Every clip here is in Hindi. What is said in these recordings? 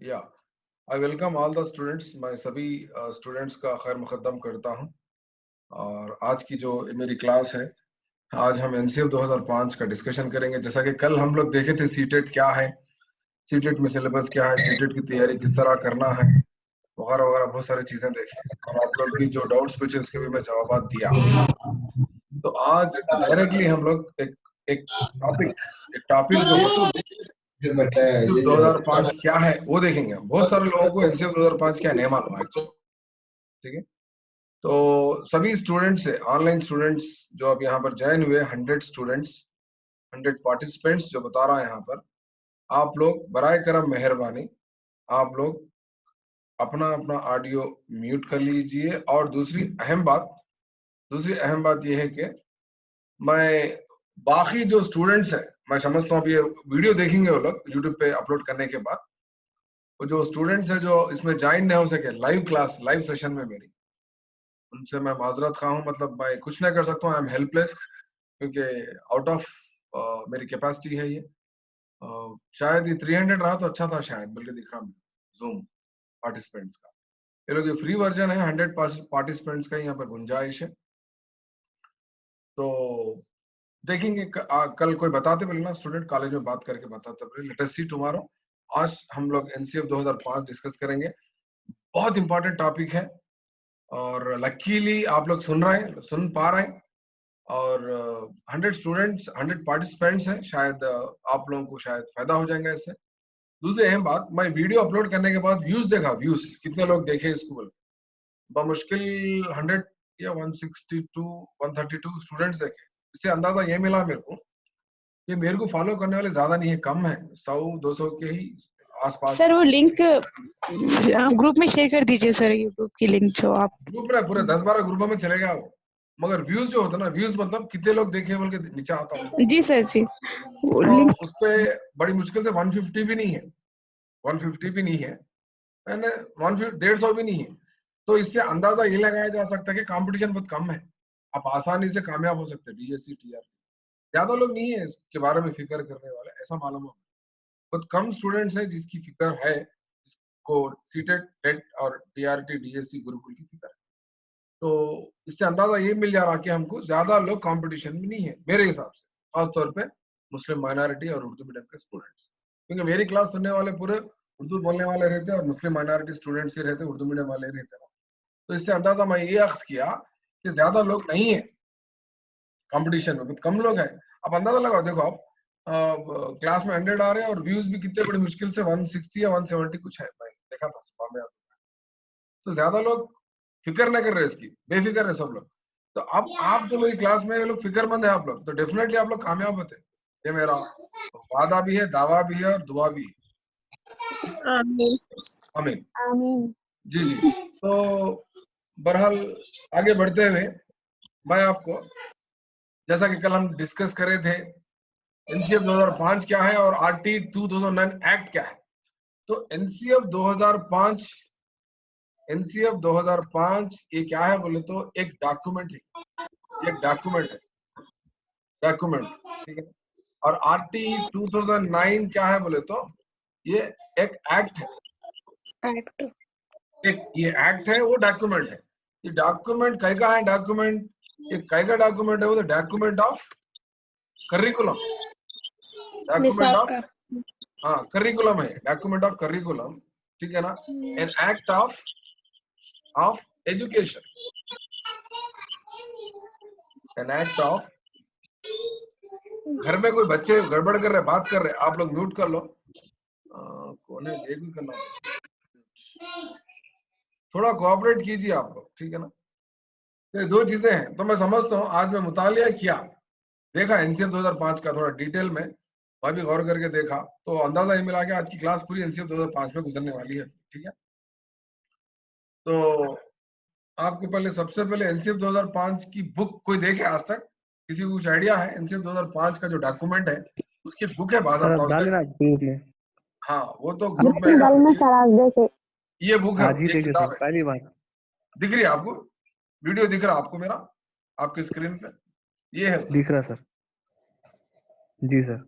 या I welcome all the students. मैं सभी स्टूडेंट्स का खैर मुकद्दम करता हूं। और आज की जो मेरी क्लास है, आज हम एनसीएफ 2005 का डिस्कशन करेंगे। जैसा कि कल हम लोग देखे थे सीटेट क्या है, सीटेट में सिलेबस क्या है, सीटेट की तैयारी किस तरह करना है, वगैरह वगैरह बहुत सारी चीजें देखी। और आप लोग की जो डाउट्स पूछे उसके भी मैं जवाब दिया। तो आज डायरेक्टली हम लोग एक एक टॉपिक जो एनसीएफ 2005 क्या है वो देखेंगे। बहुत सारे लोगों को एनसीएफ 2005 क्या नहीं मालूम है, ठीक है। तो सभी स्टूडेंट्स से, ऑनलाइन स्टूडेंट्स जो अब यहाँ पर ज्वाइन हुए, 100 स्टूडेंट्स, 100 पार्टिसिपेंट्स जो बता रहा है यहाँ पर, आप लोग बराए करम मेहरबानी आप लोग अपना अपना ऑडियो म्यूट कर लीजिए। और दूसरी अहम बात यह है कि मैं बाकी जो स्टूडेंट्स हैं, मैं समझता हूँ अब ये वीडियो देखेंगे वो लोग यूट्यूब पे अपलोड करने के बाद, वो जो स्टूडेंट्स हैं जो इसमें ज्वाइन नहीं हो सके लाइव क्लास, लाइव सेशन में मेरी, उनसे मैं माजरत खा हूँ। मतलब मैं कुछ नहीं कर सकता हूँ, आई एम हेल्पलेस, क्योंकि आउट ऑफ मेरी कैपेसिटी है ये। शायद ये 300 रहा तो अच्छा था, शायद बल्कि दिख रहा जूम पार्टिसिपेंट्स का। ये लोग ये फ्री वर्जन है, 100 पार्टिसिपेंट्स का यहाँ पर गुंजाइश है। तो देखेंगे कल कोई बताते बोले ना, स्टूडेंट कॉलेज में बात करके बताते बोले। Let us see tomorrow. आज हम लोग एनसीएफ 2005 डिस्कस करेंगे। बहुत इंपॉर्टेंट टॉपिक है और लकीली आप लोग सुन पा रहे हैं। और 100 स्टूडेंट्स, 100 पार्टिसिपेंट्स हैं, शायद आप लोगों को शायद फायदा हो जाएगा इससे। दूसरी अहम बात, मैं वीडियो अपलोड करने के बाद व्यूज देखा, व्यूज कितने लोग देखे इसको बोल, बमुश्किल 100 या 162 132 स्टूडेंट्स देखे। इससे अंदाजा ये मिला मेरे को कि मेरे को फॉलो करने वाले ज्यादा नहीं है, कम है, 100-200 के ही आसपास। सर वो लिंक ग्रुप में शेयर कर दीजिए सर, यूट्यूब की लिंक जो आप ग्रुप में पूरे 10-12 ग्रुपों में चलेगा वो। मगर व्यूज जो होता है ना, व्यूज मतलब कितने लोग देखे बोल के नीचे आता है। जी सर जी, वो तो लिंक उस पे बड़ी मुश्किल से 150 भी नहीं है, 150 भी नहीं है, 150-150 भी नहीं है। तो इससे अंदाजा ये लगाया जा सकता है कि कंपटीशन बहुत कम है, आप आसानी से कामयाब हो सकते हैं। डीएससी टीआर ज्यादा लोग नहीं है इसके बारे में फिक्र करने वाले, ऐसा मालूम हो। बहुत कम स्टूडेंट्स है जिसकी फिक्र है, जिसको सीटेट, टेट और टीआरटी डीएससी गुरुकुल की फिक्र है। तो इससे अंदाजा ये मिल जा रहा कि हमको ज्यादा लोग कंपटीशन में नहीं है मेरे हिसाब से, खासतौर पे मुस्लिम माइनॉरिटी और उर्दू मीडियम के स्टूडेंट्स। क्योंकि मेरी क्लास सुनने वाले पूरे उर्दू बोलने वाले रहते हैं और मुस्लिम माइनॉरिटी स्टूडेंट्स ही रहते, उर्दू मीडियम वाले रहते हैं। तो इससे अंदाजा मैं ये अख्स किया कि ज्यादा लोग नहीं है कंपटीशन में, बहुत कम लोग हैं। अब अंदाजा लगाओ, देखो आप क्लास में 100 आ रहे हैं और व्यूज भी कितने बड़ी मुश्किल से 160 या 170 कुछ है, मैं देखा था सुबह में। तो ज्यादा लोग फिक्र नहीं कर रहे इसकी, बेफिक्र है सब लोग। तो अब आप जो मेरी क्लास में ये लोग फिक्रमंद है आप लोग, तो डेफिनेटली आप लोग कामयाब होते हैं, ये मेरा वादा भी है, दावा भी है और दुआ भी है। आमीन आमीन। आमीन। जी जी। तो बहरहाल आगे बढ़ते हुए मैं आपको, जैसा कि कल हम डिस्कस करे थे, एनसीएफ 2005 क्या है और आरटी 2009 एक्ट क्या है। तो एनसीएफ 2005 ये क्या है बोले तो एक डॉक्यूमेंट है, एक डॉक्यूमेंट है, डॉक्यूमेंट, ठीक है। और आरटी 2009 क्या है बोले तो ये एक एक्ट है, ये एक्ट है, वो डॉक्यूमेंट है। ये डॉक्यूमेंट कई का है, डॉक्यूमेंट ये कई का डॉक्यूमेंट है, वो document of curriculum, document of, हाँ करिकुलम है, डॉक्यूमेंट ऑफ करिकुलम, ठीक है ना। An act of education, an act of. घर में कोई बच्चे गड़बड़ कर रहे, बात कर रहे, आप लोग म्यूट कर लो। कौन है, एक भी करना, थोड़ा कोऑपरेट कीजिए आप लोग, ठीक है ना। तो ये दो चीजें हैं। तो मैं समझता हूँ आज मैं मुतालिया किया, देखा एनसीएफ 2005 का थोड़ा डिटेल में, मैं भी गौर करके देखा, तो अंदाजा ये मिला कि आज की क्लास पूरी एनसीएफ 2005 में गुजरने वाली है, ठीक है। तो आपको पहले, सबसे पहले एनसीएफ 2005 की बुक कोई देखे आज तक, किसी को कुछ आइडिया है? एनसीएफ 2005 का जो डॉक्यूमेंट है उसकी बुक है ग्रुप में। हाँ वो तो ग्रुप में है। ये बुक है, ये किताब है, पहली बार दिख रही है आपको? वीडियो दिख रहा है आपको मेरा आपके स्क्रीन पे? ये है, दिख रहा सर। जी सर।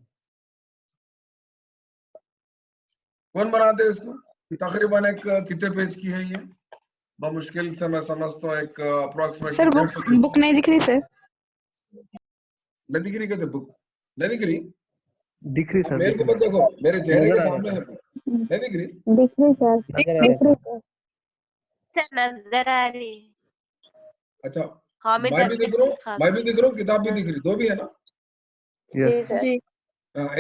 कौन बनाते हैं इसको? तकरीबन एक कितने पेज की है ये? मुश्किल से मैं समझता हूँ एक सर अप्रोक्सीमेटली बुक नहीं दिख रही सर। नहीं दिख रही कहते बुक नहीं दिख रही? दिख रही सर, मेरे दिख को रही मत देखो, मेरे चेहरे के नजर आ सामने रहा है बुक, नहीं दिख रही? दिख रही सर, नजर आ दिख रहा रही सर। नजर आ रही है। अच्छा हामिद मैं भी दिख रहा हूँ, खाका। मैं भी दिख रहा हूँ, किताब भी दिख रही, दो भी है ना? जी यस सर। जी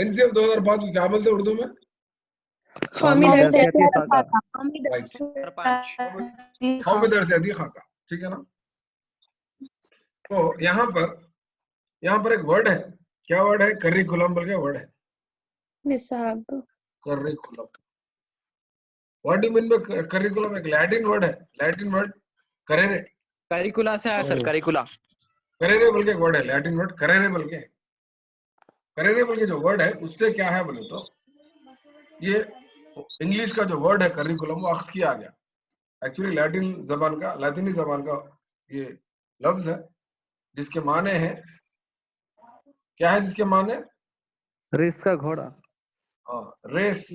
एनसीएफ 2005 को क्या बोलते हैं उर्दू में? हामिद अरसियाती खाका। राइट, हामिद हामिद अरसियाती खाका, ठीक है ना? तो यहाँ पर एक वर्ड है, क्या वर्ड है? करिकुलम बोल के वर्ड है, निसाब। Curriculum. What do mean by curriculum? एक लैटिन वर्ड है, लैटिन वर्ड करेरे, करिकुला से आया सर, करिकुला। करेरे बोल के वर्ड है, लैटिन वर्ड करेरे बोल के। करेरे बोल के जो वर्ड है उससे क्या है बोले तो ये इंग्लिश का जो वर्ड है करिकुलम वो अख्स किया गया, एक्चुअली लैटिनी जबान का ये लफ्ज है जिसके माने हैं क्या है? जिसके माने रेस का घोड़ा। रेस,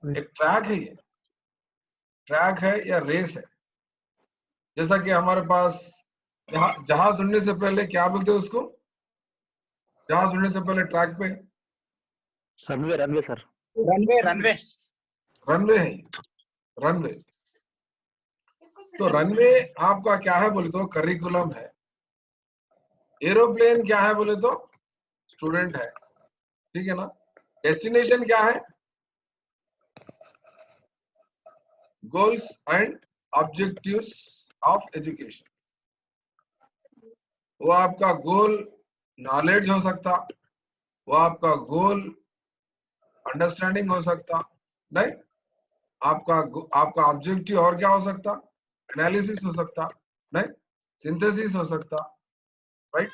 एक ट्रैक है, ये ट्रैक है या रेस है। जैसा कि हमारे पास जहाज उड़ने से पहले क्या बोलते हैं उसको? जहाज उड़ने से पहले ट्रैक पे runway, runway sir. Runway runway runway है, रनवे। तो रनवे आपका क्या है बोले तो करिकुलम है। एरोप्लेन क्या है बोले तो स्टूडेंट है, ठीक है ना? डेस्टिनेशन क्या है? Goals and objectives of education. वो आपका गोल नॉलेज हो सकता, वो आपका गोल अंडरस्टैंडिंग हो सकता, नहीं आपका ऑब्जेक्टिव और क्या हो सकता? एनालिसिस हो सकता, नहीं सिंथेसिस हो सकता, राइट?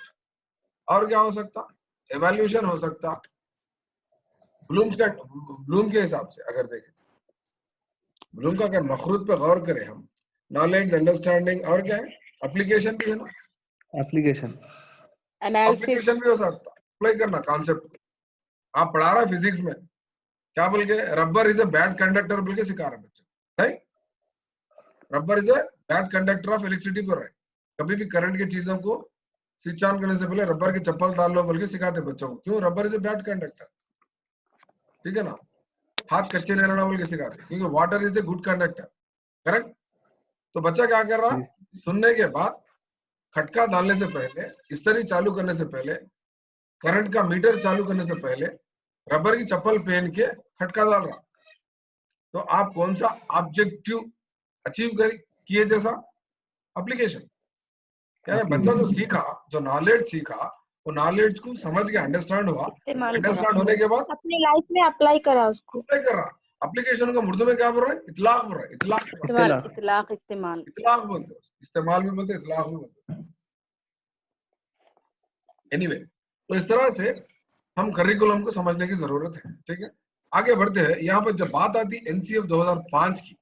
और क्या हो सकता? एवैल्यूएशन हो सकता। ब्लूम के हिसाब से अगर देखें, ब्लूम का अगर मखरूत पे गौर करें हम, नॉलेज, अंडरस्टैंडिंग और क्या है? एप्लीकेशन भी है ना, एप्लीकेशन, एनालिसिस। एप्लीकेशन भी हो सकता, अप्लाई करना कॉन्सेप्ट को। आप पढ़ा रहा फिजिक्स में क्या बोल के rubber is a bad conductor बोल के सिखा रहे बच्चे, नहीं? Rubber is a bad conductor of electricity बोल रहे। कभी भी करंट की चीजों को स्विच ऑन करने से पहले रबर की चप्पल डाल लो बोल के सिखाते बच्चों को, क्यों? Rubber is a bad conductor, ठीक है ना? हाथ कच्चे नहीं रहना बोल के सिखाते, क्योंकि water is a good conductor, correct? तो बच्चा क्या कर रहा? सुनने के बाद खटका डालने से पहले, इस्त्री चालू करने से पहले, करंट का मीटर चालू करने से पहले रबर की चप्पल पहन के खटका डाल रहा। तो आप कौन सा ऑब्जेक्टिव अचीव किए? जैसा एप्लीकेशन, यानी बच्चा जो सीखा, जो नॉलेज सीखा, वो नॉलेज को समझ के अंडरस्टैंड हुआ, अंडरस्टैंड होने के बाद अपनी लाइफ में अप्लाई करा उसको। अप्लाई कर रहा। एप्लीकेशन को उर्दू में क्या बोल रहा है? इतलाक बोल रहा है, इतलाक बोल रहा है। इतलाक, इस्तेमाल। इतलाक बोलते हैं, इस्तेमाल भी बोलते हैं, इतलाक भी बोलते हैं। एनीवे, तो इस तरह से हम करिकुलम को समझने की जरूरत है, ठीक है? आगे बढ़ते हैं। यहाँ पर जब बात आती है एनसीएफ 2005 की,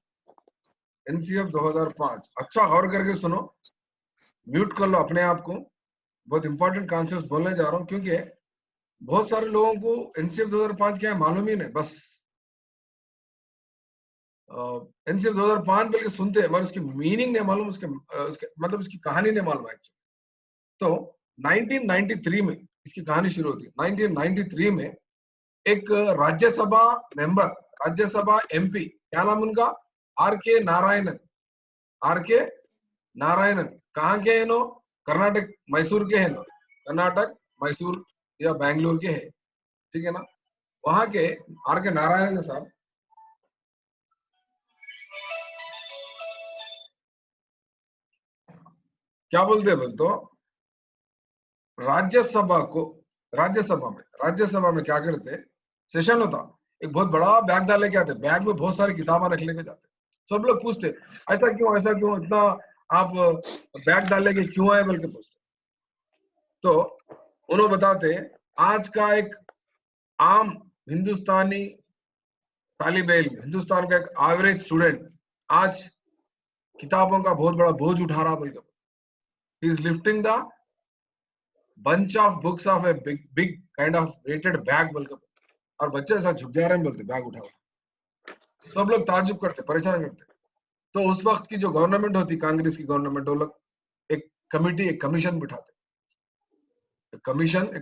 एनसीएफ 2005, अच्छा गौर करके सुनो, म्यूट कर लो अपने आप को, बहुत इंपॉर्टेंट कॉन्सेप्ट बोलने जा रहा हूँ, क्योंकि बहुत सारे लोगों को एनसीएफ 2005 क्या है मालूम ही नहीं। बस एनसीएफ 2005 बोल के सुनते हैं मगर उसकी मीनिंग नहीं मालूम, उसके मतलब उसकी कहानी नहीं मालूम एक्चुअली। तो 1993 में इसकी कहानी शुरू होती है। 1993 में एक राज्यसभा मेंबर, राज्यसभा एमपी, क्या नाम उनका? आर.के. नारायणन। आर.के. नारायणन कहाँ के हैं? नो कर्नाटक, मैसूर के हैं। नो कर्नाटक, मैसूर या बेंगलुरु के हैं, ठीक है ना? वहां के आर.के. नारायणन साहब क्या बोलते बोल तो राज्यसभा में क्या करते? सेशन होता, एक बहुत बड़ा बैग डाल लेके आते, बैग में बहुत सारी किताबें रख लेके जाते। सब लोग पूछते ऐसा क्यों इतना आप बैग डाल लेके क्यों आए बोल के पूछते। तो उन्होंने बताते आज का एक आम हिंदुस्तानी तालिब इल्म, हिंदुस्तान का एक एवरेज स्टूडेंट आज किताबों का बहुत बड़ा बोझ उठा रहा बोल के, he is lifting the bunch of books of a big kind of weighted bag बोल के, और बच्चे ऐसा झुक जा रहे हैं बोलते बैग उठाओ। सब लोग ताज्जुब करते, परेशान करते। तो उस वक्त की जो गवर्नमेंट होती, कांग्रेस की गवर्नमेंट, वो लोग एक कमिटी, एक कमीशन बिठाते, एक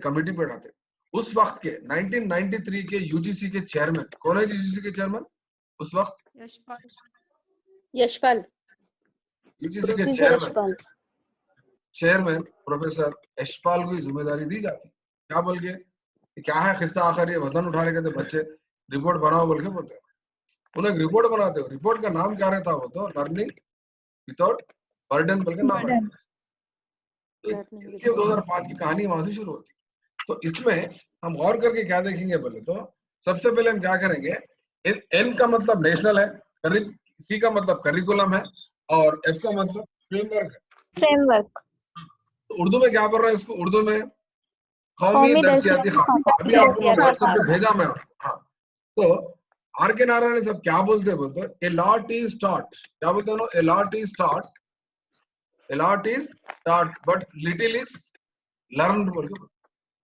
कमिटी बिठाते। उस वक्त के 1993 के यूजीसी के चेयरमैन कौन है? यूजीसी के चेयरमैन उस वक्त यशपाल, यूजीसी के professor Yashpal. Chairman professor Yashpal को जिम्मेदारी दी जाती, क्या बोल के, क्या है किस्सा, आखिर ये वजन उठा रहे थे बच्चे, रिपोर्ट बनाओ बोल के बोलते हैं। उन्हें रिपोर्ट बनाते हो, रिपोर्ट का नाम क्या रहता हो तो लर्निंग विदाउट बर्डन बोल के नाम रहता है। 2005 की कहानी वहां से शुरू होती। तो इसमें हम गौर करके क्या देखेंगे बोले तो सबसे पहले हम क्या करेंगे, एन का मतलब नेशनल है, सी का मतलब करिकुलम है, और एफ का मतलब फ्रेमवर्क है। फ्रेमवर्क तो उर्दू में क्या बोल रहा है इसको? उर्दू में कौमी कौमी दर्सियाती दर्सियाती खाका। अभी आपको दर्सियाती व्हाट्सएप पे खाका। भेजा मैं। हाँ, तो आर के नारायण ने सब क्या बोलते ए लॉट इज टॉट, क्या बोलते हैं? A lot is taught, a lot is taught but little is learn बोल के।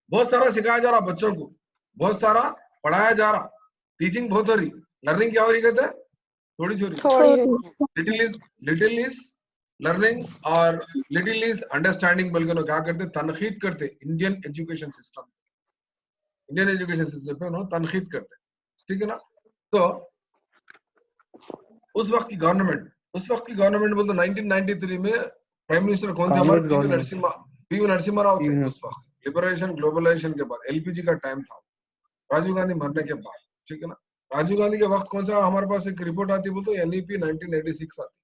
बहुत सारा सिखाया जा रहा बच्चों को, बहुत सारा पढ़ाया जा रहा, टीचिंग बहुत हो रही, लर्निंग क्या हो रही कहते हैं? थोड़ी छोड़ी। लिटिल इज लर्निंग और लिटिल इज अंडरस्टैंडिंग बोल के क्या करते, तनकीद करते इंडियन एजुकेशन सिस्टम पे उन्होंने तनकीद करते, ठीक है ना। तो उस वक्त की गवर्नमेंट बोलते 1993 में प्राइम मिनिस्टर कौन थे हमारे? पीवी नरसिम्हा राव थे उस वक्त। लिबरेशन ग्लोबलाइजेशन के बाद, एलपीजी का टाइम था, राजीव गांधी मरने के बाद, ठीक है ना। राजीव गांधी के वक्त कौन सा हमारे पास एक रिपोर्ट आती बोलते एनईपी 1986 आती,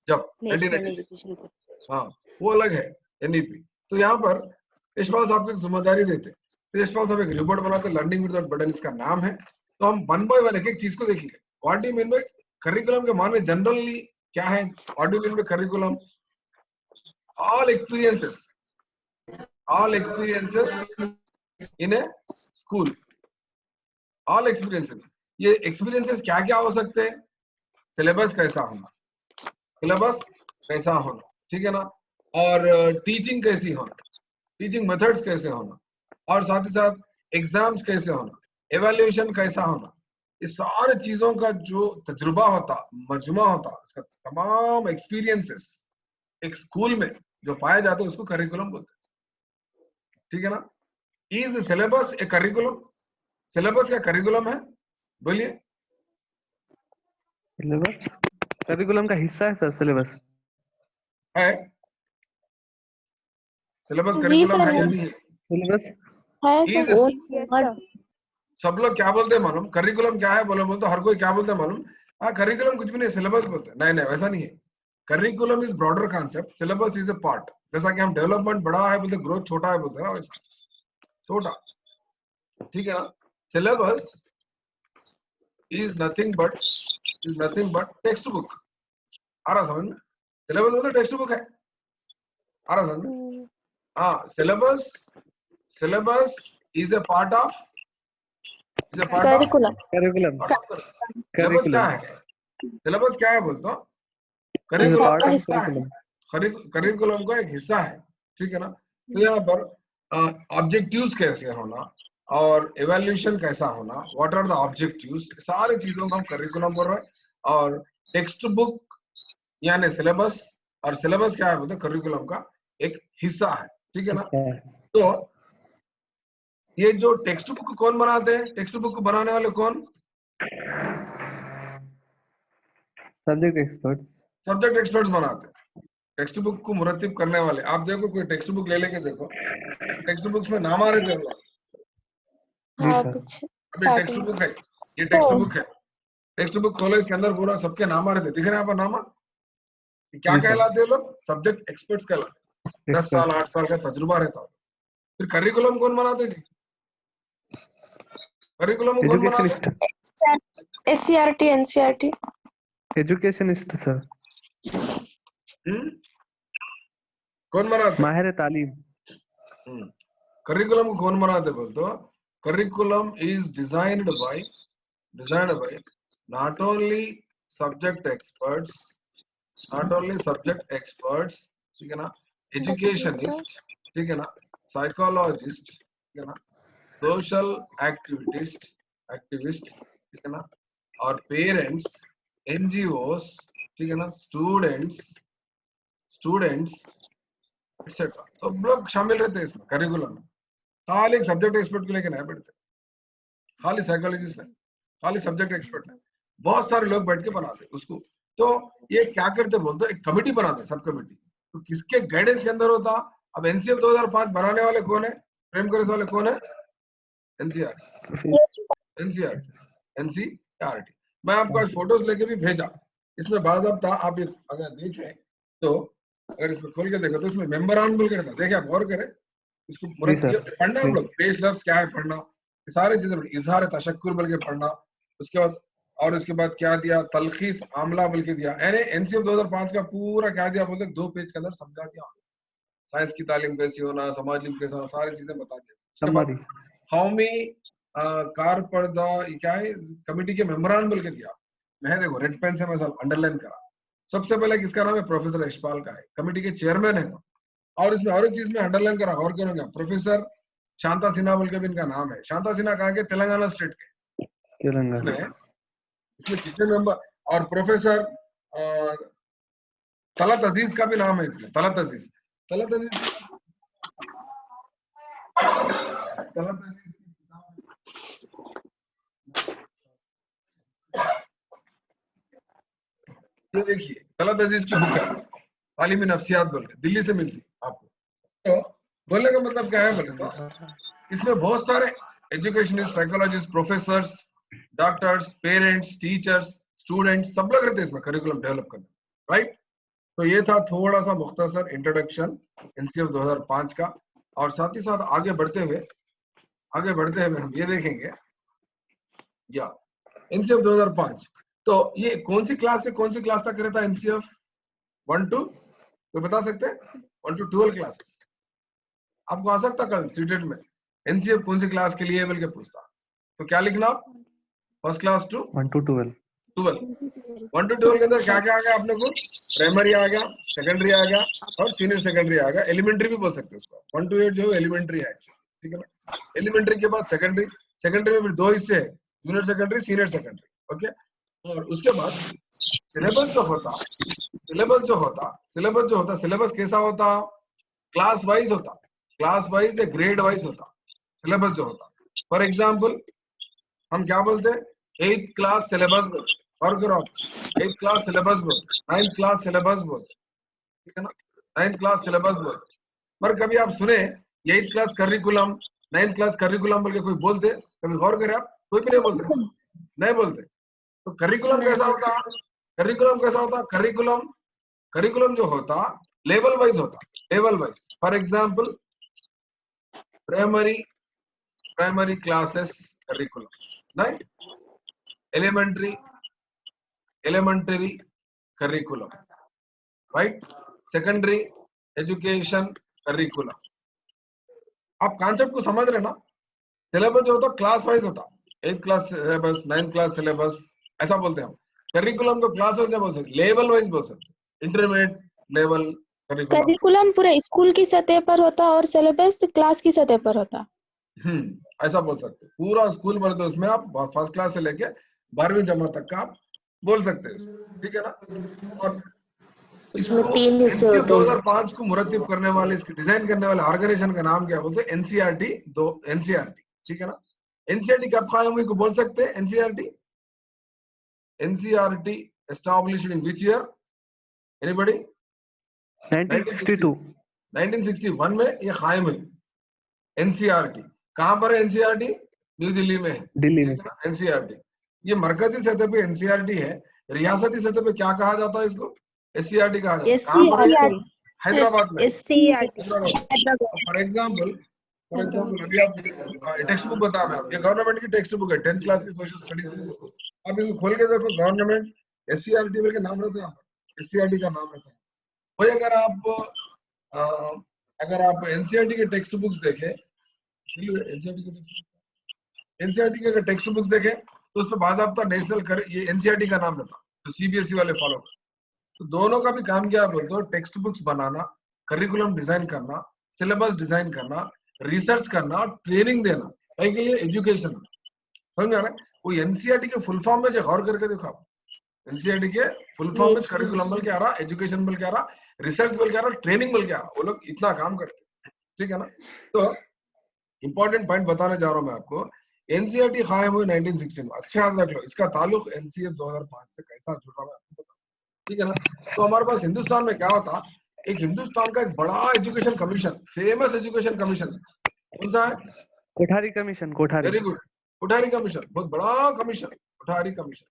जब 1986, हाँ वो अलग है एनईपी। तो यहाँ पर यशपाल साहब को एक जिम्मेदारी देते, तो यशपाल साहब एक रिपोर्ट बनाते, लर्निंग विदाउट बर्डन इसका नाम है। तो हम वन बाय वन एक चीज को देखेंगे। What do you mean by curriculum के माने जनरली क्या है? What do you mean by curriculum? All experiences in A school, all experiences. ये एक्सपीरियंसेस क्या क्या हो सकते हैं? सिलेबस कैसा होना, ठीक है ना, और टीचिंग कैसी होना, टीचिंग मेथड्स कैसे होना, और साथ ही साथ एग्जाम्स कैसे होना, एवेल्युएशन कैसा होना, इस सारे चीजों का जो तजुर्बा होता, मजमा होता, इसका तमाम एक्सपीरियंसेस एक स्कूल में जो पाए जाते हैं उसको करिकुलम बोलते हैं, ठीक है ना। Is syllabus A curriculum? Syllabus क्या करिकुलम है? बोलिए। सिलेबस करिकुलम का हिस्सा है सर, सिलेबस है, सिलेबस जी करिकुलम सर, है या है। नहीं है? है Is सर। सब लोग क्या बोलते हैं मालूम? करिकुलम क्या है बोलो बोलते हर कोई क्या बोलते हैं मालूम? हाँ करिकुलम कुछ भी नहीं, सिलेबस बोलते हैं। नहीं वैसा नहीं है। Curriculum is broader concept, syllabus is a part. जैसा कि हम डेवलपमेंट बड़ा है बोलते, ग्रोथ छोटा है बोलते हैं ना, वैसा छोटा, ठीक है ना। Syllabus is nothing but text book. आ रहा समझ में? सिलेबस बोलते टेक्स्ट बुक है, आ रहा समझ में? हाँ, syllabus is a part of curriculum. Syllabus क्या है? सिलेबस क्या है बोलते हो? करिकुलम का एक हिस्सा है, ठीक है ना। तो यहाँ पर ऑब्जेक्टिव्स कैसे होना और एवेल्यूशन कैसा होना, व्हाट आर द ऑब्जेक्टिव्स, सारी चीजों को हम करिकुलम बोल रहे हैं। और टेक्स्ट बुक यानी सिलेबस, और सिलेबस क्या है बोलते करिकुलम का एक हिस्सा है, ठीक है ना। तो ये जो टेक्स्ट बुक कौन बनाते हैं? टेक्स्ट बुक बनाने वाले कौन? सब्जेक्ट एक्सपर्ट्स बनाते हैं। टेक्स्ट बुक को मुरत्तिब करने वाले। आप देखो कोई टेक्स्ट बुक ले लेके देखो, टेक्स्ट बुक्स में नाम आ रहे थे। अभी टेक्स्ट बुक है, ये टेक्स्ट बुक है, टेक्स्ट बुक खोलो, इसके अंदर पूरा सबके नाम आ रहे थे, दिख रहे हैं आप नाम? क्या कहलाते हैं लोग? सब्जेक्ट एक्सपर्ट्स कहलाते। 10 साल 8 साल का तजुर्बा रहता है। फिर करिकुलम कौन बनाते जी? करिकुलम कौन बनाते? SCERT NCERT educationist sir. कौन बनाते? माहिर तालीम। करिकुलम को कौन बनाते बोलते? Curriculum is designed by not only subject experts, ठीक है ना, एजुकेशनिस्ट, ठीक है ना, साइकोलॉजिस्ट, ठीक है ना, सोशल एक्टिविस्ट, ठीक है ना, और पेरेंट्स, एनजीओस, ठीक है ना, स्टूडेंट्स एक्सेट्रा, सब लोग शामिल रहते हैं इसमें करिकुलम में। खाली एक सब्जेक्ट एक्सपर्ट को लेके नहीं बैठते, खाली साइकोलॉजिस्ट नहीं, खाली सब्जेक्ट एक्सपर्ट नहीं, बहुत सारे लोग बैठ के बनाते उसको। तो ये क्या करते बोलते, एक कमेटी बनाते, सब कमेटी। तो किसके गाइडेंस के अंदर होता? अब एनसीएफ 2005 बनाने वाले कौन है, फ्रेम करे वाले कौन है? एनसीईआरटी। मैं आपको आज फोटोज लेके भी भेजा, इसमें बाज़ाब्ता आप अगर देखें तो, अगर इसमें खोल के देखो तो इसमें मेंबर ऑन बोल के रहता, देखिए आप गौर करें इसको, पढ़ना आप लोग, पेश लफ्ज क्या है पढ़ना, सारी चीजें, इजहार तशक्कुर बोल के पढ़ना, उसके बाद और उसके बाद क्या दिया, तलखीस आमला बोल के दिया। यानी एनसीएफ 2005 का पूरा क्या दिया बोलते, 2 पेज के अंदर समझा दिया, साइंस की तालीम कैसी होना, समाज इल्म कैसा होना, सारी चीजें बता दिया। हाउमी कार पर्दा क्या है, कमेटी के मेंबरान बोल के दिया। मैं देखो रेड पेन से मैं सब अंडरलाइन करा। सबसे पहले किसका नाम है? प्रोफेसर यशपाल का है, कमेटी के चेयरमैन है। और इसमें और एक चीज में अंडरलाइन करा, और क्या होगा, प्रोफेसर शांता सिन्हा बोल के भी इनका नाम है। शांता सिन्हा कहाँ के? तेलंगाना स्टेट के। तेलंगाना। इसमें कितने मेंबर? और प्रोफेसर तलत अजीज का भी नाम है इसमें, तलत अजीज ये देखिए, तलत अजीज की बुक है, तालीमी नफ्सियात बोल के, दिल्ली से मिलती आपको। तो बोलने का मतलब क्या है बोले तो, इसमें बहुत सारे educationist, psychologist, professors, doctors, parents, teachers, students, सब लोग रहते हैं इसमें करिकुलम डेवलप करने, राइट। तो ये था थोड़ा सा मुख्तसर इंट्रोडक्शन एनसीएफ 2005 का। और साथ ही साथ आगे बढ़ते हुए हम ये देखेंगे, या एनसीएफ 2005 तो ये कौन सी क्लास से कौन सी क्लास तक रहता है? एनसीएफ 1 to, कोई बता सकते हैं? 1 to 12 क्लासेस। आपको आ सकता कल सीटेट में एनसीएफ कौन सी क्लास के लिए बोल के पूछता, तो क्या लिखना? First class to 1 to 12। 1 to 12 के अंदर क्या क्या आ गया अपने को? प्राइमरी आ गया, सेकेंडरी आ गया और सीनियर सेकेंडरी आ गया। एलिमेंट्री भी बोल सकते हैं उसको। 1 to 8 जो है एलिमेंट्री है, ठीक है ना। एलिमेंट्री के बाद सेकेंडरी, सेकेंडरी में भी 2 हिस्से है, junior secondary, senior secondary, okay. और उसके बाद सिलेबस जो होता, सिलेबस कैसा होता? क्लास वाइज होता, क्लास वाइज या ग्रेड वाइज होता सिलेबस जो होता। फॉर एग्जाम्पल हम क्या बोलते हैं? 8th क्लास सिलेबस बोलते, और करो 8th क्लास सिलेबस बोलते, 9th क्लास सिलेबस बोलते, ठीक है ना, 9th क्लास सिलेबस बोलते। पर कभी आप सुने 8th class curriculum, 9th class curriculum बोल के कोई बोलते? कभी गौर करें आप, कोई भी नहीं बोलते, नहीं बोलते। तो करिकुलम कैसा होता? करिकुलम जो होता लेवल वाइज होता, level wise. For example primary classes curriculum, नहीं, elementary curriculum, right, secondary education curriculum। आप कॉन्सेप्ट को समझ रहे ना? सिलेबस जो होता क्लास वाइज होता, 8th class syllabus, 9th class syllabus, ऐसा बोलते हैं हम। करिकुलम को क्लास वाइज नहीं बोल सकते, लेवल वाइज बोल सकते, इंटरमीडिएट लेवल करिकुलम पूरा स्कूल की सतह पर होता और सिलेबस क्लास की सतह पर होता। ऐसा बोल सकते, पूरा स्कूल बोलते हैं उसमें आप फर्स्ट क्लास से लेके 12वीं जमात तक का आप बोल सकते हैं, ठीक है ना। और इसमें 3 हिस्से होते हैं। 2005 को मुरत्तिब करने वाले, इसके डिजाइन करने वाले ऑर्गेनाइजेशन का नाम क्या बोलते हैं? एनसीईआरटी। एनसीईआरटी, ठीक है ना। एनसीईआरटी कब कायम हुई को बोल सकते हैं? NCERT established in which year? Anybody? 1962। 1961 में ये कायम हुई एनसीईआरटी। कहां पर है एनसीईआरटी? न्यू दिल्ली में है, दिल्ली में। एनसीईआरटी ये मरकजी सतह पे एनसीईआरटी है। रियासती सतह पे क्या कहा जाता है इसको? एससीईआरटी कहा जाता है। कहां पर है? हैदराबाद में। फॉर एग्जांपल अभी आप टेक्स्ट बुक बता रहे हैं, ये गवर्नमेंट की टेक्स्ट बुक है, 10th क्लास की सोशल स्टडीज। अब इसको खोल के देखो, गवर्नमेंट एससीईआरटी बोल के नाम रहता है, एससीईआरटी का नाम रहता है। वही अगर आप एनसीईआरटी के टेक्स्ट बुक्स देखें, एनसीईआरटी के अगर टेक्स्ट बुक्स देखें तो उसमें बाज़ाब्ता नेशनल ये एनसीईआरटी का नाम रहता, तो सीबीएसई वाले फॉलो करते। तो दोनों का भी काम क्या बोलते हो? टेक्स्ट बुक्स बनाना, करिकुलम डिजाइन करना, सिलेबस डिजाइन करना, रिसर्च करना, ट्रेनिंग देना, के लिए एजुकेशन, समझ आ रहा है। वो एनसीईआरटी के फुल फॉर्म में जो गौर करके देखो आप, एनसीईआरटी के फुल फॉर्म में करिकुलम बल क्या रहा, एजुकेशन बल क्या रहा, रिसर्च बल क्या रहा, ट्रेनिंग बल क्या रहा, वो लोग इतना काम करते हैं, ठीक है ना। तो इंपॉर्टेंट पॉइंट बताने जा रहा हूं मैं आपको। एनसीईआरटी कायम हुई 1960 में, अच्छे याद रख लो, इसका ताल्लुक एनसीए 2005 से कैसा जुड़ा हुआ है, ठीक है ना। तो हमारे पास हिंदुस्तान में क्या होता, एक हिंदुस्तान का एक बड़ा education commission, famous education commission, कौन सा है? Kothari commission, Kothari. Very good, Kothari commission, बहुत बड़ा कमीशन, कोठारी कमीशन।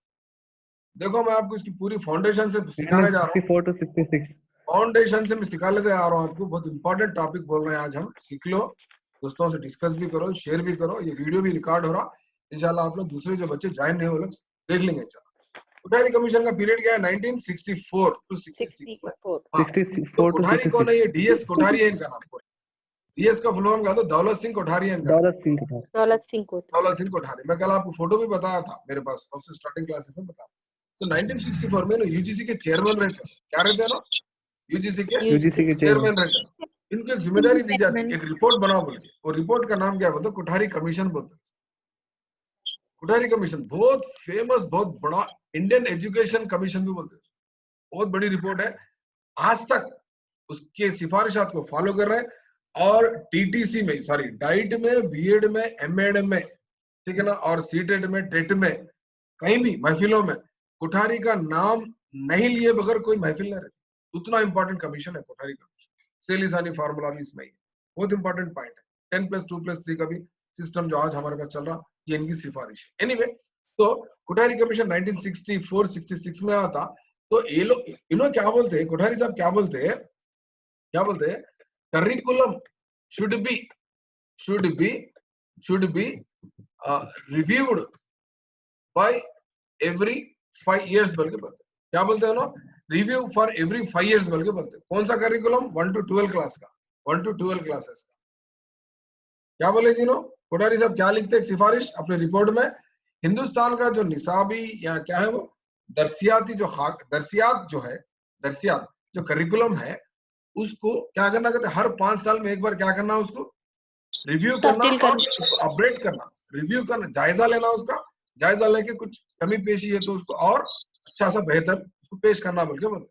देखो मैं आपको इसकी पूरी फाउंडेशन से सिखाने जा रहा हूँ, 64 to 66 फाउंडेशन से मैं सिखाने जा रहा हूँ आपको। बहुत इंपॉर्टेंट टॉपिक बोल रहे हैं आज हम, सीख लो, दोस्तों से डिस्कस भी करो, शेयर भी करो, ये वीडियो भी रिकॉर्ड हो रहा, इंशाल्लाह आप लोग दूसरे जो बच्चे ज्वाइन नहीं हो लोग देख लेंगे इंशाल्लाह। कोठारी कमीशन का पीरियड क्या है? 1964 टू 66 में। हाँ, 64 तो to कोठारी कौन है? 66 ये डीएस कोठारी है इनका नाम। डीएस का फुल फॉर्म क्या था? दौलत सिंह कोठारी है इनका। दौलत सिंह कोठारी। दौलत सिंह कोठारी। मैं कल आपको फोटो भी बताया था मेरे पास, फर्स्ट स्टार्टिंग क्लासेस में बताया। तो 1964 में ना यूजीसी के चेयरमैन रहते, क्या रहते हैं ना, यूजीसी के चेयरमैन रहते हैं। इनको एक जिम्मेदारी दी जाती है, एक रिपोर्ट बनाओ बोल के। वो रिपोर्ट का नाम क्या बोलते? कोठारी कमीशन बोलते हैं। कोठारी कमीशन बहुत फेमस, बहुत बड़ा इंडियन एजुकेशन कमीशन भी बोलते हैं, बहुत बड़ी रिपोर्ट है। आज तक उसके सिफारिशात को फॉलो कर रहे हैं, और टीटीसी में, सॉरी डाइट में, बीएड में, एमएड में, ठीक है ना, और सीटेट में, टेट में, कहीं भी महफिलों में कोठारी का नाम नहीं लिए बगैर कोई महफिल नहीं रहती। उतना इंपॉर्टेंट कमीशन है कोठारी कमीशन। सेलिसानी फार्मूला भी इसमें ही है, बहुत इंपॉर्टेंट पॉइंट है। 10+2+3 का भी सिस्टम जो आज हमारे पास चल रहा, ये इनकी सिफारिश है। एनीवे, तो कोठारी कमीशन 1964-66 में आता। तो ये लोग, इन्होंने क्या बोलते हैं, कोठारी साहब क्या बोलते हैं, curriculum should be reviewed by every 5 years बोल के बोलते हैं। क्या बोलते हैं ना, रिव्यू फॉर एवरी 5 years बोल के बोलते हैं। कौन सा करिकुलम? 1 to 12 क्लास का, 1 to 12 क्लासेस का। क्या बोले जी नो, कोठारी साहब क्या लिखते हैं सिफारिश अपने रिपोर्ट में? हिंदुस्तान का जो निसाबी या क्या है वो दरसियाती दरसियात जो करिकुलम है, उसको क्या करना कहते हैं, हर 5 साल में एक बार क्या करना, उसको रिव्यू करना और उसको अपडेट करना, रिव्यू करना, जायजा लेना, उसका जायजा लेके कुछ कमी पेशी है तो उसको और अच्छा सा बेहतर उसको पेश करना बोल के बोले।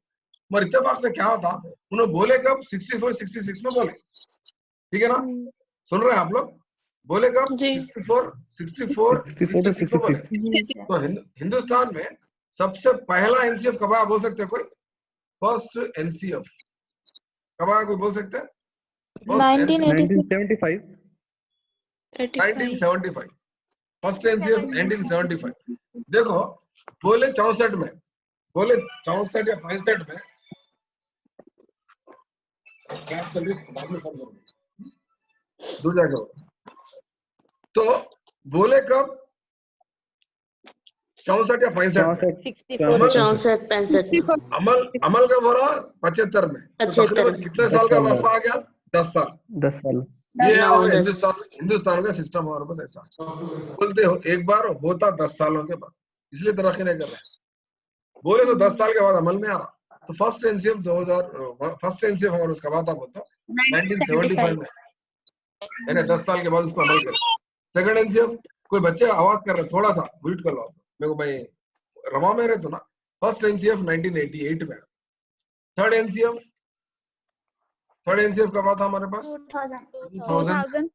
मगर इत्तेफाक से क्या होता, उन्होंने बोले कब? 64-66 में बोले, ठीक है ना, सुन रहे हैं आप लोग? बोले कब? 64-66 में बोले। तो हिंदुस्तान में सबसे पहला एनसीएफ कब आया बोल सकते हैं कोई? फर्स्ट एनसीएफ कब आया, कोई बोल सकते हैं? 1975 फर्स्ट एनसीएफ 1975। देखो बोले 64 में, बोले 64 या 65 में, तो बोले कब? 64 या 65 अमल कब हो रहा? 75 में। कितने साल का वफा आ गया? 10 साल। ये हमारे हिंदुस्तान का सिस्टम हमारे पास ऐसा बोलते हो, एक बार होता 10 सालों के बाद, इसलिए तरक्की नहीं कर रहे। बोले तो 10 साल के बाद अमल में आ रहा। तो फर्स्ट एनसीएफ हमारे उसका बात आप बोलता 1975 में, यानी 10 साल के बाद उसको अमल कर। सेकंड एनसीएफ, कोई बच्चे आवाज कर रहे, थोड़ा सा म्यूट कर लो मेरे को, भाई रमा में रहे तो ना। फर्स्ट एनसीएफ 1988 में। थर्ड एनसीएफ कब आता हमारे पास? 2000।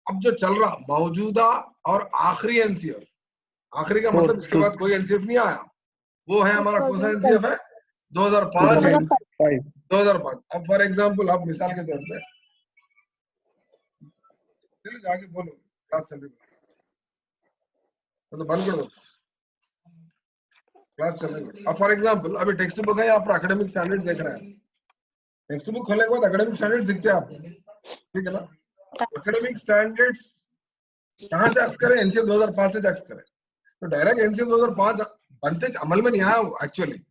अब जो चल रहा मौजूदा और आखिरी एनसीएफ, आखिरी का मतलब इसके बाद कोई एनसीएफ नहीं आया, वो है हमारा कौन सा एनसीएफ है? 2005। अब फॉर एग्जांपल, आप मिसाल के तौर पे जाके बोलो क्लास चल रही तो बंद कर दो, क्लास चल रही। अब फॉर एग्जांपल अभी टेक्स्ट बुक है, आप एकेडमिक स्टैंडर्ड देख रहे हैं, टेक्स्ट बुक खोलने के बाद एकेडमिक स्टैंडर्ड दिखते हैं आपको, ठीक है ना। एकेडमिक स्टैंडर्ड्स कहाँ से एक्स करें? एनसीएफ 2005 से एक्स करें। तो डायरेक्ट एनसीएफ 2005 बनते अमल में नहीं आया वो एक्चुअली।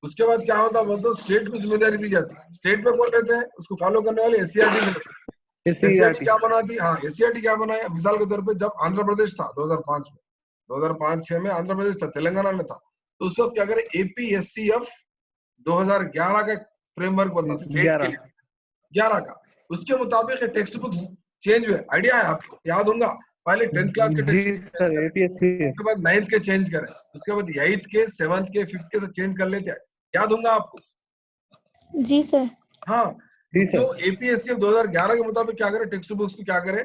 उसके बाद क्या होता, वो तो स्टेट को जिम्मेदारी दी जाती है, स्टेट पे कौन रहते हैं? उसको फॉलो करने वाले एससीईआरटी क्या बनाती? हाँ, एससीईआरटी क्या बनाया? मिसाल के तौर पे जब आंध्र प्रदेश था 2005 में, 2005-6 में आंध्र प्रदेश था, तेलंगाना में था, तो उस वक्त क्या करे, एपीएससीएफ 2011 का फ्रेमवर्क बना स्टेट के लिए, 11 का। उसके मुताबिक टेक्स्ट बुक्स चेंज हुए। आइडिया है आपको, याद होगा पहले 10th क्लास के जी टेक्स्ट सर APSC उसके बाद 9th के चेंज करें, उसके बाद 8th के 7th के 5th के तो चेंज कर लेते हैं, याद होगा आपको? जी सर। हाँ, जी जो सर APSC 2011 के मुताबिक क्या करे, टेक्स्ट बुक्स को क्या करे,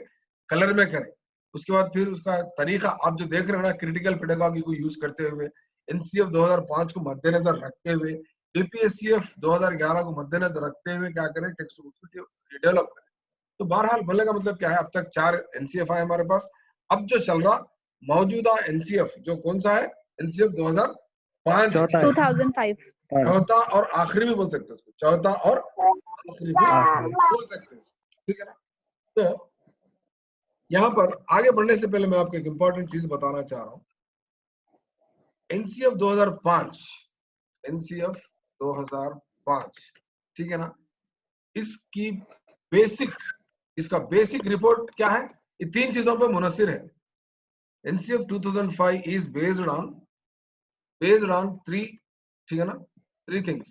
कलर में करे। उसके बाद फिर उसका तरीका आप जो देख रहे हो ना, क्रिटिकल पेडागॉजी को यूज करते हुए, NCF 2005 को मद्देनजर रखते हुए, APSCF 2011 को मद्देनजर रखते हुए क्या करें, टेक्स्ट बुक्स को डेवलप करें। तो बहरहाल बोलने का मतलब क्या है, अब तक 4 NCF आए हमारे पास। अब जो चल रहा मौजूदा NCF जो कौन सा है, NCF 2005 चौथा है 2005। चौथा और आखिरी भी बोल सकते हैं उसको, चौथा और आखिरी भी आखिरी। बोल सकते हैं, ठीक है ना। तो यहाँ पर आगे बढ़ने से पहले मैं आपको एक इंपॉर्टेंट चीज बताना चाह रहा हूँ। NCF 2005, NCF 2005, ठीक है ना, इसकी इसका बेसिक रिपोर्ट क्या है, ये 3 चीजों पर मुनस्सिर है। NCF 2005 is based on 3, ठीक है ना, 3 things.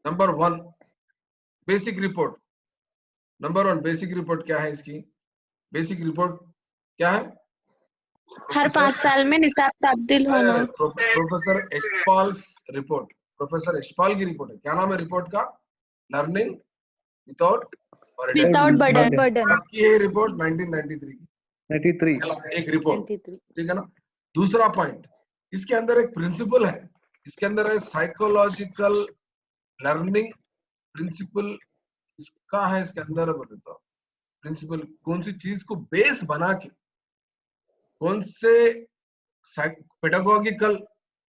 Number 1 basic report. Number 1 basic report क्या है, इसकी बेसिक रिपोर्ट क्या है? हर 5 साल में निसाब तब्दील होना। प्रोफेसर यशपाल्स रिपोर्ट, प्रोफेसर यशपाल की रिपोर्ट है। क्या नाम है रिपोर्ट का? Learning without burden. की है रिपोर्ट 1993 की, 93 एक रिपोर्ट, ठीक है ना। दूसरा पॉइंट, इसके अंदर एक प्रिंसिपल है, इसके अंदर है साइकोलॉजिकल लर्निंग प्रिंसिपल। इसका है इसके अंदर बताता हूं प्रिंसिपल, कौन सी चीज को बेस बना के, कौन से पेडागॉजिकल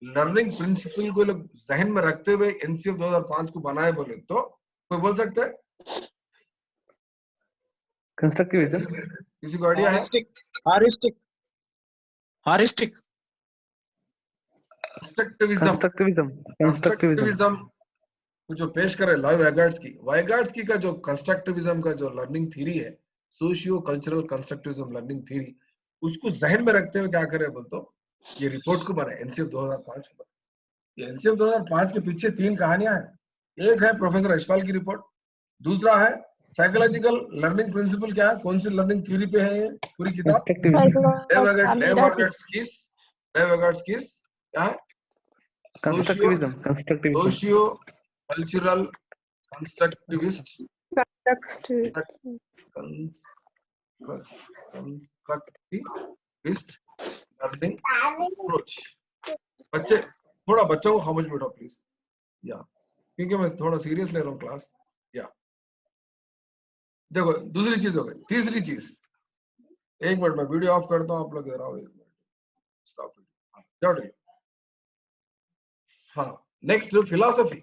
लर्निंग प्रिंसिपल को लोग जहन में रखते हुए NCF 2005 को बनाए बोले तो कोई बोल सकता है? कंस्ट्रक्टिविज्म किसी को आइडिया है? कंस्ट्रक्टिविज्म जो पेश करे वाइगार्ड्सकी का जो कंस्ट्रक्टिविज्म का जो लर्निंग थ्योरी है, socio cultural constructivism learning theory, उसको जहन में रखते हुए क्या करे बोल तो ये रिपोर्ट को बनाए NCF 2005 को। ये NCF 2005 के पीछे 3 कहानियां हैं। एक है प्रोफेसर यशपाल की रिपोर्ट, दूसरा है साइकोलॉजिकल लर्निंग प्रिंसिपल क्या है, कौन सी लर्निंग थ्योरी पे है ये पूरी किताब, डेवगार्ड्स क्या है, constructivism socio cultural constructivist learning approach. बच्चे थोड़ा बच्चों को खामोश बैठो प्लीज, या क्योंकि मैं थोड़ा सीरियस ले रहा हूँ क्लास। या देखो दूसरी चीज हो गई, तीसरी चीज, एक मिनट में वीडियो ऑफ करता हूँ, आप लोग इधर आओ, एक मिनट स्टॉप वीडियो। हाँ, नेक्स्ट फिलॉसफी,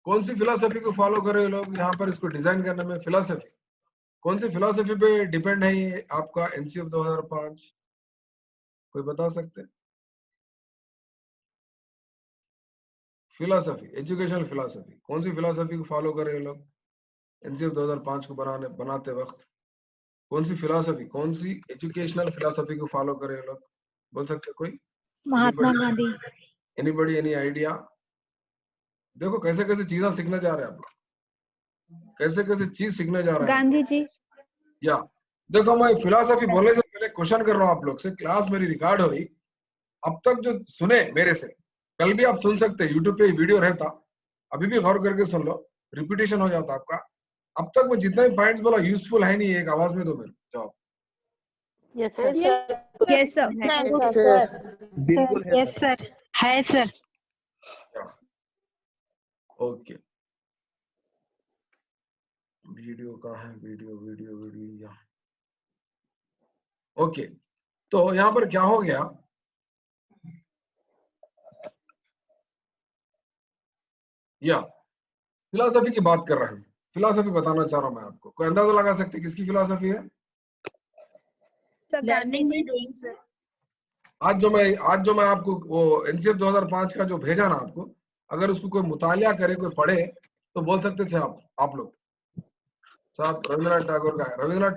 कौन सी फिलॉसफी को फॉलो कर रहे हो लोग यहाँ पर, इसको डिजाइन करने में फिलॉसफी, कौन सी फिलॉसफी पे डिपेंड है ये आपका NCF 2005, कोई बता सकते हैं? फिलॉसफी, एजुकेशनल फिलॉसफी, कौन सी फिलॉसफी को फॉलो कर रहे हो लोग NCF 2005 को बनाते वक्त? कौन सी फिलॉसफी, कौन सी एजुकेशनल फिलॉसफी को फॉलो कर रहे हो लोग, बोल सकते कोई? Mahatma Gandhi. Anybody, any idea? देखो कैसे कैसे चीजें सीखने जा रहे हैं आप लोग, कैसे कैसे चीज सीखने जा रहे हैं गांधी जी। या देखो मैं फिलॉसफी बोलने से पहले क्वेश्चन कर रहा हूँ आप लोग से, क्लास मेरी रिकॉर्ड हो रही, अब तक जो सुने मेरे से, कल भी आप सुन सकते, यूट्यूब पे वीडियो रहता, अभी भी गौर करके सुन लो, रिपीटेशन हो जाता आपका। अब तक मैं जितना भी पॉइंट्स बोला यूजफुल है नहीं, एक आवाज में दो मेरे जवाब। Yes sir. बिल्कुल है यस सर, है सर। ओके, वीडियो कहाँ है, वीडियो यहाँ। ओके, तो यहाँ पर क्या हो गया, या फिलॉसफी की बात कर रहे हैं, फिलॉसफी बताना चाह रहा हूं मैं आपको, कोई अंदाजा लगा सकते किसकी फिलॉसफी है? Learning by doing sir. आज जो मैं आपको वो NCF 2005 का जो भेजा ना आपको, अगर उसको कोई मुतालिया करे, कोई पढ़े, तो बोल सकते थे आप लोग साहब रविंद्रनाथ टैगोर का है। रविंद्रनाथ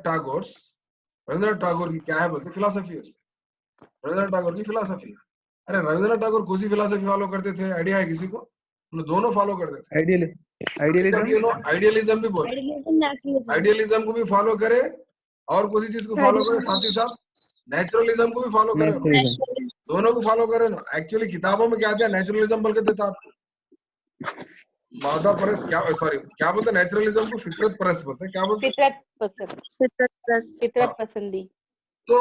टैगोर की क्या है बोलते फिलॉसफी है, रविंद्रनाथ टैगोर की फिलॉसफी है। अरे रविंद्रनाथ टैगोर कौन सी फिलॉसफी फॉलो करते थे, आइडिया है किसी को? दोनों फॉलो करते थे। आइडियलिज्म भी बोले, आइडियलिज्म को भी फॉलो करे और किसी चीज को फॉलो करे, साथ ही साथ नेचुरलिज्म को भी फॉलो करे ना, नेचुरलिज्म दोनों को फॉलो करे ना। एक्चुअली किताबों में क्या दिया, नेचुरलिज्म बोल के देता आपको। मादा परस्त क्या, सॉरी क्या बोलते हैं नेचुरलिज्म को, फितरत परस्त बोलते हैं, क्या बोलते हैं? फितरत पसंदी। तो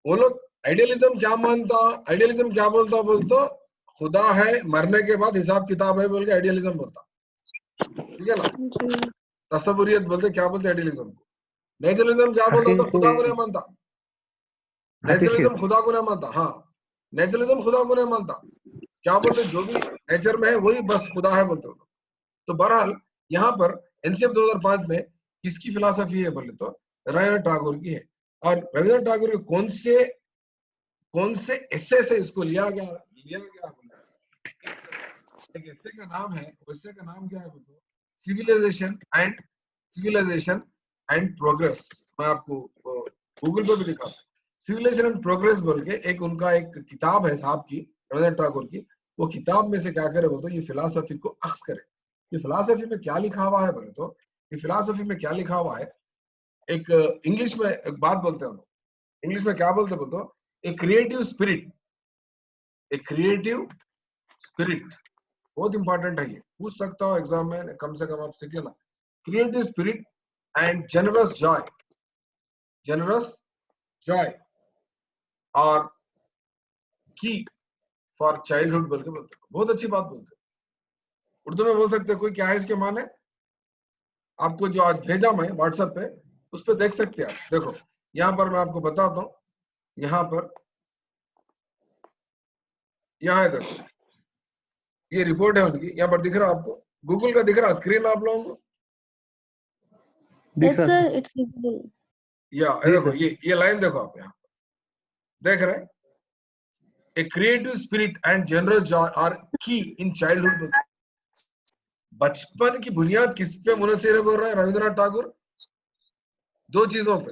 वो लोग आइडियलिज्म क्या मानता, आइडियलिज्म क्या बोलता खुदा है, मरने के बाद हिसाब किताब है बोल के आइडियलिज्म बोलता, ठीक है ना। तसव्वुरियत बोलते, क्या बोलते आइडियलिज्म को। नेचुरलिज्म क्या बोलता था, खुदा को नहीं मानता। नेचुरलिज्म खुदा को नहीं मानता, हाँ नेचुरलिज्म खुदा को नहीं मानता। क्या बोलते, जो भी नेचर में है वही बस खुदा है बोलते हो। तो बहरहाल यहाँ पर एनसीएफ 2005 में किसकी फिलॉसफी है बोले तो रविंद्रनाथ टैगोर की है। और रविंद्रनाथ टैगोर के कौन से एस्से से इसको लिया गया एक एस्से का नाम है, एस्से का नाम क्या है बोलो, सिविलाइजेशन एंड प्रोग्रेस। मैं आपको गूगल पे भी दिखा, सिविलाइजेशन एंड प्रोग्रेस बोल के एक उनका एक किताब है साहब की, रविंद्रनाथ टैगोर की। वो किताब में से क्या करे बोलते, ये फिलॉसफी को अक्स करे। ये फिलॉसफी में क्या लिखा हुआ है बोले तो, ये फिलॉसफी में क्या लिखा हुआ है, एक इंग्लिश में एक बात बोलते हैं, इंग्लिश में क्या बोलते बोलते, ए क्रिएटिव स्पिरिट, ए क्रिएटिव स्पिरिट बहुत इंपॉर्टेंट है, ये पूछ सकता हूँ एग्जाम में, कम से कम आप सीख लेना। Creative spirit and generous Joy और की फॉर चाइल्डहुड बोल के बोलते हैं। बहुत अच्छी बात बोलते हैं, उर्दू में बोल सकते हैं। कोई क्या है इसके माने, आपको जो आज भेजा मैं व्हाट्सएप पे, उस पर देख सकते हैं आप। देखो यहाँ पर मैं आपको बताता हूँ, यहाँ पर यहाँ है, देखो ये रिपोर्ट है उनकी, यहाँ पर दिख रहा आपको, गूगल का दिख रहा स्क्रीन आप लोगों को। Yes sir, it's visible. या देखो ये लाइन देखो आप यहाँ देख रहे हैं, a creative spirit and general joy are key in childhood. बचपन की बुनियाद किस पे मुनसिर है बोल रहे हैं रविंद्रनाथ टैगोर? दो चीजों पे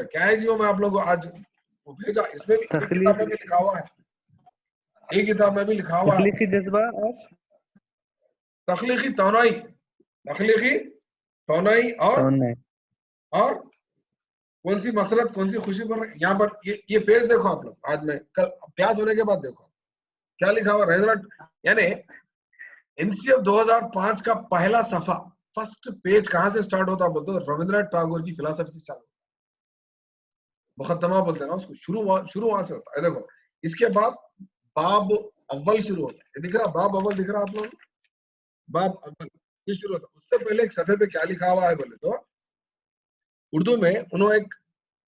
क्या है जी, वो मैं आप लोगों को आज वो भेजा, इसमें भी किताब में भी लिखा हुआ है, एक किताब में भी लिखा हुआ है, तख्लीकी जज्बा और तख्लीकी तौनाई और कौन सी मसरत, कौन सी खुशी पर। यहाँ पर ये पेज देखो आप लोग, आज में कल क्लास होने के बाद देखो क्या लिखा हुआ रविंद्रनाथ, यानी एनसीएफ 2005 का पहला सफा, फर्स्ट पेज कहां से स्टार्ट होता बोलते, रविंद्रनाथ टैगोर की फिलॉसफी से चालू, मुकद्दमा बोलते हैं ना उसको, शुरू वहां से होता है। देखो इसके बाद बाब अव्वल शुरू होता है, दिख रहा बाब अव्वल दिख रहा आप लोग, बाब अव्वल ये शुरू होता है। उससे पहले एक सफे पे क्या लिखा हुआ है बोले तो, उर्दू में उन्होंने एक,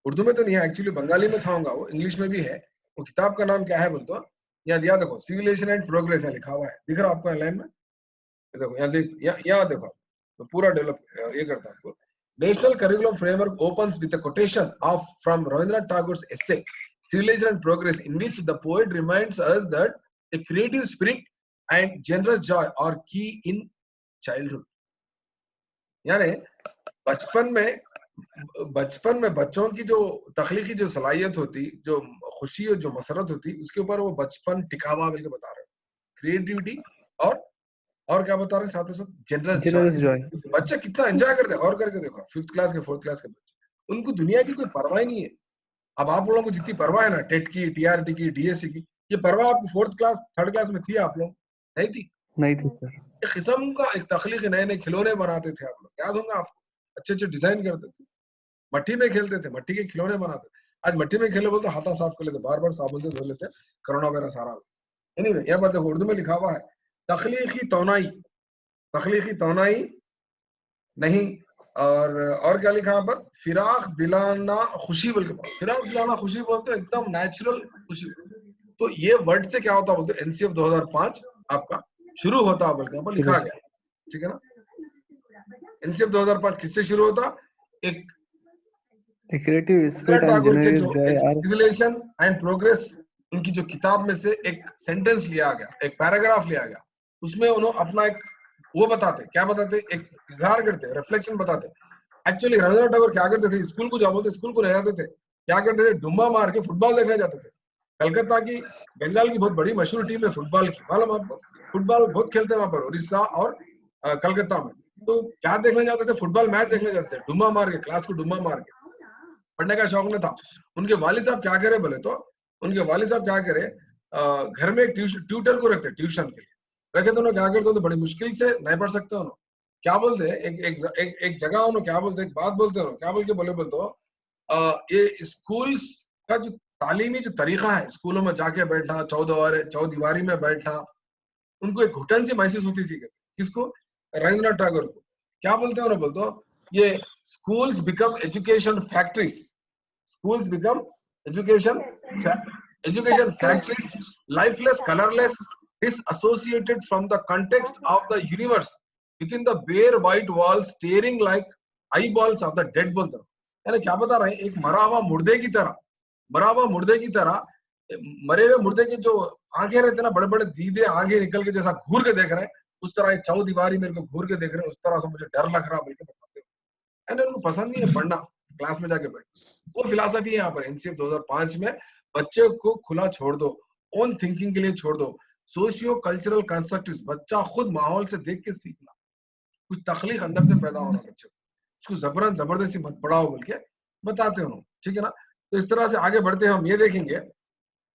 उर्दू में तो नहीं है एक्चुअली, बंगाली में था होगा वो, इंग्लिश में भी है। वो किताब का नाम क्या है बोल तो, यहाँ दिया देखो, सिविलाइजेशन एंड प्रोग्रेस है लिखा हुआ है, दिख रहा आपको लाइन में, देखो यहाँ देखो तो पूरा डेवलप ये करता है आपको। National curriculum framework opens with a quotation of from Rabindranath Tagore's essay Civilization and Progress, in which the poet reminds us that a creative spirit and generous joy are key in childhood। यानी बचपन में बच्चों की जो तख्लीकी जो सलाहियत होती, जो खुशी और जो मसरत होती, उसके ऊपर वो बचपन टिका हुआ बल्कि बता रहे हैं, क्रिएटिविटी और क्या बता रहे हैं साथ में साथ जनरस जॉय। बच्चे कितना एंजॉय करते हैं, और करके देखो 5th क्लास के 4th क्लास के बच्चे, उनको दुनिया की कोई परवाह ही नहीं है। अब आप लोगों को जितनी परवाह है ना, टेट की, टीआरटी की, डीएससी की, ये परवाह आपको 4th क्लास 3rd क्लास में थी आप लोग? नहीं थी सर। एक किस्म का एक तख्लीक, नए खिलौने बनाते थे आप लोग, याद होगा आपको, अच्छे डिजाइन करते थे, मट्टी में खेलते थे, मट्टी के खिलौने बनाते थे। आज मट्टी में खेले बोलते हाथा साफ कर लेते, बार बार साबुन से धो लेते, कोरोना वायरस आ रहा है। एनीवे यहाँ पर देखो उर्दू में लिखा हुआ है, तख्लीकी तौनाई नहीं, और क्या लिखा है पर, फिराक दिलाना खुशी बोल के, फिराक दिलाना खुशी बोलते एकदम नेचुरल खुशी। तो ये वर्ड से क्या होता बोलते, एनसीएफ 2005 आपका शुरू होता है बोल के लिखा गया, ठीक है ना। एनसीएफ 2005 किससे शुरू होता, एक creative spirit and generous joy civilisation and progress, उनकी जो किताब में से एक सेंटेंस लिया गया, एक पैराग्राफ लिया गया, उसमें उन्होंने अपना एक वो बताते, क्या बताते, एक इजहार करते, रिफ्लेक्शन बताते। एक्चुअली रविंद्रनाथ टैगोर क्या करते थे, स्कूल को जाओ बोलते, स्कूल को ले जाते थे, क्या करते थे, डुम्बा मार के फुटबॉल देखने जाते थे। कलकत्ता की, बंगाल की बहुत बड़ी मशहूर टीम है फुटबॉल की, मालूम आपको, फुटबॉल बहुत खेलते हैं वहां पर, उड़ीसा और कलकत्ता में। तो क्या देखने जाते थे, फुटबॉल मैच देखने जाते थे, डुम्बा मार के, क्लास को डुम्बा मार के। पढ़ने का शौक नहीं था। उनके वालिद साहब क्या करे बोले तो, उनके वालिद साहब क्या करे, घर में एक ट्यूटर को रखते, ट्यूशन के लिए रखे तो उन्होंने क्या करते, तो बड़ी मुश्किल से नहीं पढ़ सकते उन्होंने। क्या बोलते एक जगह उन्होंने क्या बोलते, एक बात बोलते उन्होंने, क्या बोल के बोले ये स्कूल्स का जो तालीमी जो तरीका है, स्कूलों में जाके बैठना, चौदीवारी में बैठना, उनको एक घुटन सी महसूस होती थी। किसको? रविंद्रनाथ टैगोर को। क्या बोलते हैं उन्होंने, बोलते ये schools become education factories. Schools become education factories, lifeless, colorless, disassociated from the context of the universe, within the bare white walls, staring like eyeballs of the dead. बोलते हैं, यानी क्या बता रहे हैं, एक मरा हुआ मुर्दे की तरह, मरे हुए मुर्दे की जो आंखें रहते ना, बड़े बड़े दीदे आंखें निकल के जैसा घूर के देख रहे हैं, उस तरह चौदीवारी मेरे को घूर के देख रहे हैं, उस तरह से मुझे डर लग रहा है बल्कि बताते हो। एंड उनको पसंद नहीं है पढ़ना, क्लास में जाके बैठ। वो फिलॉसफी है यहाँ पर एनसीएफ 2005 में, बच्चे को खुला छोड़ दो, ओन थिंकिंग के लिए छोड़ दो, सोशियो कल्चरल कंस्ट्रक्टिव्स, बच्चा खुद माहौल से देख के सीखना, कुछ तख्लीक अंदर से पैदा होना बच्चे को, उसको जबरदस्ती मत पढ़ाओ बोल के बताते हो, ठीक है ना। तो इस तरह से आगे बढ़ते हैं, हम ये देखेंगे,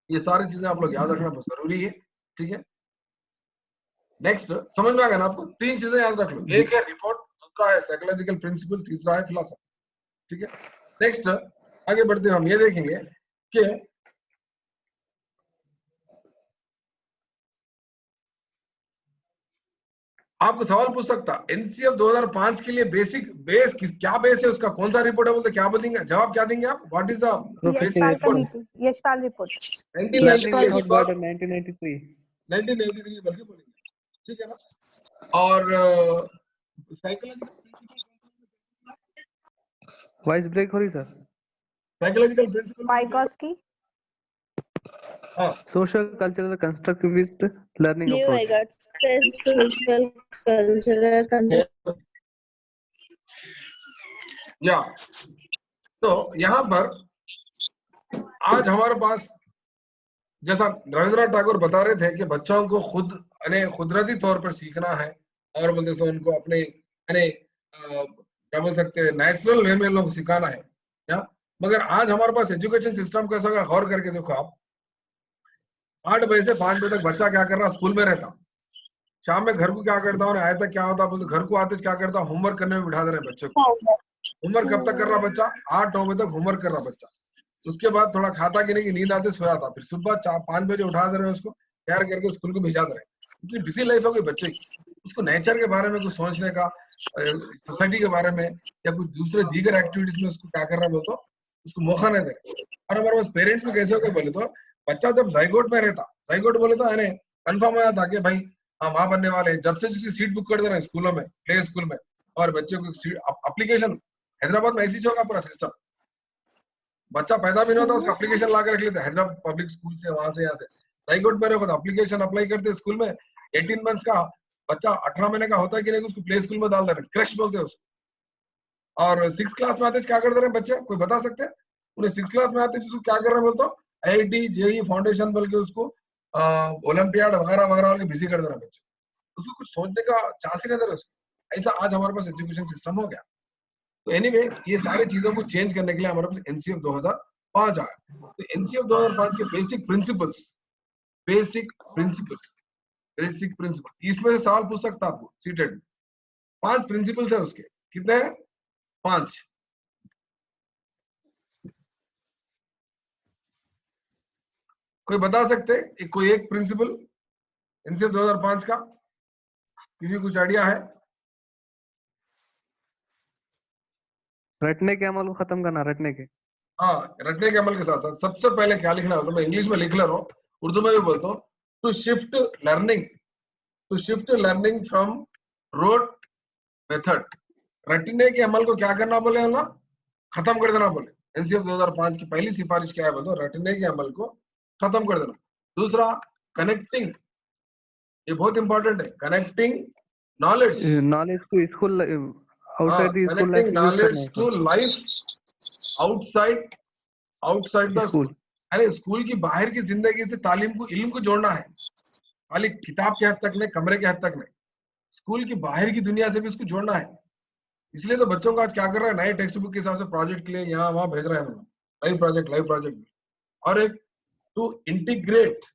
ये सारी चीजें आप लोग याद रखना बहुत जरूरी है, ठीक है। नेक्स्ट समझ में आ गया ना आपको? 3 चीजें याद रख लो, एक है रिपोर्ट, दूसरा है साइकोलॉजिकल प्रिंसिपल, तीसरा है फिलॉसफी, ठीक है। नेक्स्ट आगे बढ़ते हैं, हम ये देखेंगे कि आपको सवाल पूछ सकता, एनसीएफ 2005 के लिए बेस क्या बेस है उसका, कौन सा रिपोर्ट है बोलते, क्या बोलेंगे, जवाब क्या देंगे आप? What is the Yashpal report 1993 बल्कि बोलेंगे, ठीक है ना। और वॉइस ब्रेक हो रही सर। साइकोलॉजिकल प्रिंसिपल वाइगॉस्की, हाँ, social cultural constructivist learning New approach. Vygotsky social cultural construct. या तो यहाँ पर आज हमारे पास, जैसा रविंद्रनाथ टैगोर बता रहे थे कि बच्चों को खुदरती तौर पर सीखना है, और बोलते सो उनको अपने क्या बोल सकते हैं, नेचुरल वे में लोग सिखाना है, या मगर आज हमारे पास एजुकेशन सिस्टम कैसा है, गौर करके देखो आप, 8 बजे से 5 बजे तक बच्चा क्या कर रहा, स्कूल में रहता, शाम में घर को क्या करता हूँ, आया तक क्या होता, बोलते घर को आते क्या करता, होमवर्क करने में बिठा दे रहे बच्चे को। होमवर्क कब तक कर रहा बच्चा? 8-9 बजे तक होमवर्क कर रहा बच्चा। उसके बाद थोड़ा खाता कि नहीं कि नींद आते सोया था, फिर सुबह 4-5 बजे उठा दे रहे हैं उसको, तैयार करके स्कूल को भेजा दे रहे हैं। इतनी बिजी लाइफ हो गई बच्चे की, उसको नेचर के बारे में कुछ सोचने का, सोसाइटी के बारे में या कुछ दूसरे दीगर एक्टिविटीज में उसको क्या कर रहा है बोलते, उसको मौका नहीं दे रहे। और हमारे पास पेरेंट्स भी कैसे हो गए बोले तो, बच्चा जब जाइगोट में रहता, जाइगोट बोले तो है कंफर्म हो जाता कि भाई हाँ वहां बनने वाले हैं, जब से जिसकी सीट बुक कर दे रहे हैं स्कूलों में, प्ले स्कूल में, और बच्चे को एप्लीकेशन, हैदराबाद में ऐसी होगा पूरा सिस्टम, बच्चा पैदा भी नहीं होता उसका एप्लीकेशन ला के रख लेते, हैदराबाद पब्लिक स्कूल से, वहां से, यहाँ से जाइगोट में रखो तो एप्लीकेशन अप्लाई करते स्कूल में, 18 मंथ्स का बच्चा 18 महीने का होता है कि नहीं, उसको प्ले स्कूल में डाल दे रहे, क्रश बोलते हैं उसको। और 6th क्लास में आते क्या कर दे रहे हैं बच्चे, कोई बता सकते हैं? उन्हें 6th क्लास में आते जिसको क्या कर रहे हैं बोलते, IIT JEE फाउंडेशन बोल के उसको ओलंपियाड वगैरह वगैरह वाले बिजी कर दे रहे हैं बच्चे, उसको कुछ सोचने का चांस ही नहीं दे रहे उसको। ऐसा आज हमारे पास एजुकेशन सिस्टम हो गया। तो एनीवे ये सारी चीजों को चेंज करने के लिए हमारे पास एनसीएफ 2005 आया। तो एनसीएफ 2005 के बेसिक प्रिंसिपल, इसमें से सवाल पूछ सकता आपको सीटेड। 5 प्रिंसिपल्स है उसके, कितने हैं? 5। कोई बता सकते कोई एक प्रिंसिपल एनसीएफ 2005 का? किसी को कुछ आइडिया है? रटने के अमल को खत्म करना, रटने के, हाँ, रटने के अमल के साथ साथ सबसे पहले क्या लिखना होता है, मैं इंग्लिश में लिख ले रहा हूँ, उर्दू में भी बोलता हूँ, to shift learning from rote method. रटने के अमल को क्या करना बोले ना, खत्म कर देना बोले। एनसीएफ 2005 की पहली सिफारिश क्या है बोलो, रटने के अमल को खत्म कर देना। दूसरा, कनेक्टिंग, ये बहुत इंपॉर्टेंट है, connecting knowledge to school outside the school, connecting knowledge to life outside the school। अरे स्कूल की बाहर की जिंदगी से तालीम को, इल्म को जोड़ना है, खाली किताब के हद तक नहीं, कमरे के हद तक नहीं, स्कूल की बाहर की दुनिया से भी इसको जोड़ना है। इसलिए तो बच्चों का आज क्या कर रहा है, नए टेक्स्ट बुक के हिसाब से प्रोजेक्ट के लिए यहाँ वहां भेज रहा है, लाइव प्रोजेक्ट। और एक to integrate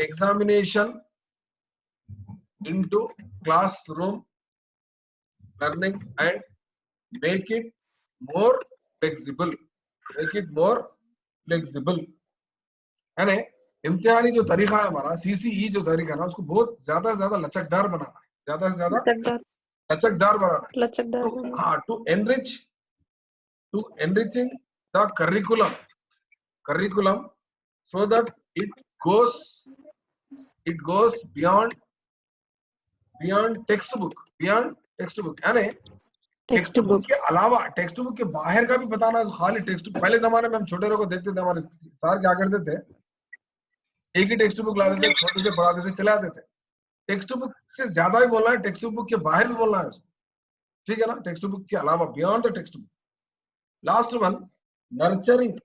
examination into classroom learning and make it more flexible, यानी इम्तिहानी जो तरीका है हमारा सीसीई जो तरीका है ना, उसको बहुत ज्यादा से ज्यादा लचकदार बनाना है, ज्यादा से ज्यादा लचकदार बनाना है। हाँ, to enriching the curriculum so that it goes beyond textbook, यानी टेक्स्ट बुक के अलावा टेक्स्ट बुक के बाहर का भी बताना। खाली टेक्स्ट, पहले जमाने में हम छोटे लोगों को देखते थे, हमारे सर क्या करते थे, एक ही टेक्स्ट बुक लाते थे, छोटे से पढ़ाते थे, चलाते थे। टेक्स्ट बुक से ज्यादा ही बोलना है, टेक्स्ट बुक के बाहर भी बोलना है, ठीक है ना, टेक्स्ट बुक के अलावा, beyond the textbook. Last one, nurturing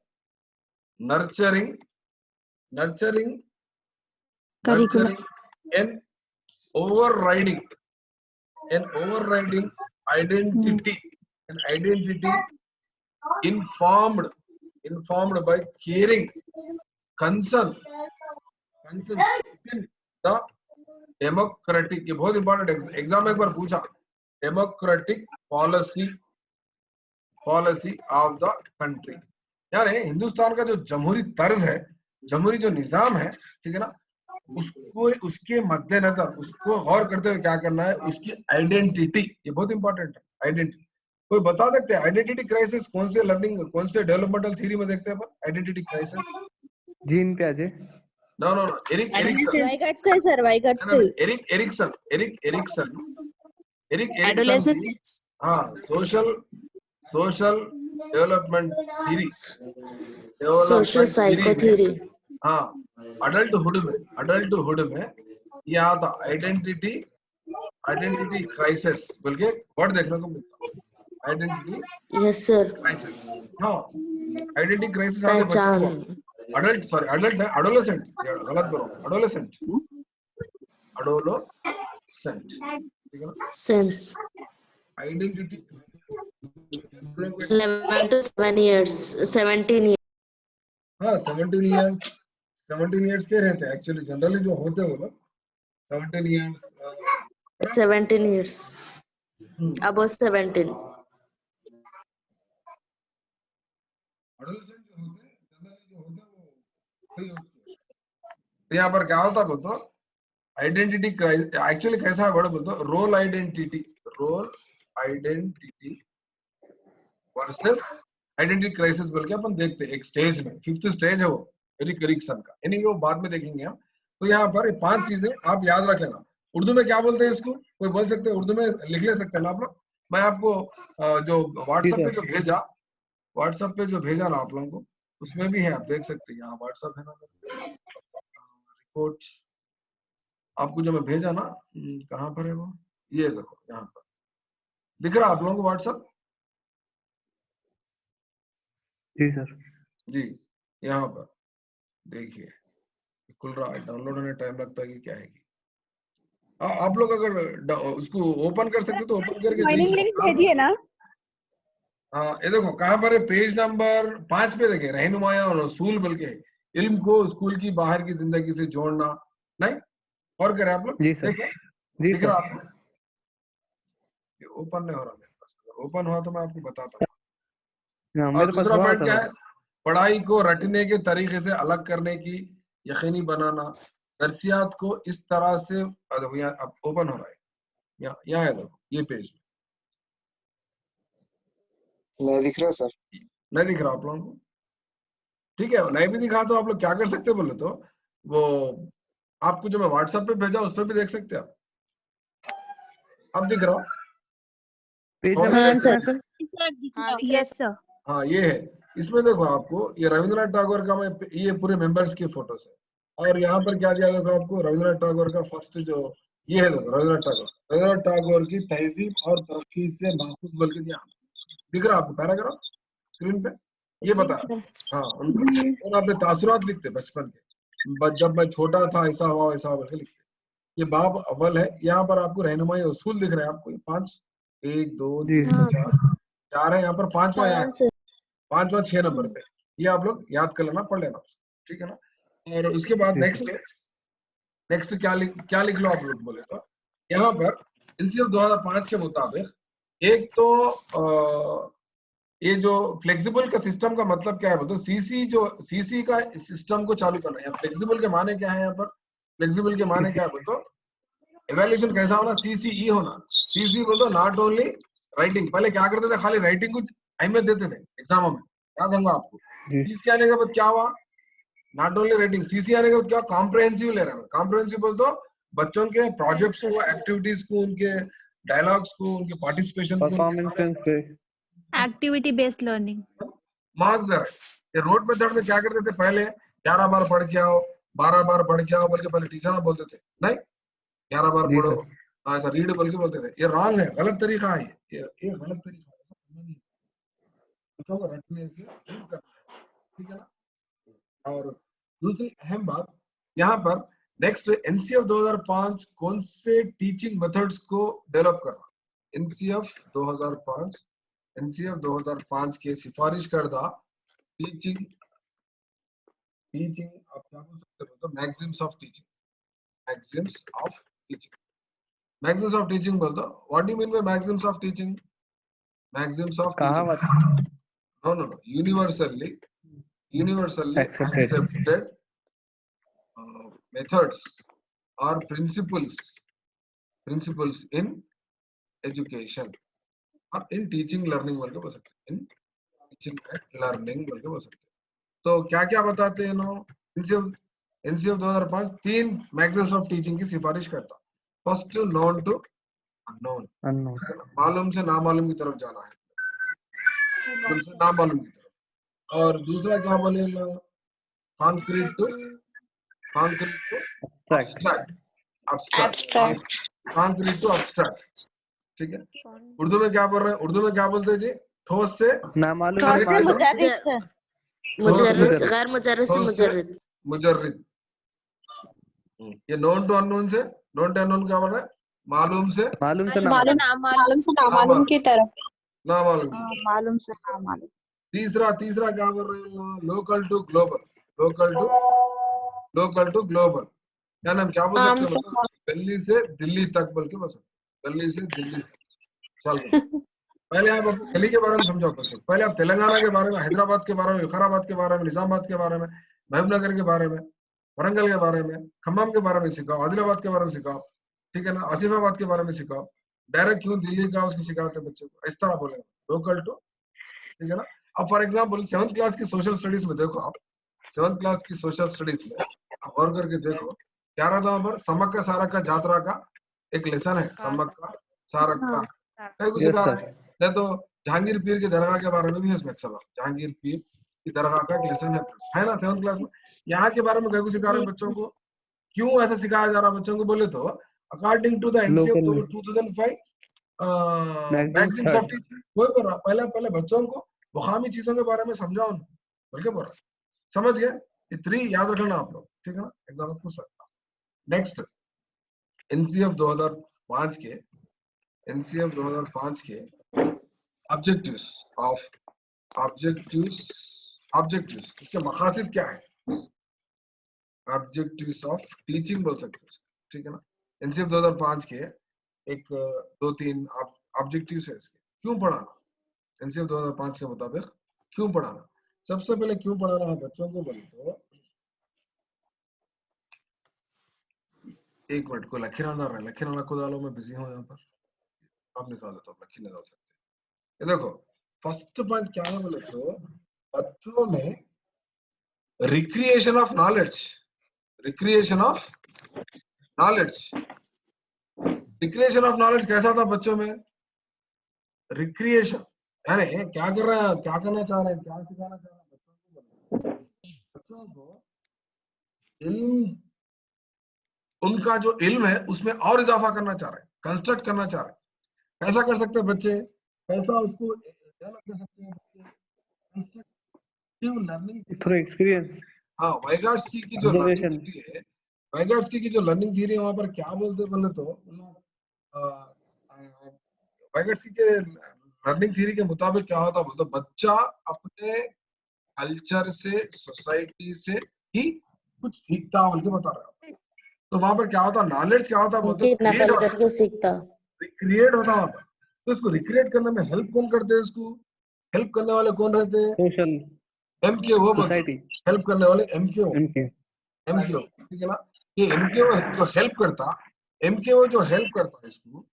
an overriding identity informed by caring concern in the democratic, ये बहुत इंपॉर्टेंट एग्जाम में एक बार पूछा, democratic policy of the country, यानी हिंदुस्तान का जो जमहूरी तर्ज है, जमहूरी जो निजाम है, ठीक है ना, उसको उसके मद्देनजर उसको गौर करते हुए क्या करना है, उसकी आइडेंटिटी, ये बहुत इंपॉर्टेंट है। आइडेंटिटी कोई बता सकते हैं, आइडेंटिटी क्राइसिस कौन से लर्निंग, कौन से डेवलपमेंटल थ्योरी में देखते हैं अपन आइडेंटिटी क्राइसिस? जीन पियाजे? नो एरिक्सन, हाँ, social development theory, social psycho theory, हाँ, अडल्टहुड में ये आता आइडेंटिटी क्राइसिस बोल के वर्ड देखने को मिलता है, आइडेंटिटी, यस सर, क्राइसिस, हाँ, आइडेंटिटी क्राइसिस आते बच्चों को, एडोलेसेंट, गलत बोल रहा हूँ, एडोलेसेंट, ठीक है ना, sense, identity 11 to 7 years, 17 years, हाँ, 17 years के रहते हैं एक्चुअली, जनरली जो होते हैं वो लोग 17 years, above 17, तो यहाँ पर क्या होता बोलते, आइडेंटिटी क्राइसिस एक्चुअली कैसा है वर्ड बोलते, role identity versus identity crisis बोल के अपन देखते हैं एक स्टेज में, 5th स्टेज है वो एरिक्सन का, यानी वो बाद में देखेंगे हम। तो यहाँ पर 5 चीजें आप याद रख लेना। उर्दू में क्या बोलते हैं इसको, कोई बोल सकते हैं? उर्दू में लिख ले सकते हैं ना आप लोग। मैं आपको जो व्हाट्सएप पे जो भेजा ना आप लोगों को, उसमें भी है, आप देख सकते हैं, यहाँ व्हाट्सएप है ना, रिपोर्ट आपको जो मैं भेजा ना, कहाँ पर है वो, ये देखो यहाँ पर दिख रहा है आप लोगों को व्हाट्सएप? जी सर, जी, यहाँ पर देखिए खुल रहा है, डाउनलोड होने टाइम लगता है कि क्या है कि आप लोग अगर उसको ओपन कर सकते तो ओपन करके देखिए ना। हाँ, ये देखो कहाँ पर है, पेज नंबर 5 पे देखे, रहनुमाया और रसूल बोल के, इल्म को स्कूल की बाहर की जिंदगी से जोड़ना, नहीं और करें आप लोग? जी सर, देखें, दिख रहा आपको? ओपन नहीं हो रहा, ओपन हुआ तो मैं आपको बताता हूँ। और दूसरा पॉइंट क्या है, पढ़ाई को रटने के तरीके से अलग करने की यकीनी बनाना, दर्सियात को इस तरह से, अब ओपन हो रहा है, यहाँ है देखो, ये पेज नहीं दिख रहा सर, नहीं दिख रहा आप लोगों को? ठीक है, नहीं भी दिखा तो आप लोग क्या कर सकते बोले तो, वो आपको जो मैं व्हाट्सएप पे भेजा उस पर भी देख सकते हैं आप। अब दिख रहा? हाँ, ये है, इसमें देखो आपको ये रविंद्रनाथ टैगोर का, मैं ये पूरे मेंबर्स की फोटोस है, और यहाँ पर क्या दिया देखो आपको, रविंद्रनाथ टैगोर का फर्स्ट जो ये है देखो, रविंद्रनाथ टैगोर की तहजीब और तरक्की से महफूज बोल के दिया, दिख रहा आपको पैराग्राफ स्क्रीन पे? ये बता, हाँ, उन्होंने तासुरात लिखते बचपन के, जब मैं छोटा था ऐसा हुआ वैसा हुआ बोल के लिखते। ये बाब अव्वल है, यहाँ पर आपको रहनुमाई उसूल दिख रहे हैं आपको, 5 1 2 जी 3 सर। 4 है, यहाँ पर पांचवा यहाँ सर। पांचवा 6 नंबर पे, ये आप लोग याद कर लेना, पढ़ लेना, ठीक है ना। और उसके बाद ठीक है। नेक्स्ट क्या लिख लो आप लोग बोले तो, यहाँ पर एनसीएफ 2005 के मुताबिक एक तो ये जो फ्लेक्सिबल का सिस्टम का मतलब क्या है बोलते, सीसी का सिस्टम को चालू करना है। फ्लेक्सिबल के माने क्या है, यहाँ पर फ्लेक्सिबल के माने क्या है बोलते, एवेल्यूएशन कैसा होना, सीसीई होना। सीसी बोलते नॉट ओनली राइटिंग, पहले क्या करते थे, खाली राइटिंग को अहमियत देते थे एग्जामों में, याद होगा आपको। जी सीसी आने के बाद क्या हुआ, नॉट ओनली राइटिंग, सीसी आने के बाद क्या, कॉम्प्रहेंसिव ले रहे हैं। कॉम्प्रहेंसिव बोलते बच्चों के प्रोजेक्ट्स को, एक्टिविटीज को, उनके डायलॉग्स को, उनके पार्टिसिपेशन को, परफॉर्मेंस पे एक्टिविटी बेस्ड लर्निंग। मार्क्स दे रहे हैं। ये रोड मेथड में क्या करते थे, पहले 11 बार पढ़ के आओ, 12 बार पढ़ के आओ, बल्कि पहले टीचर बोलते थे नहीं 11 बार जी पढ़ो, सर। ऐसा रीड बोल के बोलते थे। ये रॉन्ग है, गलत तरीका है, ये गलत तरीका है, बच्चों को रटने से दूर करना है, ठीक है ना। और दूसरी अहम बात यहाँ पर नेक्स्ट, एनसीएफ 2005 कौन से टीचिंग मेथड्स को डेवलप कर रहा, एनसीएफ 2005 के सिफारिश करदा टीचिंग आप क्या बोल सकते हो, तो Maxim's of teaching, Maxim's of teaching, Maxim's of teaching बोल दो। What do you mean by Maxim's of teaching, Maxim's of teaching, कहावत no, universally accepted methods or principles in education or in teaching learning बोल के बोल सकते हैं, in teaching and learning बोल के बोल सकते हैं। तो क्या क्या बताते हैं no, NCF 2005 3 maxims of teaching की सिफारिश करता। फर्स्ट, नोन टू अननोन, मालूम से नामालूम की तरफ जाना है, मालूम से नामालूम की तरफ। और दूसरा क्या बोले, concrete to abstract, concrete to abstract, ठीक है। उर्दू में क्या बोल रहे हैं, उर्दू में क्या बोलते हैं जी, ठोस से मुजर्रिद। ये नोन टू अननोन से, नोन टू अननोन क्या बोल रहे हैं, मालूम से नामालूम की तरफ। नामालूम से नामालूम। तीसरा क्या बोल रहे हैं, local to global, local to global, क्या नाम, क्या बोल सकते हैं, दिल्ली से दिल्ली तक बोल के बोल सकते, दिल्ली से दिल्ली तक। चल पहले आप दिल्ली के बारे में समझाओ बच्चों, पहले आप तेलंगाना के बारे में, हैदराबाद के बारे में, विकाराबाद के बारे में, निजामाबाद के बारे में, महबूबनगर के बारे में, वरंगल के बारे में, खम्मम के बारे में सिखाओ, आदिलाबाद के बारे में सिखाओ, ठीक है ना, आसिफाबाद के बारे में सिखाओ। डायरेक्ट क्यों दिल्ली का उसको सिखाते बच्चों को, इस तरह बोलेंगे लोकल टू, ठीक है ना। अब फॉर एग्जाम्पल 7th क्लास की सोशल स्टडीज में देखो, आप 7th क्लास की सोशल स्टडीज में आप गौर करके देखो, क्या रहा था वहां पर, समक्का सारक्का जात्रा का एक लेसन है, समक्का सारक्का कहीं को सिखा रहा है। नहीं तो जहांगीर पीर की दरगाह के बारे में भी है इसमें सबक, जहांगीर पीर की दरगाह का एक लेसन है ना 7th क्लास में। यहाँ के बारे में कहीं को सिखा रहे हैं बच्चों को, क्यों ऐसा सिखाया जा रहा है बच्चों को बोले तो, according to the NCF 2005 maxims of teaching, वही बोल रहा, पहले बच्चों को मुकामी चीजों के बारे में समझाओ उनको, बल्कि बोल रहा, समझ गए, ये 3 याद रखना आप लोग, ठीक है ना, एग्जाम में पूछ सकता। नेक्स्ट, एनसीएफ 2005 के ऑब्जेक्टिव्स इसके मकासद क्या है, ऑब्जेक्टिव्स ऑफ टीचिंग बोल सकते हैं, ठीक है ना। एनसीएफ 2005 के एक 2-3 ऑब्जेक्टिव्स है इसके, क्यों पढ़ाना, एनसीएफ 2005 के मुताबिक क्यों पढ़ाना। सबसे पहले क्यों पढ़ाना है बच्चों को बोले तो, एक मिनट को लखीराना को डालो, मैं बिजी हूँ यहाँ पर, आप निकाल देता हूँ, लखी निकाल सकते हैं। ये देखो फर्स्ट पॉइंट क्या है बोले तो, बच्चों में recreation of knowledge, recreation of knowledge कैसा था बच्चों में, रिक्रिएशन यानी क्या कर रहे हैं, क्या करना चाह रहे हैं, क्या सिखाना चाह रहे हैं बच्चों को इल्म, उनका जो इल्म है उसमें और इजाफा करना चाह रहे हैं, कंस्ट्रक्ट करना चाह रहे हैं। कैसा कर सकते हैं बच्चे, कैसा उसको डेवलप कर सकते हैं बच्चे, कंस्ट्रक्टिव लर्निंग थ्रू एक्सपीरियंस। हाँ, वाइगाट्स्की की जो लर्निंग थ्योरी है, वाइगाट्स्की की जो लर्निंग थ्योरी है, वहां पर क्या बोलते बोले तो, वाइगोत्स्की के लर्निंग थ्योरी के मुताबिक क्या होता बोलते, बच्चा अपने कल्चर से, सोसाइटी से ही कुछ सीखता बोल के बता रहा है। तो वहां पर क्या होता, नॉलेज क्या होता बोलते, नकल करके सीखता, रिक्रिएट होता वहां पर। तो इसको रिक्रिएट करने में हेल्प कौन करते हैं, इसको हेल्प करने वाले कौन रहते हैं, सोशल एमकेओ सोसाइटी, हेल्प करने वाले एमकेओ, एमके ठीक है ना। ये एमकेओ जो हेल्प करता, एमकेओ जो हेल्प करता इसको,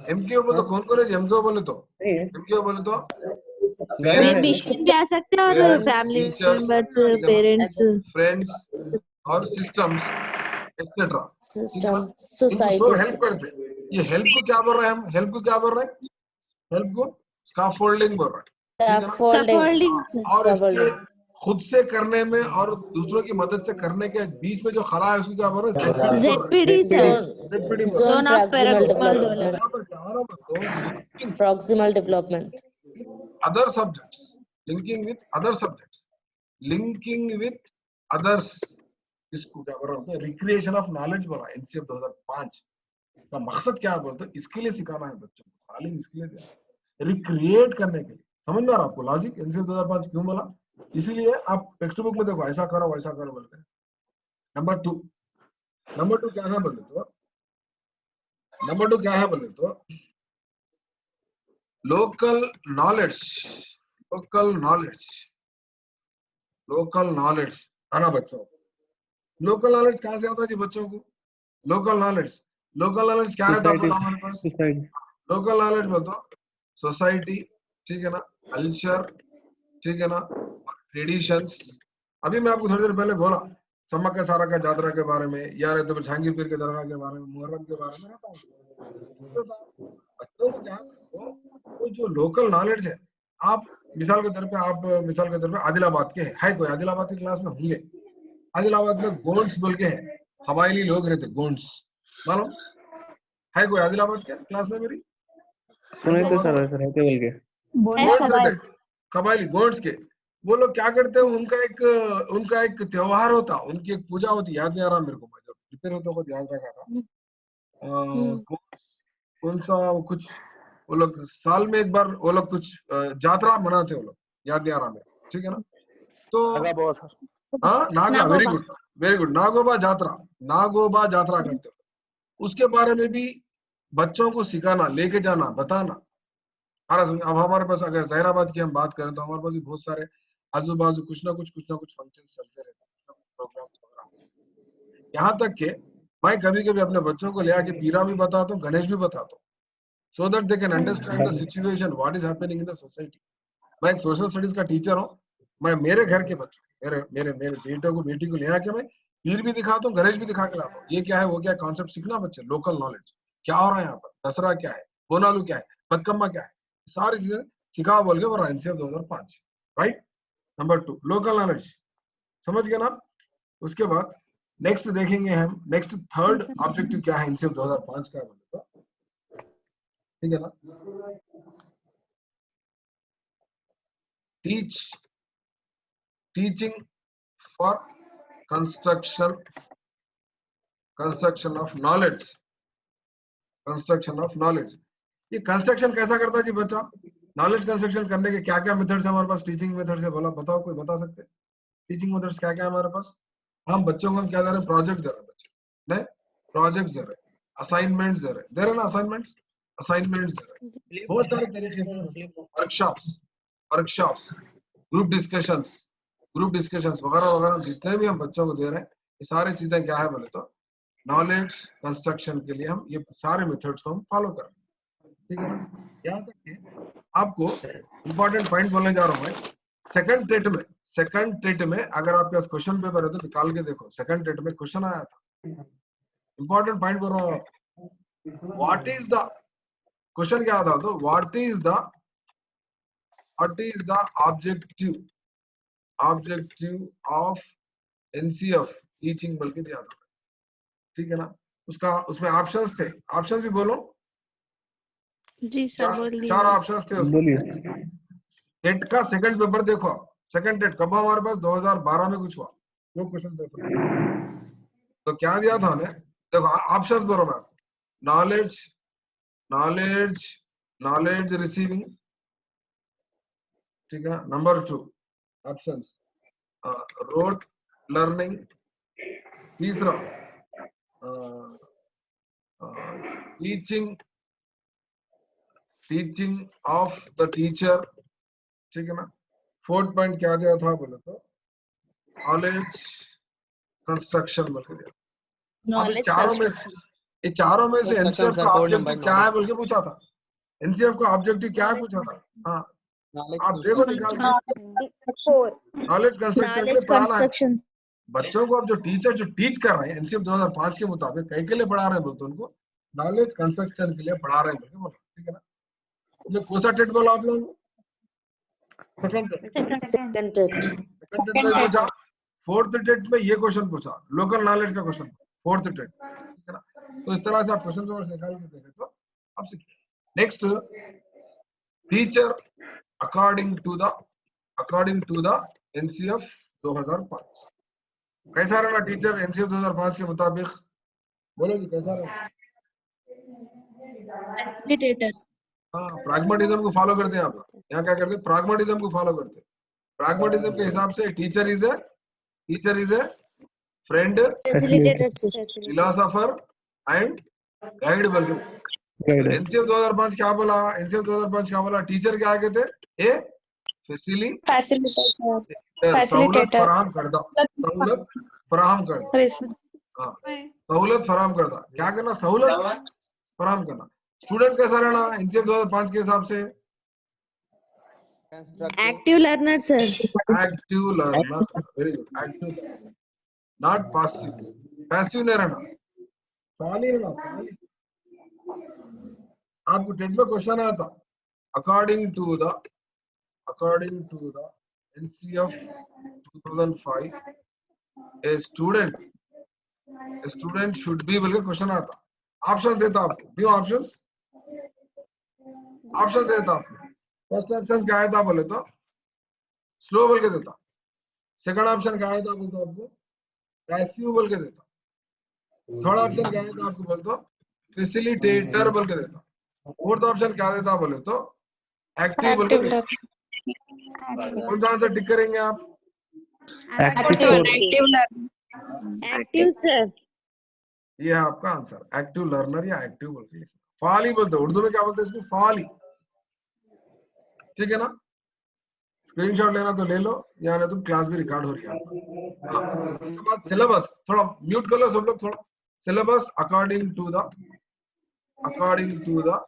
एमकेओ बोले तो कौन कौन है, एमकेओ बोले तो ये पेशेंट भी आ सकते हैं और फैमिली मेंबर्स, पेरेंट्स, फ्रेंड्स और सिस्टम्स एक्सेट्रा, सिस्टम, इनको सब सोसाइटी, हेल्प करते हैं। ये हेल्प को क्या बोल रहे हैं हम, हेल्प को क्या बोल रहे हैं, हेल्प को स्कैफोल्डिंग बोल रहे हैं, स्कैफोल्डिंग, और इसके खुद से करने में और दूसरों की मदद से करने के बीच में जो खला है उसको क्या बोल रहे हैं, ZPD sir, zone of proximal development, ZPD। Proximal development, other subjects, linking with other subjects, linking with others, इसको क्या बोल रहा हूँ, रिक्रिएशन ऑफ नॉलेज बोला एनसीएफ 2005 का मकसद क्या है बोलते, इसके लिए सिखाना है बच्चों को, तालीम इसके लिए रिक्रिएट करने के लिए। समझ में आ रहा आपको लॉजिक, एनसीएफ 2005 क्यों बोला, इसीलिए आप टेक्स्ट बुक में देखो ऐसा करो वैसा करो बोलते हैं। नंबर टू क्या है बोले तो, नंबर टू क्या है बोले तो, लोकल नॉलेज, लोकल नॉलेज आना बच्चों को। लोकल नॉलेज कहाँ से आता है जी बच्चों को, लोकल नॉलेज क्या रहता है हमारे पास, लोकल नॉलेज बोलता सोसाइटी, ठीक है ना, कल्चर, ठीक है ना, ट्रेडिशंस। अभी मैं आपको थोड़ी देर पहले बोला सम्मा के सारा का जातरा के बारे में, या रहते तो जहांगीर पीर के दरगाह के बारे में, मुहर्रम के बारे में रहता हूँ। बच्चों को क्या, वो जो लोकल नॉलेज है, आप मिसाल के तौर पे आदिलाबाद के है कोई आदिलाबाद की क्लास में होंगे, आदिलाबाद में गोंड्स बोल के है, हवाईली लोग रहते, गोंड्स मालूम है कोई आदिलाबाद के क्लास में मेरी, सुने तो सर ऐसे रहते बोल के, गोंड्स रहते, कबायली गोंड्स के। वो लोग क्या करते हैं, उनका एक त्योहार होता, उनकी एक पूजा होती, याद नहीं आ रहा मेरे को, जब प्रिपेयर होता खुद याद रखा था, कौन सा कुछ, वो लोग साल में एक बार वो लोग कुछ जात्रा मनाते, वो लोग याद नहीं आ रहा मेरे, ठीक है ना। तो हाँ, नागा, वेरी गुड, नागोबा जात्रा करते हो। उसके बारे में भी बच्चों को सिखाना, लेके जाना, बताना। अब हमारे पास अगर जहीराबाद की हम बात करें तो हमारे पास भी बहुत सारे आजू बाजू कुछ ना कुछ फंक्शन चलते रहते हैं, प्रोग्राम। यहाँ तक के मैं कभी कभी अपने बच्चों को ले आके पीरा भी बताता हूँ, गणेश भी बताता हूँ, so that they can understand the situation, what is happening in the society. मैं एक सोशल स्टडीज का टीचर हूँ, मैं मेरे घर के बच्चों, मेरे बेटी को ले आके मैं पीर भी दिखाता हूँ, गणेश भी दिखा के लाता हूँ, ये क्या है वो क्या कॉन्सेप्ट सीखना बच्चे, लोकल नॉलेज क्या हो रहा है यहाँ पर, दसरा क्या है, बोनालू क्या है, बदकम्मा क्या है, सारी चीजें सिखाओ बोल के वो NCF 2005, right. Number 2 local knowledge, समझ गए ना। उसके बाद नेक्स्ट देखेंगे हम, नेक्स्ट थर्ड ऑब्जेक्टिव क्या है एनसीएफ 2005 का बोले तो, ठीक है ना, teaching for construction of knowledge, ये कंस्ट्रक्शन कैसा करता है जी बच्चा, नॉलेज कंस्ट्रक्शन करने के क्या क्या मेथड्स है हमारे पास, टीचिंग मेथड्स है, बोला बताओ, कोई बता सकते हैं टीचिंग मेथड्स क्या क्या है हमारे पास। हम बच्चों को हम क्या दे रहे हैं, प्रोजेक्ट दे रहे हैं, बच्चे नहीं प्रोजेक्ट दे रहे हैं, असाइनमेंट्स दे रहे हैं ना, असाइनमेंट्स दे रहे हैं, बहुत सारे तरीके से, वर्कशॉप्स, ग्रुप डिस्कशंस वगैरह जितने भी हम बच्चों को दे रहे हैं, ये सारी चीजें क्या है बोले तो नॉलेज कंस्ट्रक्शन के लिए हम ये सारे मेथड्स को हम फॉलो कर रहे हैं, ठीक है ना। यहाँ तक कि आपको इंपॉर्टेंट पॉइंट बोलने जा रहा हूँ मैं, सेकंड टेट में अगर आपके पास क्वेश्चन पेपर है तो निकाल के देखो, सेकंड टेट में क्वेश्चन आया था, इंपॉर्टेंट पॉइंट बोल रहा हूँ, व्हाट इज द क्वेश्चन क्या था, तो what is the objective of NCF teaching बल्कि दिया था, ठीक है ना। उसमें ऑप्शंस थे, ऑप्शंस भी बोलो जी सर, बोल दिए, 4 ऑप्शंस थे उसमें। टेट का सेकंड पेपर देखो, सेकंड टेट कब हमारे पास 2012 में कुछ हुआ, वो क्वेश्चन पेपर तो क्या दिया था उन्हें, देखो ऑप्शंस बोलो मैं, नॉलेज नॉलेज रिसीविंग, ठीक है ना। Number 2 options rote learning. तीसरा टीचिंग ऑफ द टीचर, ठीक है ना। 4th पॉइंट क्या दिया था बोले तो नॉलेज कंस्ट्रक्शन बोल के दिया। अब ये चारों में से एनसीएफ का ऑब्जेक्टिव क्या है बोल के पूछा था। एनसीएफ का ऑब्जेक्टिव क्या है पूछा था। हाँ आप देखो निकाल के। नॉलेज कंस्ट्रक्शन के लिए पढ़ाना है बच्चों को। अब जो टीचर जो टीच कर रहे हैं एनसीएफ 2005 के मुताबिक कई के लिए पढ़ा रहे हैं बोलते उनको नॉलेज कंस्ट्रक्शन के लिए पढ़ा रहे हैं बोल, ठीक है ना। तो कौन सा टेट बोला आप लोग? Second TET. 4th टेट में ये क्वेश्चन पूछा, लोकल नॉलेज का क्वेश्चन 4th टेट, ठीक है ना। तो इस तरह से आप क्वेश्चन पेपर निकाल के देखें तो आप सीखिए। Next teacher according to the NCF 2005 कैसा रहना टीचर एनसीएफ 2005 के मुताबिक? बोलो जी कैसा रहना? फैसिलिटेटर। हाँ प्रैग्मेटिज्म को फॉलो करते हैं आप। यहाँ क्या करते हैं? प्रैग्मेटिज्म को फॉलो करते हैं। प्रैग्मेटिज्म के हिसाब से teacher is a friend, philosopher and guide बोल के। एनसीएफ 2005 क्या बोला? एनसीएफ 2005 क्या बोला? टीचर क्या कहते हैं? ए फैसिलिटेटर, सहूलत फराहम करदा। सहूलत फराहम करदा। हाँ सहूलत फराहम करदा। क्या करना? सहूलत फराहम करना। स्टूडेंट कैसा रहना एनसीएफ 2005 के हिसाब से? Active learner sir. Active learner, very good. Active not passive. Passive नहीं रहना, फाली रहना, फाली। आपको टेट में क्वेश्चन आया था according to the NCF 2005 a student should be बोल के क्वेश्चन आता। ऑप्शन देता आपको, दियो ऑप्शंस देता आपको। फर्स्ट ऑप्शन क्या आया था बोले तो स्लो बोल के देता। सेकंड ऑप्शन क्या आया था बोले तो आपको पैसिव बोल के देता। थर्ड ऑप्शन क्या आया था आपको बोले तो फैसिलिटेटर बोल के देता। फोर्थ ऑप्शन क्या देता बोले तो एक्टिव बोल के देता। कौन सा आंसर टिक करेंगे आप? Active sir. ये है आपका आंसर, एक्टिव लर्नर या एक्टिव बोल के। फाली बोलते हैं उर्दू में, क्या बोलते हैं इसको? फाली, ठीक है ना। स्क्रीनशॉट लेना तो ले लो, यहाँ तुम क्लास भी रिकॉर्ड हो रही है। उसके बाद सिलेबस थोड़ा म्यूट कर लो सब लोग। थोड़ा syllabus according to the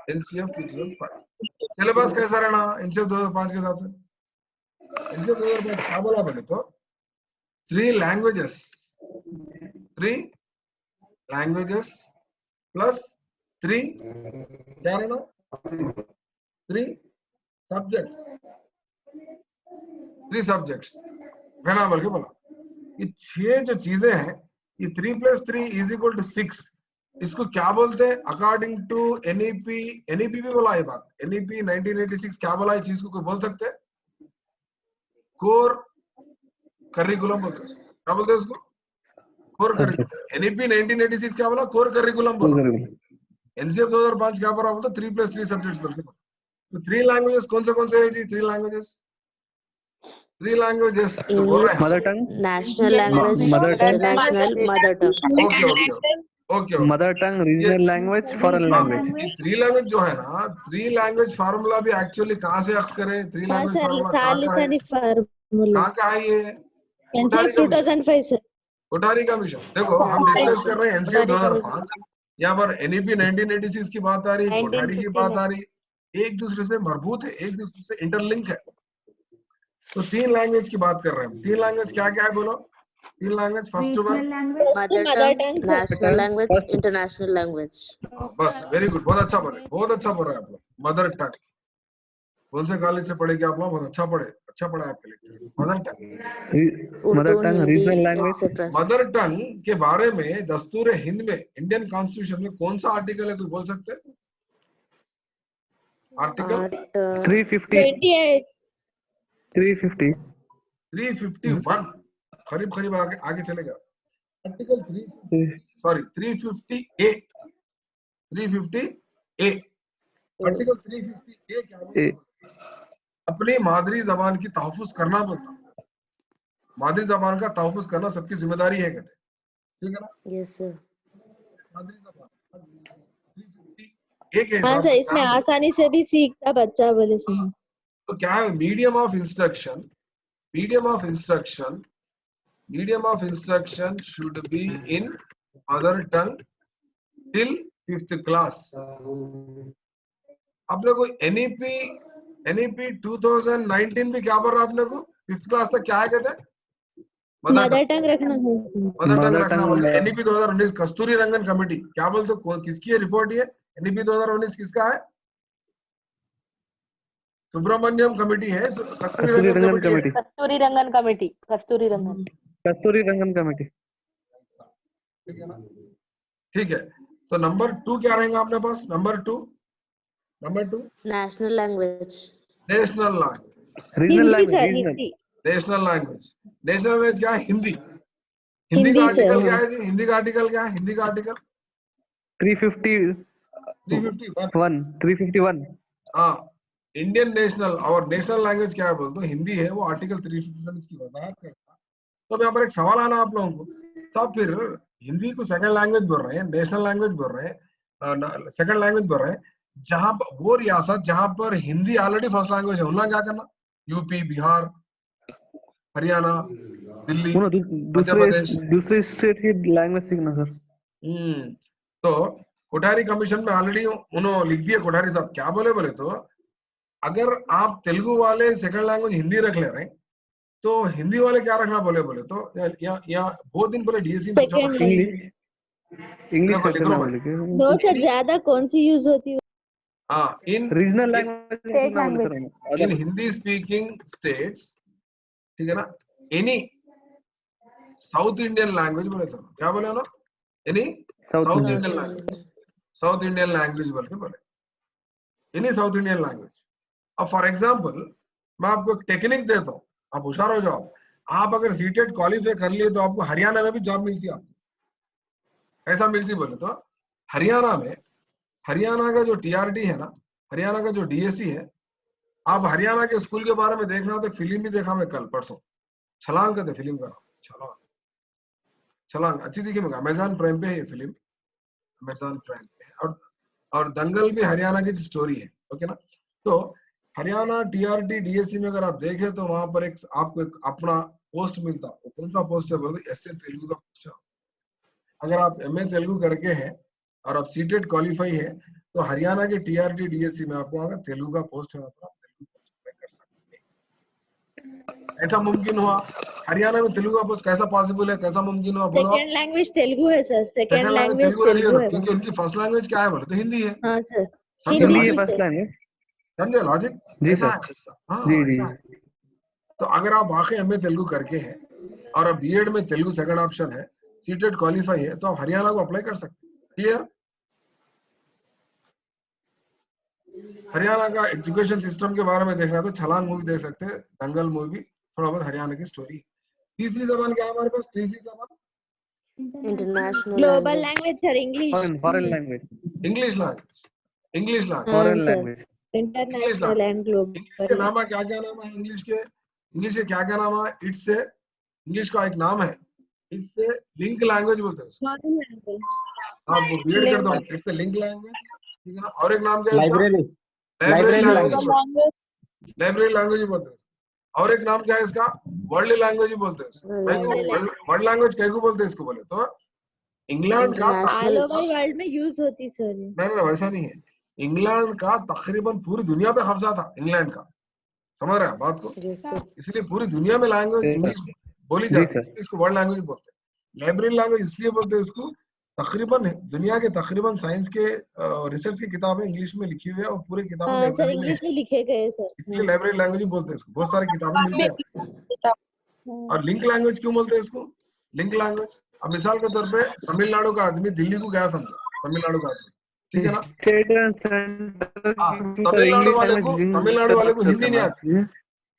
NCF 2005 syllabus कैसा रहना एनसीएफ 2005 के हिसाब से? एनसीएफ 2005 क्या बोला बोले तो 3 लैंग्वेजेस प्लस 3 क्या रहना? 3 सब्जेक्ट्स रहना बोल के बोला। ये 6 जो चीजें हैं, ये 3 + 3 = 6। इसको क्या बोलते हैं अकॉर्डिंग टू एनईपी भी बोला ये बात। एनईपी 1986 क्या बोला इस चीज को? कोई बोल सकते हैं? कोर करिकुलम बोलते हैं। क्या बोलते हैं उसको? Core curriculum. एनईपी 1986 क्या बोला? कोर करिकुलम बोला। एनसीएफ 2005 क्या बोला? बोलता 3 + 3 सब्जेक्ट्स बोलते। तो 3 लैंग्वेजेस कौन से है जी? 3 लैंग्वेजेस जो बोल रहे हैं mother tongue, national language, mother tongue, international, mother tongue. Okay mother tongue, regional language, foreign language. ये 3 लैंग्वेज जो है ना, 3 लैंग्वेज फार्मूला भी एक्चुअली कहाँ से अक्स करे? 3 लैंग्वेज फार्मूला कहाँ का है ये? NCF 2005 sir. कोठारी का मिशन। देखो हम डिस्कस कर रहे हैं एनसीएफ 2005, यहाँ पर एनईपी 1986 की बात आ रही, कोठारी की बात आ रही, एक दूसरे से मरबूत है, एक दूसरे से इंटरलिंक है। तो 3 लैंग्वेज की बात कर रहे हैं। 3 लैंग्वेज क्या क्या है बोलो? 3 language first one mother tongue, national language, international language. बस वेरी गुड, बहुत अच्छा बोल रहे हैं आप लोग। मदर टंग कौन से कॉलेज से पढ़े क्या आप लोग? बहुत अच्छा पढ़ा आपके lecture. Mother tongue, regional language. Mother tongue के बारे में दस्तूर हिंद में, इंडियन कॉन्स्टिट्यूशन में कौन सा आर्टिकल है? कोई बोल सकते हैं? आर्टिकल 350 351 करीब आगे चलेगा। आर्टिकल 350A आर्टिकल 350 क्या बोलता है? अपनी मादरी जबान की तहफ़्फ़ुज़ करना बोलता है। मादरी जबान का तहफ़्फ़ुज़ करना सबकी जिम्मेदारी है कहते हैं, ठीक है ना? Yes, sir. मादरी जबान 350 के हाँ हिसाब सर, से इसमें क्या है? आसानी से भी सीखता बच्चा बोले सुनो। तो क्या है medium of instruction? Medium of instruction should be in mother tongue till 5th class. आपने को एनईपी 2019 भी क्या पढ़ रहा आपने को 5th क्लास तक क्या है कहते हैं? मदर टंग रखना है। मदर टंग रखना बोले। एनईपी 2019 कस्तूरी रंगन कमेटी क्या बोलते हो? किसकी है रिपोर्ट? ये एनईपी 2019 किसका है? सुब्रमण्यम कमेटी है, कस्तूरी रंगन कमेटी है। कस्तूरी रंगन कमेटी, कस्तूरी रंगन कमेटी। ठीक है ना? ठीक है, तो नंबर 2 क्या रहेगा अपने पास? Number 2 national language. National language. Regional Hindi sir, language. Hindi. National language क्या है? हिंदी। हिंदी हिंदी का सर, आर्टिकल हाँ। क्या है जी? हिंदी का आर्टिकल क्या है? हिंदी का आर्टिकल 351। हाँ, इंडियन नेशनल और नेशनल लैंग्वेज क्या है बोलते हो? हिंदी है। वो आर्टिकल 351 की वजाहत करता है। तो अब यहाँ पर एक सवाल आना आप लोगों को, साहब फिर हिंदी को सेकंड लैंग्वेज बोल रहे हैं, नेशनल लैंग्वेज बोल रहे हैं, सेकंड लैंग्वेज बोल रहे हैं, जहां वो रियासत जहां पर हिंदी ऑलरेडी फर्स्ट लैंग्वेज है, उनका क्या करना? यूपी, बिहार, हरियाणा, दिल्ली, मध्य प्रदेश। दूसरे स्टेट की लैंग्वेज सीखना सर। तो कोठारी कमीशन में ऑलरेडी उन्होंने लिख दिया, कोठारी साहब क्या बोले तो अगर आप तेलुगु वाले सेकंड लैंग्वेज हिंदी रख ले रहे हैं तो हिंदी वाले क्या रखना बोले तो या बहुत दिन पहले डीएससी में पूछा था। इंग्लिश देखो, लिख रहा हूं मैं। नो सर, ज्यादा कौन सी यूज होती है? हाँ, regional language state language in Hindi speaking states, ठीक है ना? एनी साउथ इंडियन लैंग्वेज बोले तो क्या बोले ना? एनी साउथ इंडियन लैंग्वेज बोल के बोले, एनी साउथ इंडियन लैंग्वेज। अब फॉर एग्जांपल मैं आपको एक टेक्निक देता हूँ, आप होशियार हो जाओ। आप अगर सीटेट क्वालिफाई कर लिए तो आपको हरियाणा में भी जॉब मिलती है। आपको ऐसा मिलती बोले तो हरियाणा में, हरियाणा का जो टीआरडी है ना, हरियाणा का जो डीएससी है, आप हरियाणा के स्कूल के बारे में देखना हो तो फिल्म भी देखा मैं कल परसों, छलांग कहते फिल्म का नाम, छलांग अच्छी दिखी मुझे। अमेजॉन प्राइम पे है ये फिल्म, अमेजॉन प्राइम पे। और दंगल भी हरियाणा की स्टोरी है, ओके ना? तो हरियाणा टीआरटी डीएससी में अगर आप देखें तो वहां पर आपको एक अपना पोस्ट मिलता है। कौन सा पोस्ट है बोलते? एसए तेलुगु का पोस्ट है। अगर आप एमए तेलुगु करके हैं और आप सीटेट क्वालिफाई है तो हरियाणा के टीआरटी डीएससी में आपको अगर तेलुगु का पोस्ट है तो आप तेलुगु पोस्ट अप्लाई कर सकते हैं। ऐसा मुमकिन हुआ? हरियाणा में तेलुगु का पोस्ट कैसा पॉसिबल है? कैसा मुमकिन हुआ बोलो? सेकेंड लैंग्वेज तेलुगु है sir, second language Telugu Telugu है। क्योंकि उनकी फर्स्ट लैंग्वेज क्या है बोले तो हिंदी है। हाँ सर, हिंदी है फर्स्ट लैंग्वेज। समझे लॉजिक? जी ऐसा सर। है। हाँ, जी ऐसा है। तो अगर आप वाकई एमए तेलुगु करके हैं और अब बीएड में तेलुगु सेकंड ऑप्शन है, सीटेट क्वालिफाई है, तो आप हरियाणा को अप्लाई कर सकते हैं। क्लियर? हरियाणा का एजुकेशन सिस्टम के बारे में देखना तो छलांग मूवी देख सकते हैं, दंगल मूवी थोड़ा बहुत हरियाणा की स्टोरी। तीसरी जबान क्या है हमारे पास? तीसरी जबान International global language. Language sir, English. Foreign language. English language foreign language. International and English के ग्लोबल। नाम क्या क्या नाम है? इंग्लिश के क्या क्या नाम है? इट्स से इंग्लिश का एक नाम है, इट्स से लिंक लैंग्वेज बोलते हैं। आप वो बीएड करता हूँ, इट्स लिंक लैंग्वेज, ठीक है ना? और एक नाम क्या है इसका? लाइब्रेरी लैंग्वेज बोलते हैं। और एक नाम क्या है इसका? वर्ल्ड लैंग्वेज बोलते हैं। वर्ल्ड लैंग्वेज कैसे बोलते हैं इसको बोले तो? इंग्लैंड का ऑल ओवर वर्ल्ड में यूज होती सर। नहीं, वैसा नहीं है। इंग्लैंड का तकरीबन पूरी दुनिया पे कब्जा था इंग्लैंड का, समझ रहे हैं बात को? इसलिए पूरी दुनिया में लैंग्वेज इंग्लिश बोली जाती है, इसको वर्ल्ड लैंग्वेज बोलते हैं। लाइब्रेरी लैंग्वेज इसलिए बोलते हैं इसको, तकरीबन दुनिया के तकरीबन साइंस के रिसर्च की किताबें इंग्लिश में लिखी हुई है और पूरे किताबें लाइब्रेरी में इंग्लिश में लिखे गए सर, इसलिए लाइब्रेरी लैंग्वेज बोलते हैं इसको। बहुत सारी किताबें मिलती है। और लिंक लैंग्वेज क्यों बोलते हैं इसको? लिंक लैंग्वेज, अब मिसाल के तौर पे तमिलनाडु का आदमी दिल्ली को गया समझो, तमिलनाडु का आदमी, ठीक है ना? तमिलनाडु वाले को हिंदी नहीं आती,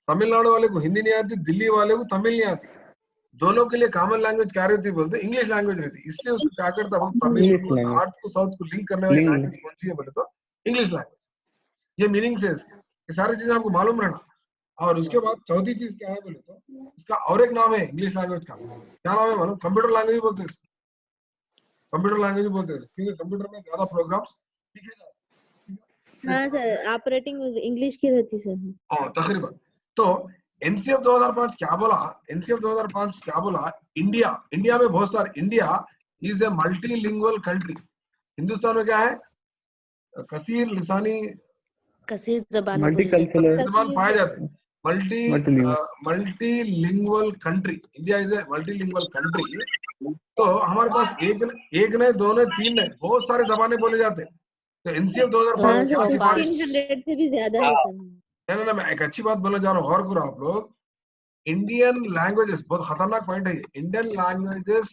तमिलनाडु वाले को हिंदी नहीं आती, दिल्ली वाले को तमिल नहीं आती। दोनों के लिए कॉमन लैंग्वेज क्या रहती बोलते? इंग्लिश लैंग्वेज रहती। इसलिए उसको क्या करता है, तमिल को नॉर्थ को साउथ को लिंक करने वाली लैंग्वेज कौन सी है बोले तो इंग्लिश लैंग्वेज। ये मीनिंग से इसके, ये सारी चीजें आपको मालूम रहना। और उसके बाद चौथी चीज क्या है बोले तो इसका और एक नाम है इंग्लिश लैंग्वेज का, क्या नाम है मालूम? कंप्यूटर लैंग्वेज बोलते हैं, कंप्यूटर लैंग्वेज बोलते हैं, क्योंकि कंप्यूटर में ज्यादा प्रोग्राम्स लिखे जाते हैं। हाँ सर, ऑपरेटिंग इंग्लिश की रहती सर। हाँ तकरीबन। तो एनसीएफ 2005 क्या बोला? एनसीएफ 2005 क्या बोला? इंडिया में बहुत सारे, India is a multilingual country. Hindustan में क्या है? कसीर लिसानी कसीर जबान बोली जाती मल्टीकल्चरल जबान पाए जाते हैं। Multilingual country, India is a multilingual country. तो हमारे पास एक नहीं, दो नहीं, तीन नहीं, बहुत सारे जबानें बोले जाते हैं। तो एनसीएफ 2005 क्या सिफारिश? 1500 से भी ज्यादा है सर। ना मैं एक अच्छी बात बोलना चाह रहा हूँ, गौर करो आप लोग। इंडियन लैंग्वेजेस, बहुत खतरनाक पॉइंट है ये, Indian languages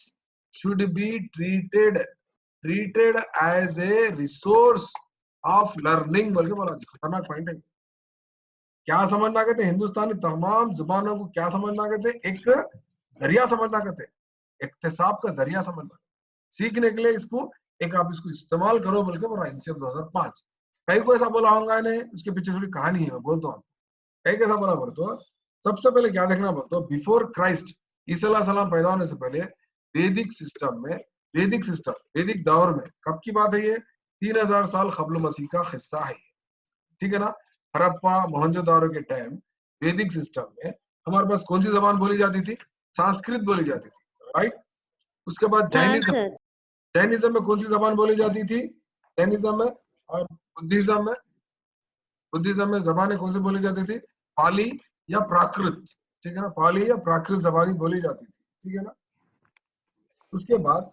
should be treated as a resource of learning बोल के बोला। खतरनाक पॉइंट है। क्या समझना कहते? हिंदुस्तानी तमाम जुबानों को क्या समझना कहते? एक जरिया समझना कहते, इक्तिसाब का जरिया समझना, सीखने के लिए इसको एक आप इसको इस्तेमाल करो बोल के बोला एनसीएफ 2005। कई को ऐसा बोला होगा इन्हें, उसके पीछे थोड़ी कहानी है, मैं बोलता हूँ कई कैसा बोला बोल तो। सबसे पहले क्या देखना बोलते, बिफोर क्राइस्ट, ईसा सलाम पैदा होने से पहले वैदिक सिस्टम में, वैदिक दौर में, कब की बात है ये? 3000 साल कब्ल मसीह का हिस्सा है, ठीक है ना? हड़प्पा मोहनजोदारो के टाइम वैदिक सिस्टम में हमारे पास कौन सी जबान बोली जाती थी? संस्कृत बोली जाती थी, राइट? उसके बाद जैनिज्म में कौन सी जबान बोली जाती थी? जैनिज्म में और बुद्धिज्म में जबानें कौन सी बोली जाती थी? पाली या प्राकृत, ठीक है ना? पाली या प्राकृत जबानी बोली जाती थी, ठीक है ना? उसके बाद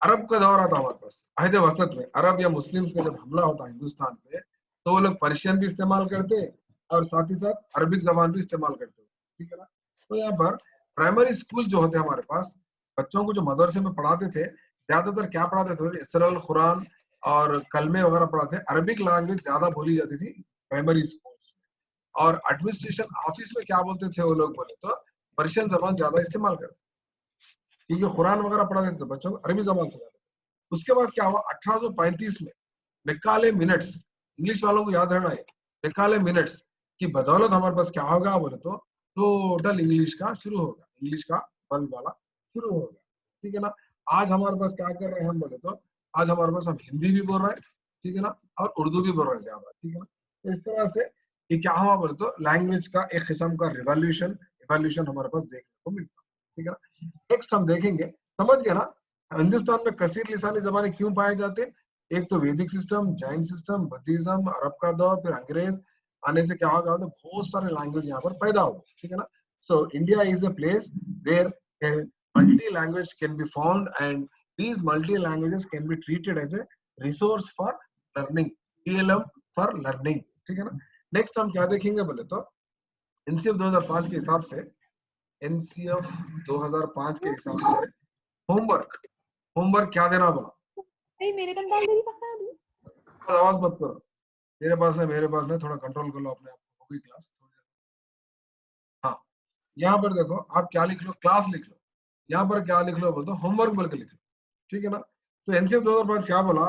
अरब का दौर आता हमारे पास, अहद वसत में अरब या मुस्लिम्स का जब हमला होता है हिंदुस्तान पे, तो वो लोग पर्शियन भी इस्तेमाल करते और साथ ही साथ अरबिक जबान भी इस्तेमाल करते, ठीक है ना? तो यहाँ पर प्राइमरी स्कूल जो होते हैं हमारे पास, बच्चों को जो मदरसे में पढ़ाते थे, ज्यादातर क्या पढ़ाते थे? इसराइल कुरान और कलमे वगैरह पढ़ाते थे। अरबिक लैंग्वेज ज्यादा बोली जाती थी प्राइमरी स्कूल्स में। और एडमिनिस्ट्रेशन ऑफिस में क्या बोलते थे वो लोग बोले तो पर्शियन जबान ज्यादा इस्तेमाल करते, क्योंकि कुरान वगैरह पढ़ाते थे बच्चों को अरबी जबान से। उसके बाद क्या हुआ? 1835 में मैकाले मिनट्स, इंग्लिश वालों को याद रहना है, मैकाले मिनट्स की बदौलत हमारे पास क्या होगा बोले तो टोटल इंग्लिश का शुरू होगा, इंग्लिश का बल्ब वाला शुरू होगा, ठीक है ना? आज हमारे पास क्या कर रहे हैं हम बोले तो, आज हमारे पास हम हिंदी भी बोल रहे हैं, ठीक है ना, और उर्दू भी बोल रहे हैं ज्यादा, ठीक है ना? तो इस तरह से ये क्या हुआ बोले तो लैंग्वेज का एक किस्म का रिवॉल्यूशन हमारे पास देखने को मिलता है, ठीक है ना? नेक्स्ट हम देखेंगे, समझ गए ना हिंदुस्तान में कसीर लिसानी जबानें क्यों पाए जाते हैं? एक तो वैदिक सिस्टम, जैन सिस्टम, बुद्धिज्म, अरब का दौर, फिर अंग्रेज आने से क्या होगा तो बहुत सारे लैंग्वेज यहाँ पर पैदा हो, ठीक है ना? So India is a place where multi language can be found and these multi languages can be treated as a resource for learning, TLM for learning, ठीक है ना? नेक्स्ट हम क्या देखेंगे बोले तो एनसीएफ 2005 के हिसाब से, एनसीएफ 2005 के हिसाब से होमवर्क क्या देना बोला? मेरे कंट्रोल दे सकता है, आवाज मत करो, मेरे पास नहीं, थोड़ा कंट्रोल कर लो अपने आप को, हो गई क्लास। हाँ, यहाँ पर देखो आप क्या लिख लो, क्लास लिख लो, यहाँ पर क्या लिख लो बोल दो होमवर्क बोल के लिख लो, ठीक है ना? तो एनसीएफ 2005 क्या बोला?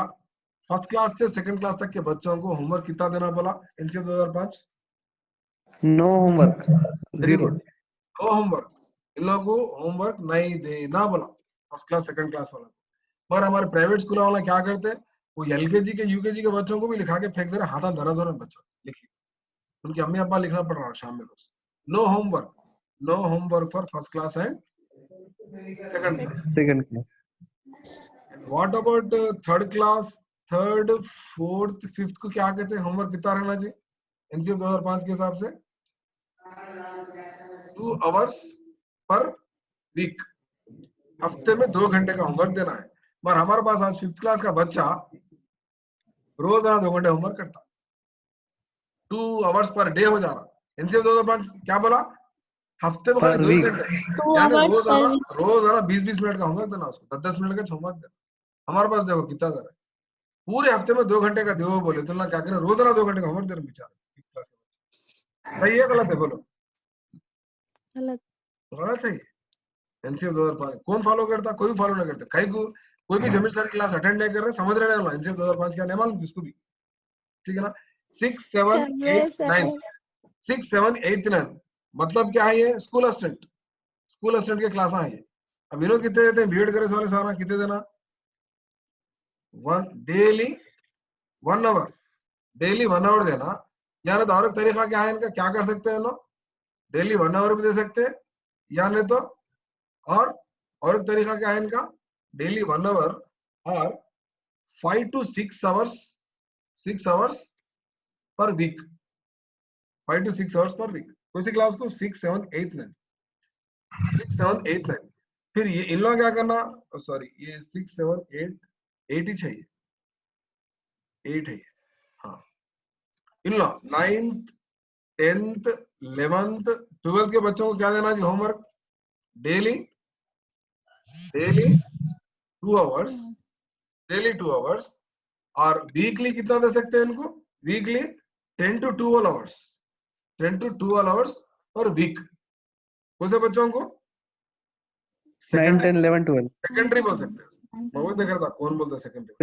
फर्स्ट क्लास से सेकंड क्लास तक के बच्चों को होमवर्क कितना देना बोला NCF 2005? No homework, zero. No homework, इन लोगों को होमवर्क नहीं देना बोला फर्स्ट क्लास सेकंड क्लास वाला। मगर हमारे प्राइवेट स्कूल वाला क्या करते हैं, वो एलकेजी के यूकेजी के बच्चों को भी लिखा के फेंक दे रहे, हाथ धरा धरा बच्चों लिख, उनके अम्मी अब्बा लिखना पड़ रहा है शाम में रोज। No homework for first class and second class. What about third class, third, fourth, fifth को क्या कहते हैं? होमवर्क कितना रहना चाहिए एनसीएफ 2005 के हिसाब से? 2 आवर्स पर वीक, हफ्ते में 2 घंटे का होमवर्क देना है। मगर हमारे पास आज फिफ्थ क्लास का बच्चा रोजाना 2 घंटे होमवर्क करता, 2 आवर्स पर डे हो जा रहा। एनसीएफ 2005 क्या बोला? हफ्ते में खाली 2 घंटे, यानी रोजाना 20-20 मिनट का होमवर्क देना, उसको 10-10 मिनट का होमवर्क देना। हमारे पास देखो कितना दर है, पूरे हफ्ते में 2 घंटे का दो बोले तो क्या करे, रोजाना 2 घंटे का होमवर्क दे रहे बेचारा। सही है गलत है बोलो? गलत है। एनसीएफ 2005 कौन फॉलो करता? कोई भी फॉलो नहीं करता। कहीं को कोई भी जमीन सर क्लास अटेंड नहीं कर रहे, समझ रहे नहीं एनसीएफ 2005 क्या नहीं मालूम किसको भी, ठीक है ना? 6, 7, 8, 9 6, 7, 8, 9 मतलब क्या है? ये स्कूल असिस्टेंट के क्लास है ये। अब इन्हों कितने देते हैं? बीएड करे सारे सारा कितने देना? डेली 1 आवर देना। या तो और एक तरीका क्या है इनका? क्या कर सकते हैं लोग? डेली 1 आवर भी दे सकते हैं, या नहीं तो और एक तरीका क्या है इनका? डेली 1 आवर और 5 to 6 hours per week. 5 to 6 hours per week. उसी क्लास को 6, 7, 8, 9 6, 7, 8, 9 फिर ये इन लोग क्या करना? सॉरी, ये 6, 7, 8 ही चाहिए, 8 है ये। हाँ, इन लोग 9th 10th 11th 12th के बच्चों को क्या देना जी? होमवर्क डेली 2 hours और वीकली कितना दे सकते हैं इनको? Weekly 10 to 12 hours per week. कौन से बच्चों को? 9, 10, 11, 12 सेकेंडरी बोल सकते हैं। मैं वो देख रहा था कौन बोलता है सेकेंडरी।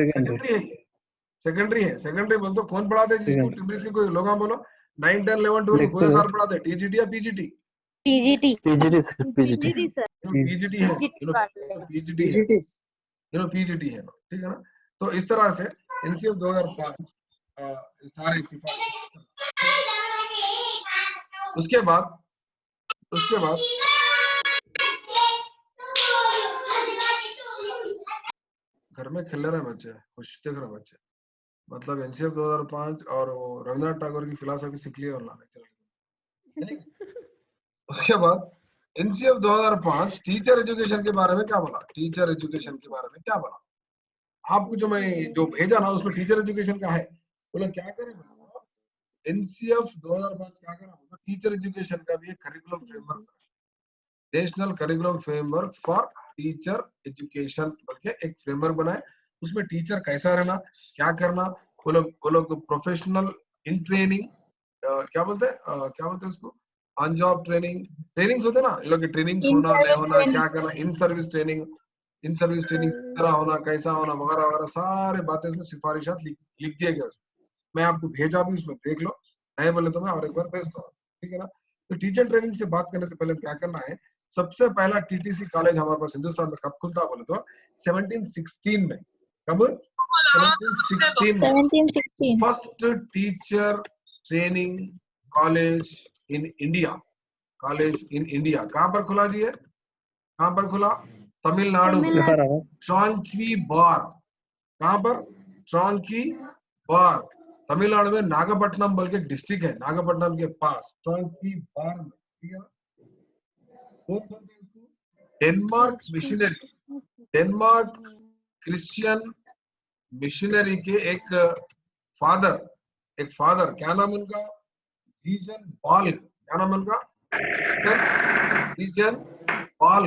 सेकेंडरी है। सेकेंडरी बोलते कौन पढ़ाते हैं जिसको टिम्बरीज के कोई लोग बोलो 9, 10, 11, 12 कौन साल पढ़ाते हैं? टीजीटी या PGT? PGT PGT sir. PGT है, पीजीटी है ना, ठीक है ना। तो इस तरह से एनसीएफ 2005 सारे सिफारिश। उसके बाद घर में खेल रहे हैं बच्चे, खुश देख रहे हैं बच्चे। मतलब एनसीएफ 2005 और वो रविन्द्रनाथ टैगोर की फिलॉसफी सीख लिया उन्होंने। उसके बाद एनसीएफ 2005 टीचर एजुकेशन के बारे में क्या बोला? टीचर एजुकेशन के बारे में क्या बोला? आपको जो मैं जो भेजा ना उसमें टीचर एजुकेशन का है। बोलो क्या करें? एनसीएफ 2005 क्या करा? टीचर एजुकेशन का भी एक curriculum framework, national curriculum framework for teacher education बल्कि एक फ्रेमवर्क बनाए। उसमें टीचर कैसा रहना, क्या करना, वो लोग प्रोफेशनल इन ट्रेनिंग, क्या बोलते हैं उसको? ऑन जॉब ट्रेनिंग्स होते ना, इन लोग की ट्रेनिंग्स होना नहीं होना, क्या करना, इन सर्विस ट्रेनिंग तरह होना, कैसा होना वगैरह वगैरह सारे बातें उसमें सिफारिशात लिख दिए गए। मैं आपको भेजा भी, उसमें देख लो, नहीं बोले तो मैं और एक बार भेज दूंगा, ठीक है ना। तो टीचर ट्रेनिंग से बात करने से पहले क्या करना है? सबसे पहला टीटीसी कॉलेज हमारे पास हिंदुस्तान में कब खुलता बोले तो 1716 में। कब? 1716 first teacher training college in India. कहां पर खुला जी है? कहां पर खुला? तमिलनाडु में। ट्रांकी बार। कहां पर? ट्रांकी बार, तमिलनाडु में। नागपट्टनम बल्कि डिस्ट्रिक्ट है, नागपट्टनम के पास ट्रांकी बार में, ठीक है ना। डेनमार्क क्रिश्चियन मिशनरी के एक फादर, क्या नाम उनका? रीजन पॉल। क्या नाम उनका? रीजन पॉल।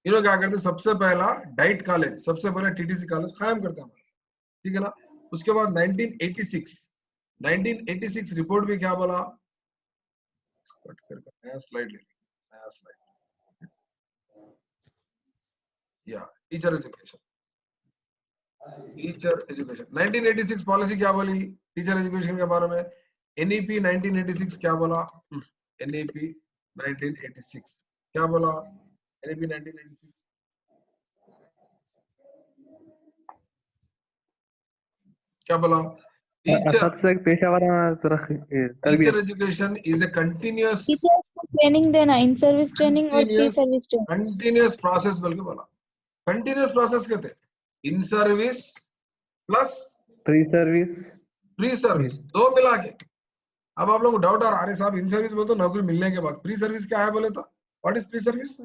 इन्होंने क्या करते? सबसे पहला डाइट कॉलेज, सबसे पहला टीटीसी कॉलेज कायम करते हैं, ठीक है ना। उसके बाद 1986 रिपोर्ट भी क्या बोला? नया स्लाइड या टीचर एजुकेशन 1986 पॉलिसी क्या बोली टीचर एजुकेशन के बारे में? एनईपी 1986 क्या बोला? एनईपी 1986 क्या बोला? एनईपी 1986 क्या बोला? Teacher education is a continuous training देना, इन सर्विस ट्रेनिंग और pre service training, continuous process बोल के बोला। कंटिन्यूअस प्रोसेस कहते हैं in service plus pre service दो मिला के। अब आप लोगों को डाउट आ रहा है, अरे साहब इन सर्विस बोल तो नौकरी मिलने के बाद, प्री सर्विस क्या है बोले तो? What is pre service?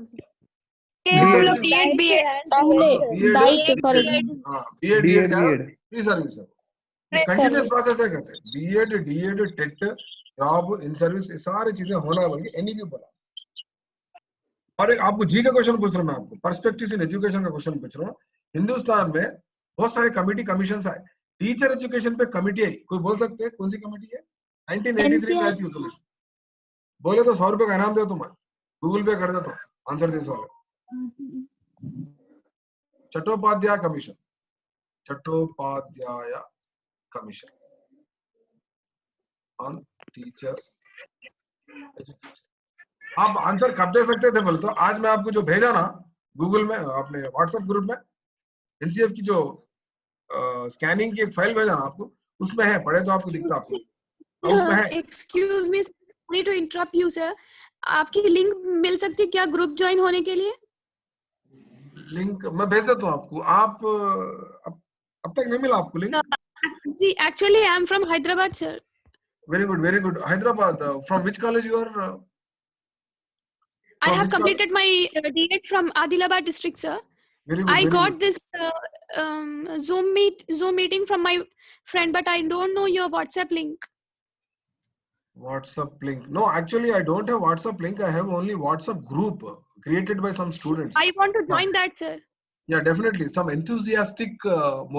BEd pre service है, कंटिन्यूअस प्रोसेस है कहते हैं। BEd DEd TET job in service सारी चीजें होना बल्कि एनईपी बोला। और एक आपको जी का क्वेश्चन पूछ रहा हूं, मैं आपको पर्सपेक्टिव्स इन एजुकेशन का क्वेश्चन पूछ रहा हूँ। हिंदुस्तान में बहुत सारे कमिटी कमीशन आए, टीचर एजुकेशन पे कमिटी आई, कोई बोल सकते हैं कौन सी कमिटी है? 1983 में आई थी कमीशन। बोले तो 100 रुपए का इनाम दे तुम्हें, गूगल पे कर दे तो आंसर दिस वाले। Chattopadhyay commission on teacher education. आप आंसर कब दे सकते थे बोले तो आज मैं आपको जो भेजा ना गूगल में अपने व्हाट्सएप ग्रुप में एनसीएफ की जो स्कैनिंग की एक फाइल भेजा ना आपको उसमें है पढ़े तो आपको दिखता आपको उसमें है. Excuse me, sorry to interrupt you sir, आपकी लिंक मिल सकती है क्या ग्रुप ज्वाइन होने के लिए? लिंक मैं भेज देता हूँ आपको. आप अब तक नहीं मिला आपको लिंक? जी actually I am from Hyderabad sir. Very good, very good. Hyderabad. From which college you are? I have completed my D.Ed from Adilabad district, sir. Very good. I very got good. this Zoom meeting from my friend, but I don't know your WhatsApp link. WhatsApp link. No, actually, I don't have WhatsApp link. I have only WhatsApp group created by some students. I want to join that, sir. Yeah, definitely. Some enthusiastic,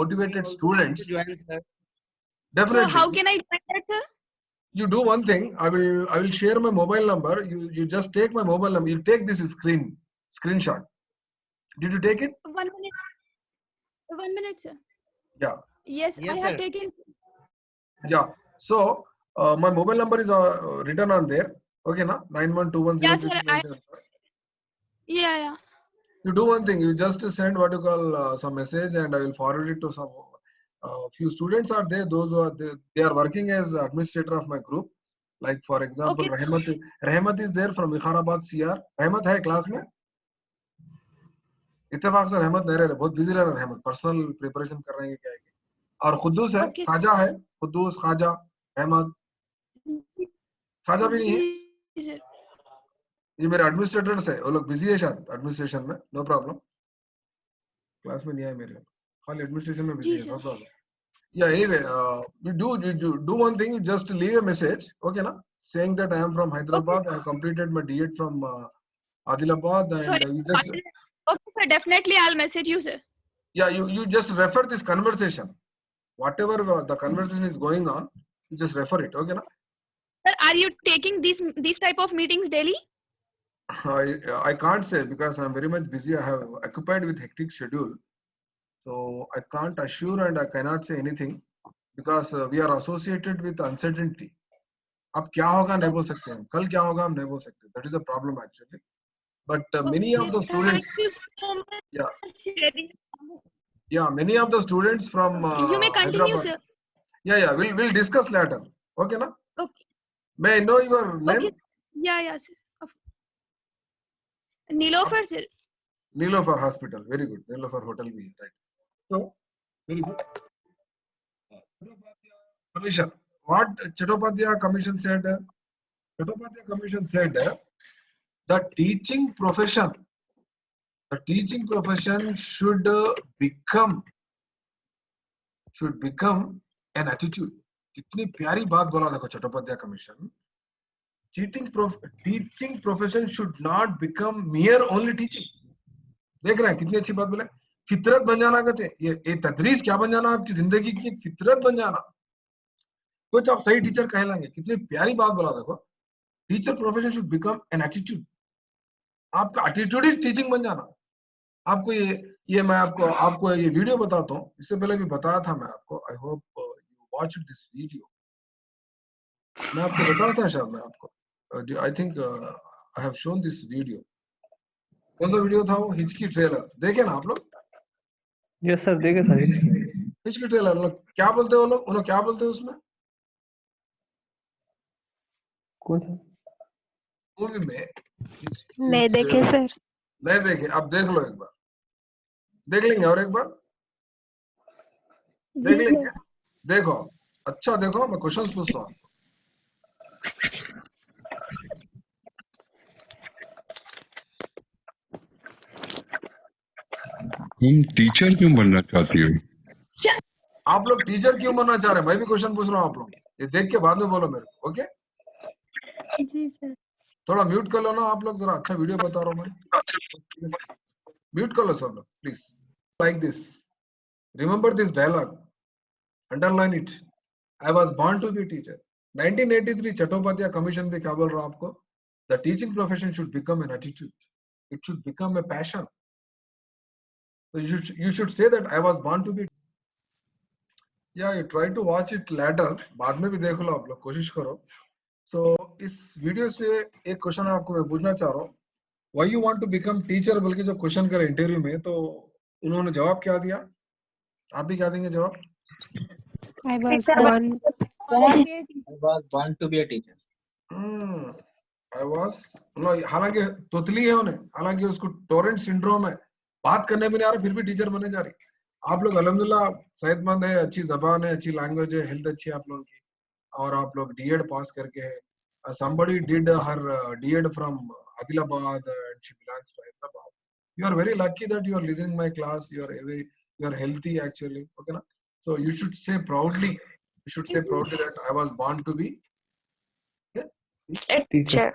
motivated students. Join, sir. Definitely. So how can I join that, sir? You do one thing. I will share my mobile number. You just take my mobile number. You take this screenshot. Did you take it? 1 minute. 1 minute, sir. Yeah. Yes, Yes, I have sir. taken. Yeah. So my mobile number is written on there. Okay, na 9121. Yes, sir. Yeah. You do one thing. You just send what you call some message, and I will forward it to some. Few students are there. Those who are they are working as administrator of my group. Like for example, Okay. Rahmat is there from Vikharabad CR. Rahmat hai class में? इत्तेफाक से रहमत नहीं रहे, बहुत बिजी रह रहे रहमत, पर्सनल प्रिपरेशन कर रहे हैं क्या है. और खुद्दूस है, Okay. खाजा है, खुद्दूस, खाजा, रहमत, खाजा भी नहीं है. जी, sir. ये मेरे एडमिनिस्ट्रेटर्स है, वो लोग बिजी है शायद एडमिनिस्ट्रेशन में. No problem. क्लास में नहीं आए मेरे, खाली एडमिनिस्ट्रेशन में बिजी जी, है. No sir. Problem. Yeah, anyway, you do one thing. You just leave a message, okay, na, saying that I am from Hyderabad. I have completed my D.Ed from Adilabad, and Sorry. you just Okay, sir. Definitely, I'll message you, sir. yeah, you just refer this conversation. Whatever the conversation is going on, you just refer it, okay, na. Sir, are you taking these type of meetings daily? I can't say because I'm very much busy. I have occupied with hectic schedule, so I can't assure and I cannot say anything because we are associated with uncertainty. अब क्या होगा नहीं बोल सकते हैं, कल क्या होगा हम नहीं बोल सकते. That is a problem actually. But many of the students, Thank you so much yeah, for sharing. yeah, many of the students from You may continue, Hyderabad. sir. Yeah, we'll discuss later. Okay, na? Okay. May I know your name? Okay. Yeah, sir. Nilofer, sir. Nilofer Hospital. Very good. Nilofer Hotel भी है, right? So very good. Commission. What Chattopadhyay Commission said? Chattopadhyay Commission said the teaching profession should become an attitude. कितनी प्यारी बात बोला देखो Chattopadhyay commission. Teaching profession should not become mere only teaching. देख रहे हैं कितनी अच्छी बात बोले. फितरत बन जाना कहते हैं. ये तदरीस क्या बन जाना, आपकी जिंदगी की फितरत बन जाना. कुछ आप सही टीचर कहलाएंगे. कितनी प्यारी बात बोला देखो. Teacher profession should become an attitude. आपका एटीट्यूड ही टीचिंग बन जाना. आपको ये मैं आपको ये वीडियो बताता हूँ. इससे पहले भी बताया था मैं आपको. I hope you watched this video. मैं आपको बताया था शायद मैं आपको. I think I have shown this video. कौन सा वीडियो था वो? हिचकी ट्रेलर. देखे ना आप लोग? यस सर, देखे सर. हिचकी ट्रेलर. लोग क्या बोलते हैं, वो लोग क्या बोलते हैं उसमें? कौन सा मूवी में? नहीं देखे सर. नहीं देखे? अब देख लो एक बार. देख लेंगे और एक बार देख लेंगे. देखो, अच्छा देखो, मैं क्वेश्चंस पूछता हूँ. तुम टीचर क्यों बनना चाहती हो? आप लोग टीचर क्यों बनना चाह रहे हैं? मैं भी क्वेश्चन पूछ रहा हूँ आप लोग. ये देख के बाद में बोलो मेरे को. ओके, जी सर. थोड़ा म्यूट कर लो ना आप लोग. जरा अच्छा वीडियो बता रहा हूँ मैं. म्यूट कर लो सब लोग please. Like this. Remember this dialogue. Underline it. I was born to be teacher. 1983 Chattopadhyay commission भी क्या बोल रहा हूँ आपको? The teaching profession should become an attitude. It should become a passion. So you should say that I was born to be. या you try to watch it later, बाद में भी देख लो, आप लोग कोशिश करो। सो इस वीडियो से एक क्वेश्चन आपको मैं पूछना चाह रहा हूँ, why you want to become teacher, बल्कि जो क्वेश्चन करे इंटरव्यू में, तो उन्होंने जवाब क्या दिया, आप भी क्या देंगे जवाब? I was born. I was born to be a teacher. I was, मतलब हालांकि तोतली है उन्हें, हालांकि उसको टोरेंट सिंड्रोम है, बात करने भी नहीं आ रहा, फिर भी टीचर बनने जा रही। आप लोग अल्हम्दुलिल्लाह सेहतमंद है, अच्छी जबान है, अच्छी लैंग्वेज है, हेल्थ अच्छी है आप लोगों की, और आप लोग डीएड पास करके है। somebody did her DEd from Adilabad and she belongs to Hyderabad. You are very lucky that you are listening my class. You are healthy actually. Okay, na? So you should say proudly. You should say proudly that I was born to be Teacher.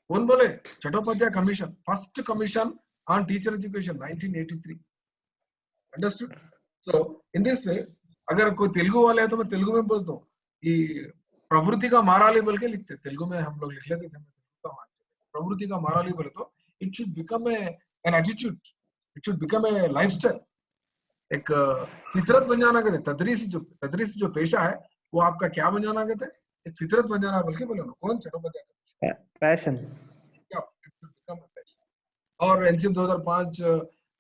कौन बोले? Chattopadhyay commission, first commission on teacher education 1983. Understood? So in this way, अगर कोई तेलुगु वाले है तो मैं तेलुगु में बोलता हूँ कि प्रवृत्ति का माराली बोल के लिखते, तेलुगु में हम लोग लिख लेते थे, प्रवृत्ति का माराली बोले तो it should become an attitude, it should become A lifestyle, एक फितरत बन जाना कहते। तदरीस जो पेशा है वो आपका क्या बन जाना कहते, एक फितरत बन जाना बल्कि बोले ना, कौन चट्टोपाध्याय Passion. और एनसीएफ 2005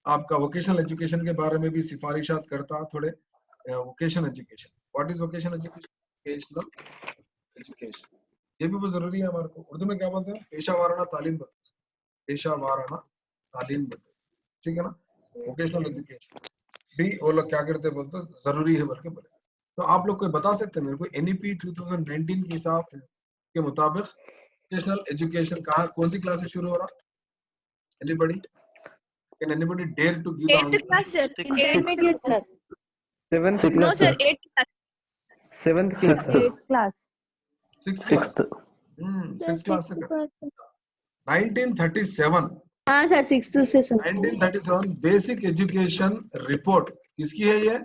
आपका वोकेशनल एजुकेशन के बारे में भी सिफारिशात करता थोड़े। Vocational education, what is vocational education? Vocational education, ये भी बहुत जरूरी है हमारे को। उर्दू में क्या बोलते हैं? पेशा वाराना तालीम बोलते हैं, पेशा वाराना तालीम बोलते हैं, ठीक है ना। वोकेशनल एजुकेशन भी वो लोग क्या करते बोलते जरूरी है बोल के बोले। तो आप लोग कोई बता सकते हैं मेरे को एनईपी 2019 के हिसाब के मुताबिक वोकेशनल एजुकेशन कहाँ, कौन सी क्लास से शुरू हो रहा? Anybody? Can anybody dare to give the 8th answer? class sir. Intermediate, sir. 7th No class. sir, 8th class. 7th class. sir. 8th class. Sixth class. Sixth class से कर। 1937। हाँ सर, 6th से सर। 1937 बेसिक एजुकेशन रिपोर्ट किसकी है ये?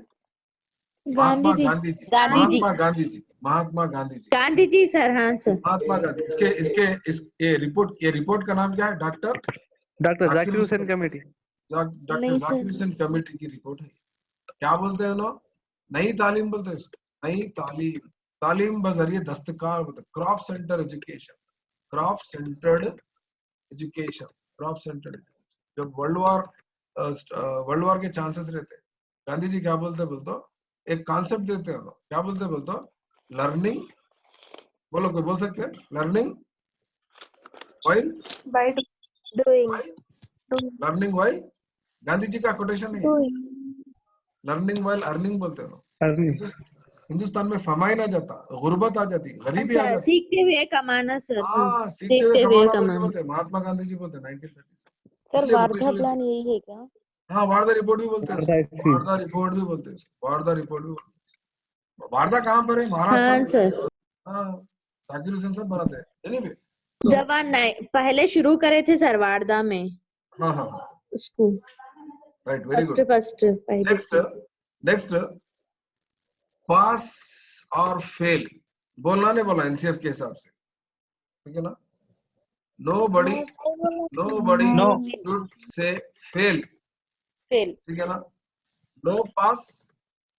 महात्मा गांधी जी। महात्मा गांधी जी सर। हाँ सर। महात्मा गांधी। इसके रिपोर्ट का नाम क्या है? Doctor Zakir Hussain committee. Doctor Zakir Hussain committee की रिपोर्ट है। क्या बोलते हैं लोग? नई तालीम बोलते हैं, नई तालीम बजरिए दस्तकार बोलते हैं, crop centre education, crop centred education. जब वर्ल्ड वॉर के चांसेस रहते हैं, गांधी जी क्या बोलते एक कॉन्सेप्ट देते हैं, क्या बोलते लर्निंग, बोलो कोई बोल सकते हैं? Learning while Doing. Learning while, Gandhi ji का कोटेशन है, लर्निंग व्हाइल अर्निंग बोलते हैं। हिंदुस्तान में फमाइन आ जाता, गुर्बत आ जाती, गरीबी आ जाती, सीखते हुए कमाना सर। हाँ, सीखते हुए कमाना बोलते, महात्मा गांधी जी बोलते 1930। सर वार्धा प्लान यही है क्या? हाँ, वार्धा रिपोर्ट भी बोलते हैं, वार्धा रिपोर्ट भी बोलते हैं, वार्धा रिपोर्ट भी बोलते हैं। वार्धा कहाँ पर है? महाराष्ट्र में। हाँ, जाकिर हुसैन साहब बनाते हैं। एनीवे, जब पहले शुरू करे थे सर वार्धा में। हाँ, उसको right, very good. First next pass और फेल बोलना नहीं बोला एनसीएफ के हिसाब से, ठीक है ना। नोबडी शुड से फेल, ठीक है ना। नो पास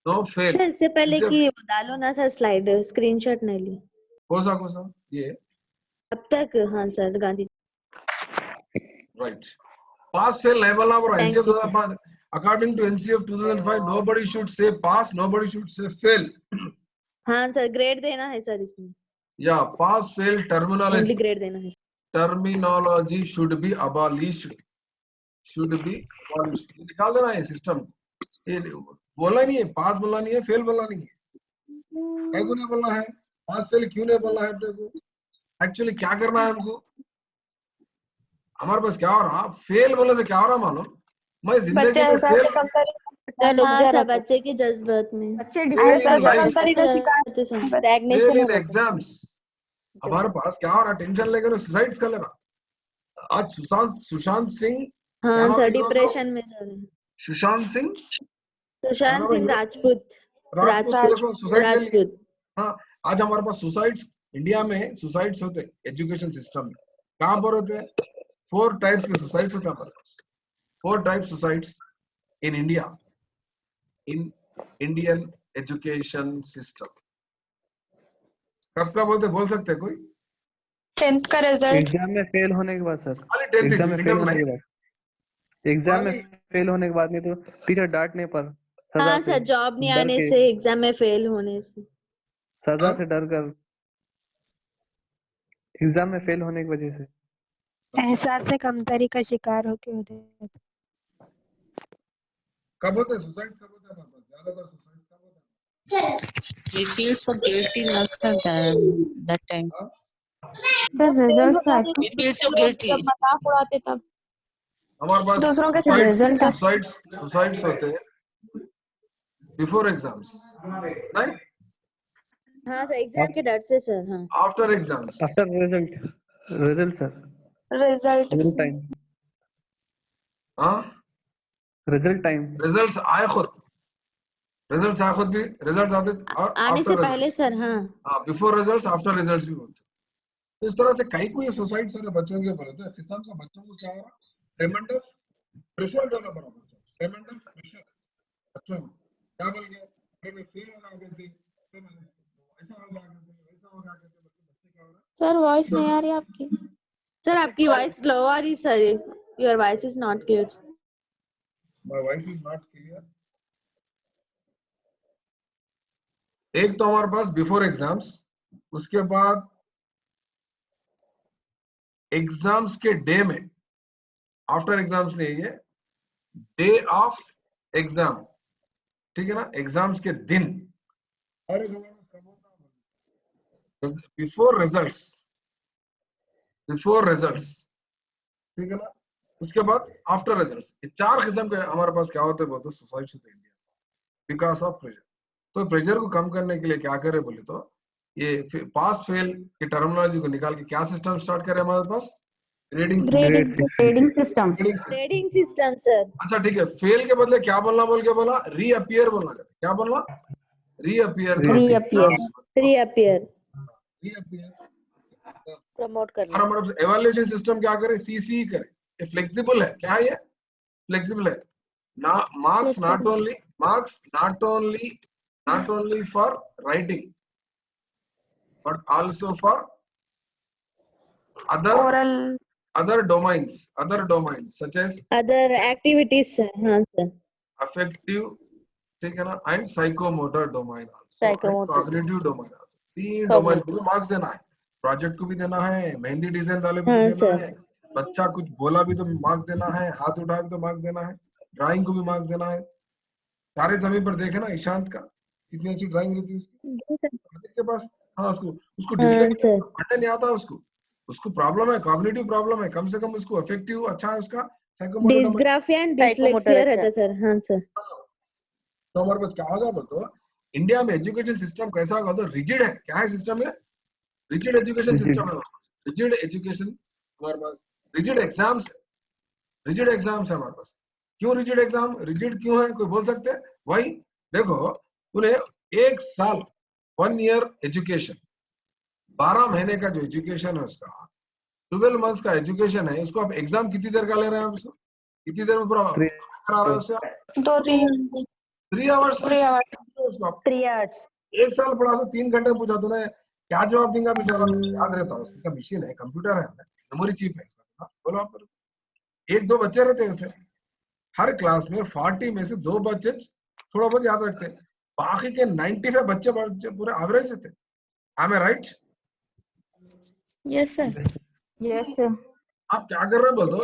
नो फेल। इससे पहले कि डालो ना सर स्लाइड, स्क्रीनशॉट नहीं ली। कौन सा ये अब तक? हाँ sir, Gandhi. Right, pass fail नहीं बोलना बोला NCF 2005। According to NCF 2005, nobody should say pass, nobody should say fail. हाँ सर, ग्रेड देना है सर इसमें। या पास फेल टर्मिनोलॉजी, ग्रेड देना है। टर्मिनोलॉजी शुड बी अबॉलिश्ड, निकाल देना है सिस्टम। बोलना नहीं है, पास बोलना नहीं है, फेल बोलना नहीं है। क्यों नहीं बोलना है? पास फेल क्यों नहीं बोलना है अपने को? एक्चुअली क्या करना है हमको? हमारे पास क्या हो रहा? फेल बोलने से क्या हो रहा मालूम? मैं जिंदगी में फेल, बच्चे के जज्बात में, फेल इन एग्जाम्स। हमारे पास क्या हो रहा? टेंशन लेकर सुसाइड्स कर ले रहा। आज सुशांत सिंह, हाँ सर, डिप्रेशन में सर। सुशांत सिंह राजपूत। हाँ, आज हमारे पास सुसाइड्स, इंडिया में सुसाइड्स होते एजुकेशन सिस्टम में। कहाँ पर होते हैं? 4 टाइप्स के सुसाइड्स होते हैं हमारे पास। 4 types suicides in India, in Indian education system. कब का बोल सकते हैं कोई? 10th का रिजल्ट एग्जाम में फेल होने के बाद सर, खाली 10th एग्जाम में फेल इंटरव्यू होने नहीं, के बाद, एग्जाम में खाली फेल होने के बाद, नहीं तो टीचर डांटने पर, सजा हाँ से सर, जॉब नहीं डर आने के, से, एग्जाम में फेल होने से। सजा से डर कर, एग्जाम में फेल होने की वजह से। एहसास से कमतरी का शिकार होके होते हैं। कब होते हैं सुसाइड? कब होता है? ज्यादातर सुसाइड कब होता है? He feels so guilty after that time. हाँ? The results are He feels so guilty. जब मजाक उड़ाते तब हमारे पास दूसरों के सुसाइड्स होते हैं बिफोर एग्जाम्स, नहीं हाँ सर, एग्जाम के डर से सर। हाँ, after exams. After result sir, result time, हाँ, रिजल्ट टाइम, रिजल्ट्स आए खुद भी, रिजल्ट्स आते और आने से आफ्टर पहले सर। हाँ बिफोर रिजल्ट्स, आफ्टर रिजल्ट्स भी बोलते हैं। तो इस तरह से कई को ये सुसाइड सारे बच्चों के ऊपर होता है। किसान का बच्चों को क्या हो रहा है? ट्रेमेंडस प्रेशर डेवलप हो रहा है, ट्रेमेंडस प्रेशर बच्चों में। क्या बोल गया? अरे मैं फेल होना आ गए थे, ऐसा हो गया, वैसा हो गया, बच्चे क्या हो रहा है? सर वॉइस नहीं आ रही आपकी। सर, आपकी वॉइस लो आ रही sir, your voice is not clear. My voice is not clear. एक तो हमारे पास बिफोर एग्जाम्स, उसके बाद एग्जाम्स के डे में, आफ्टर एग्जाम्स नहीं है, डे ऑफ एग्जाम, ठीक है ना, एग्जाम्स के दिन। अरे बिफोर रिजल्ट्स, ठीक है ना, उसके बाद आफ्टर रिजल्ट्स। ये चार किस्म के हमारे पास क्या होते हैं बोलते suicide in India because of pressure. तो प्रेशर को कम करने के लिए क्या करे बोले तो ये पास फेल की टर्मिनोलॉजी को निकाल के क्या सिस्टम स्टार्ट करे हमारे पास? Grading system. Grading system sir. अच्छा ठीक है, फेल के बदले क्या बोलना बोल के बोला? रीअपियर बोलना। क्या बोलना? रीअपियर। रीअपियर प्रमोट और करना। हमारा एवैल्यूएशन सिस्टम क्या करे? सीसी करे। ये फ्लेक्सिबल है। क्या है ये? फ्लेक्सिबल है ना। Marks not only for writing but also for other domains such as other activities sir. हाँ सर। affective, ठीक है ना, and psychomotor domain also, Psychomotor. and cognitive domain also। तीन डोमेन को भी मार्क्स देना है, प्रोजेक्ट को भी देना है, मेहंदी डिजाइन वाले को भी हाँ, देना सर। है, बच्चा कुछ बोला भी तो मार्क्स देना है, हाथ उठाया भी तो मार्क्स देना है, ड्राइंग को भी मार्क्स देना है। सारे जमीन पर देखे ना ईशांत का कितनी अच्छी ड्राइंग रहती है उसकी के पास। हाँ, उसको डिसलेक्सिया पढ़ने नहीं आता, उसको प्रॉब्लम है, कॉग्निटिव प्रॉब्लम है, कम से कम उसको अफेक्टिव अच्छा है उसका साइकोमोटर। डिस्ग्राफिया एंड डिसलेक्सिया रहता सर। हाँ सर। तो हमारे पास क्या होगा बोलो, इंडिया में एजुकेशन सिस्टम कैसा होगा? तो रिजिड है। क्या है सिस्टम है? रिजिड एजुकेशन सिस्टम है। रिजिड एजुकेशन हमारे पास, रिजिड एग्जाम्स है हमारे पास। क्यों रिजिड एग्जाम? रिजिड क्यों है कोई बोल सकते हैं? वही देखो, उन्हें एक साल 1 ईयर एजुकेशन, 12 महीने का जो एजुकेशन है उसका, 12 मंथ्स का एजुकेशन है, उसको आप एग्जाम कितनी देर का ले रहे हैं? आप उसको कितनी देर में पूरा करा रहे हैं उससे? 3 आवर्स। उसको आप 3 hours। एक साल पढ़ा तो 3 घंटे पूछा तो ना क्या जवाब देंगे बेचारा? याद रहता है उसका, मशीन है, कंप्यूटर है, मेमोरी चिप है इसका। बोलो आप, 1-2 बच्चे रहते हैं उसे हर क्लास में, 40 में से 2 बच्चे थोड़ा बहुत याद रखते हैं, बाकी के 95 बच्चे पूरे एवरेज रहते हैं। Am I right? Yes sir. आप क्या कर रहे हैं बोल दो,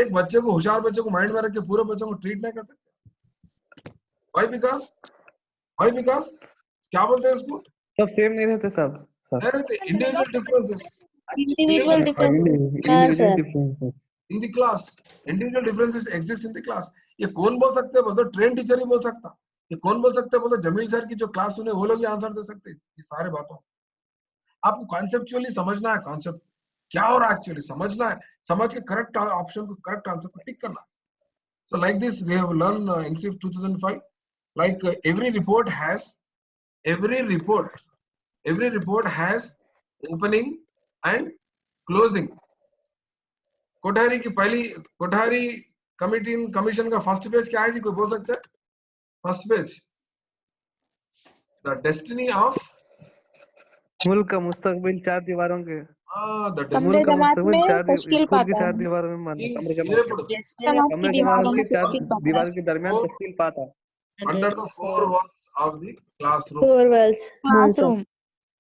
एक बच्चे को, होशियार बच्चे को माइंड में रख के पूरे बच्चों को ट्रीट नहीं कर सकते। Why? Because क्या बोलते हैं इसको? सब सेम नहीं रहते सब नहीं रहते, individual differences in the class, individual differences exist in the class. ये कौन बोल सकते हैं बोल दो? ट्रेन टीचर ही बोल सकता। ये कौन बोल सकते हैं बोल दो? जमील सर की जो क्लास सुने वो लोग ही आंसर दे सकते हैं ये सारे बातों। आपको कॉन्सेप्चुअली समझना है, कॉन्सेप्ट क्या हो रहा है एक्चुअली समझना है, समझ के करेक्ट ऑप्शन को, करेक्ट आंसर को टिक करना है। So like this we have learned NCF 2005, like every report has opening and closing। Kothari की पहली, कोठारी कमिशन का फर्स्ट पेज क्या है जी? कोई बोल सकते हैं? First page the destiny of मुल्क का मुस्तकबिल चार दीवारों के द मुल्क का जमात मुस्तकबिल में चार तश्कील स्कूल की पाता चार है। दीवारों में माना कमरे जमात ये के पढ़ो जमात कमरे की जमात दीवारों के में चार तश्कील पाता है। दीवार के दरमियान तश्कील पाता है। Under the four walls of the classroom. 4 walls. हाँ सर. क्लासरूम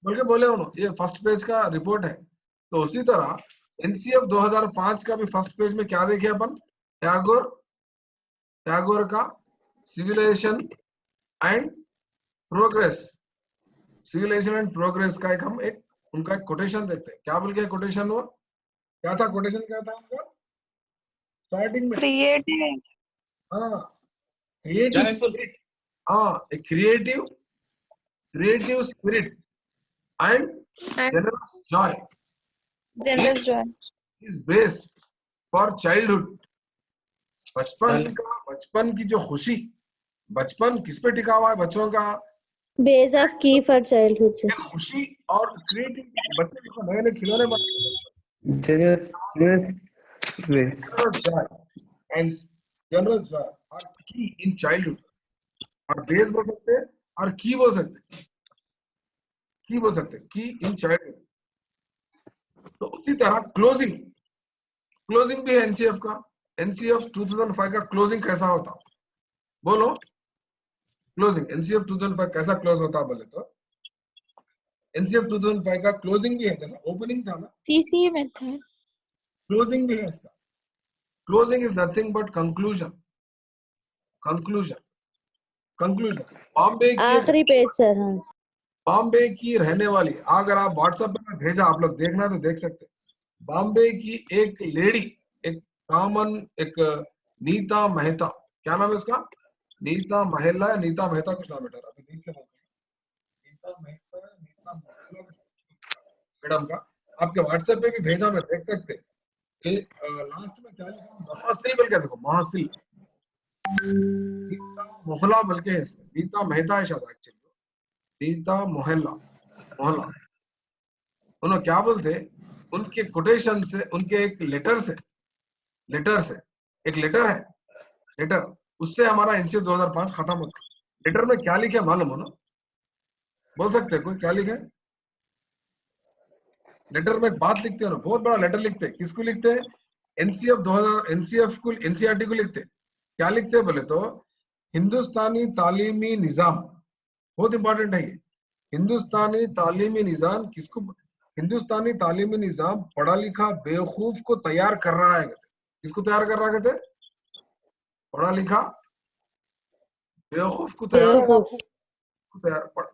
बल्कि बोले उन्होंने ये फर्स्ट पेज का रिपोर्ट है। तो उसी तरह एनसीएफ 2005 का भी फर्स्ट पेज में क्या देखे अपन, टैगोर का civilisation and progress, civilisation and progress का एक उनका एक कोटेशन देखते हैं। क्या बोल के कोटेशन हुआ, क्या था कोटेशन, क्या था उनका स्टार्टिंग में? क्रिएटिव हाँ, क्रिएटिव स्पिरिट, हाँ, ए creative spirit and generous Joy generous Joy is based for childhood. बचपन की जो खुशी, बचपन किस पे टिका हुआ है बच्चों का? Base of key for childhood. sir. खुशी और क्रिएटिव। बच्चे देखो नए नए खिलौने बनाते हैं। जनरल जॉय और की इन चाइल्डहुड, और बेस बोल सकते हैं और की बोल सकते हैं, की इन चाइल्डहुड। तो उसी तरह क्लोजिंग भी है एनसीएफ का। एनसीएफ 2005 का क्लोजिंग कैसा होता, बोलो? क्लोजिंग एनसीएफ 2005 कैसा क्लोज होता बोले तो एनसीएफ 2005 का क्लोजिंग भी है, जैसा ओपनिंग था ना, सीसीए में था। क्लोजिंग भी है इसका। Closing is nothing but conclusion. आखिरी पेज सर. हाँ. बॉम्बे की रहने वाली, अगर आप व्हाट्सएप में भेजा, आप लोग देखना तो देख सकते हैं। बॉम्बे की एक लेडी, एक कॉमन, एक नीता मेहता, क्या नाम है उसका? नीता महिला, नीता मेहता कुछ नाम है, अभी देख के नीता मेहता, मैडम का आपके व्हाट्सएप पे भी भेजा, मैं देख सकते कि लास्ट में क्या लिखा, महासिल बोल के, देखो महासिल, नीता मोहल्ला बोल के है इसमें, नीता मेहता है शायद एक्चुअली, नीता मोहल्ला। उन्होंने क्या बोलते, उनके कोटेशन से, उनके एक लेटर से एक लेटर है, लेटर उससे हमारा एनसीएफ 2005 खत्म होता। लेटर में क्या लिखे मालूम हो ना? बोल सकते हैं कोई क्या लिखे? लेटर में एक बात लिखते हो ना, बहुत बड़ा लेटर लिखते हैं। किसको लिखते हैं? एनसीएफ को, एनसीईआरटी को लिखते। क्या लिखते हैं बोले तो, हिंदुस्तानी तालीमी निजाम, बहुत इंपॉर्टेंट है ये। हिंदुस्तानी तालीमी निजाम किसको? हिंदुस्तानी तालीमी निजाम पढ़ा लिखा बेवकूफ को तैयार कर रहा है। किसको तैयार कर रहा है? पढ़ा लिखा बेवकूफ को तैयार,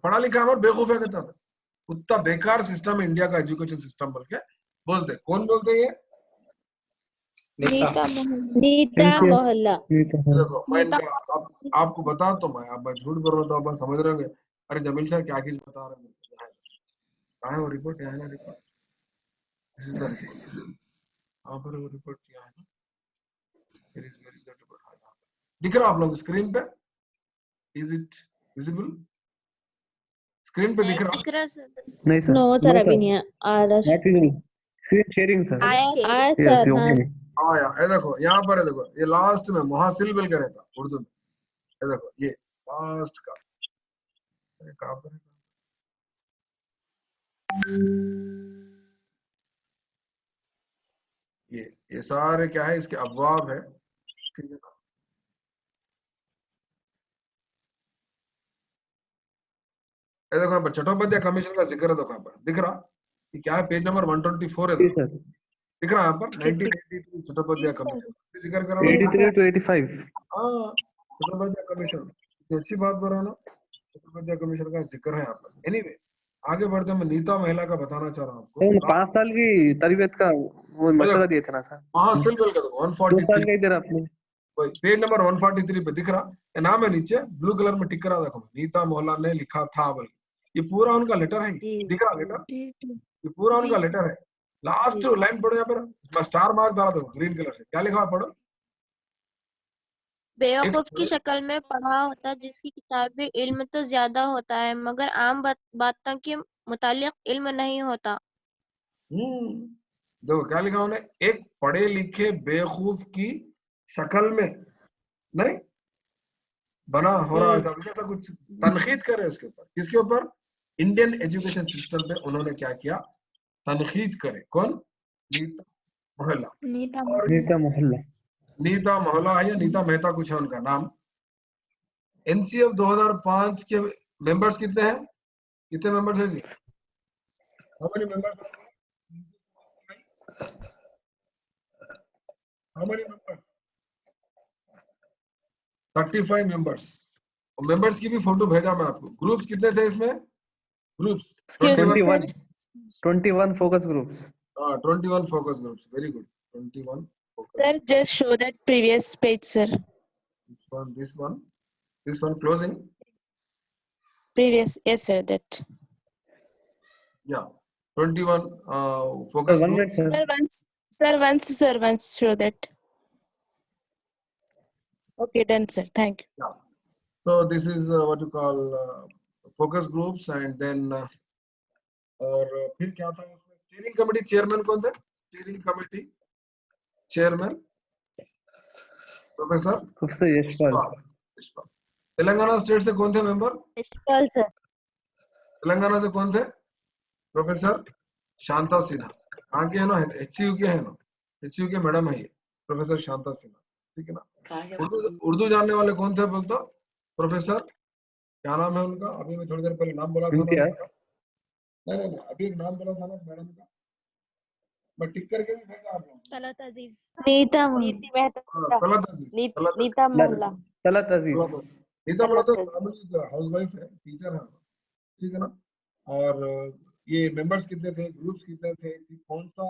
पढ़ा लिखा हमारा बेवकूफ है कहता है। उतना बेकार सिस्टम है इंडिया का एजुकेशन सिस्टम बोल के बोलते। कौन बोलते ये? नीता मोहल्ला। देखो मैं आपको बता, तो मैं झूठ बोल रहा हूँ तो आप समझ रहे होंगे, अरे जमील सर क्या चीज बता रहे हैं। कहाँ है वो रिपोर्ट? है ना रिपोर्ट, पर वो रिपोर्ट क्या है ना, दिख रहा आप लोग स्क्रीन पे? Is it visible? स्क्रीन पे दिख रहा? नहीं सर, नो सर, अभी नहीं आ रहा। Screen sharing sir. आया सर। हाँ ये देखो यहाँ पर है, देखो ये लास्ट में महासिल बिल का रहता उर्दू में। ये देखो ये लास्ट का कहाँ पर है? ये सारे क्या है, इसके अबवाब है, ठीक है ना? ये देखो यहाँ पर चट्टोपाध्याय कमीशन का जिक्र है, देखो यहाँ पर दिख रहा कि क्या है, पेज नंबर 124 है, देखो दिख रहा है यहाँ पर 1983 चट्टोपाध्याय कमीशन जिक्र कर रहा हूँ। 83 to 85। हाँ, चट्टोपाध्याय कमीशन, अच्छी बात बोल रहा हूँ ना, चट्टोपाध्याय कमीशन का जिक्र है यहाँ पर। एनीवे आगे बढ़ते, मैं नीता महिला का बताना चाह रहा हूँ आपको। 5 साल की तरबियत का वो मसला दिया था ना सर। महासिल बिल का 143 इधर आपने पेज नंबर 143 पे दिख रहा है, नाम है नीचे ब्लू कलर में टिक रहा, देखो नीता मोहल्ला ने लिखा था बोल। ये पूरा उनका लेटर है, दिख रहा लेटर? ये पूरा उनका लेटर है। लास्ट लाइन पढ़ो यहाँ पर, स्टार मार्क डाला दो ग्रीन कलर से, क्या लिखा पढ़ो? बेवकूफ की शक्ल में पढ़ा होता, जिसकी किताबी इल्म तो ज्यादा होता है मगर आम बातों के मुतालिक इल्म नहीं होता। देखो क्या लिखा उन्होंने, एक पढ़े लिखे बेवकूफ की शक्ल में, नहीं बना हो रहा है ऐसा कुछ तनकीद करे उसके ऊपर, किसके ऊपर? इंडियन एजुकेशन सिस्टम पे उन्होंने क्या किया? तनकीद करे। कौन? नीता मोहल्ला। और नीता मोहल्ला। नीता मोहल्ला है या नीता मेहता कुछ है उनका नाम। एनसीएफ 2005 के मेंबर्स कितने हैं? कितने मेंबर्स है जी? How many members? How many members? 35 members. और मेंबर्स की भी फोटो भेजा मैं आपको। ग्रुप्स कितने थे इसमें? Groups 21 focus groups. 21 focus groups. Very good. 21 focus. Sir, just show that previous page, sir. This one closing. Previous, yes, sir. That. Yeah, 21 focus Sir, one groups. minute, Sir, once show that. Okay, done, sir. Thank you. Yeah. So this is what you call focus groups, and then और फिर क्या था उसमें? स्टीयरिंग कमेटी चेयरमैन कौन थे? Steering committee chairman professor Yashpal. Telangana state से कौन थे मेंबर? यशपाल सर। तेलंगाना से कौन थे? प्रोफेसर शांता सिन्हा। कहाँ के है ना? HCU के है ना? HCU के मैडम है ये प्रोफेसर शांता सिन्हा, ठीक है ना? उर्दू जानने वाले कौन थे बोलते? प्रोफेसर क्या नाम है उनका? अभी मैं थोड़ी देर पहले नाम बोला था ना। नहीं, अभी एक नाम बोला था ना मैडम का, मैं टिक करके भी भेजा आप लोगों को। तलत अजीज। नीता मोहल्ला। तलत अजीज। नीता मोहल्ला। तलत अजीज। नीता मोहल्ला तो हाउस वाइफ है, टीचर है, ठीक है ना? और ये मेंबर्स कितने थे? ग्रुप्स कितने थे? कौन सा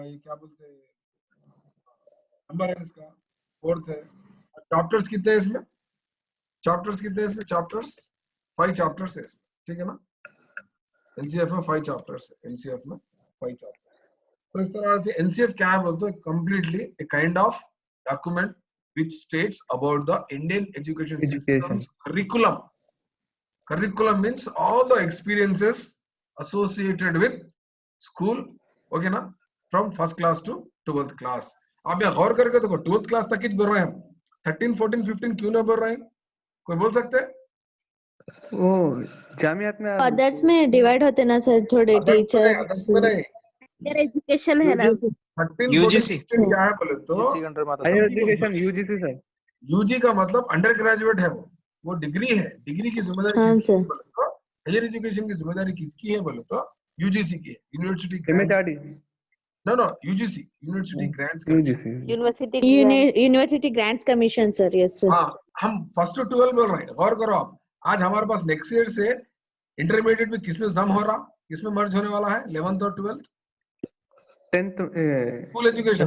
ये क्या बोलते हैं नंबर है इसका? 4th है। चैप्टर्स कितने हैं इसमें? चैप्टर्स कितने हैं इसमें? चैप्टर्स 5 चैप्टर्स है इसमें, ठीक है ना? एनसीएफ में 5 चैप्टर्स है। एनसीएफ में 5 चैप्टर्स। तो इस तरह से एनसीएफ क्या है बोलते हैं? Completely a kind of document which states about the Indian education system's curriculum. Curriculum means all the experiences associated with school, okay ना? From 1st class to 12th class. आप यहाँ गौर करके देखो 12th क्लास तक ही बोल रहे हैं हम, 13, 14, 15 क्यों ना बोल रहे हैं? कोई बोल सकते हैं? वो जामियात में अदर्स में डिवाइड होते ना सर थोड़े टीचर्स। एजुकेशन है ना? 13, 14, 15 क्या है बोले तो higher education UGC sir. UG का मतलब अंडर ग्रेजुएट है, वो डिग्री है। डिग्री की जिम्मेदारी किसकी है बोले तो? हायर एजुकेशन की जिम्मेदारी किसकी है बोले तो? यूजीसी की है। University MHRD. No UGC university grants university grants commission sir. Yes sir. हाँ, हम 1st to 12 बोल रहे हैं। गौर करो आप, आज हमारे पास नेक्स्ट ईयर से इंटरमीडिएट में किसमें जम हो रहा, किसमें मर्ज होने वाला है? 11th और 12th 10th स्कूल एजुकेशन।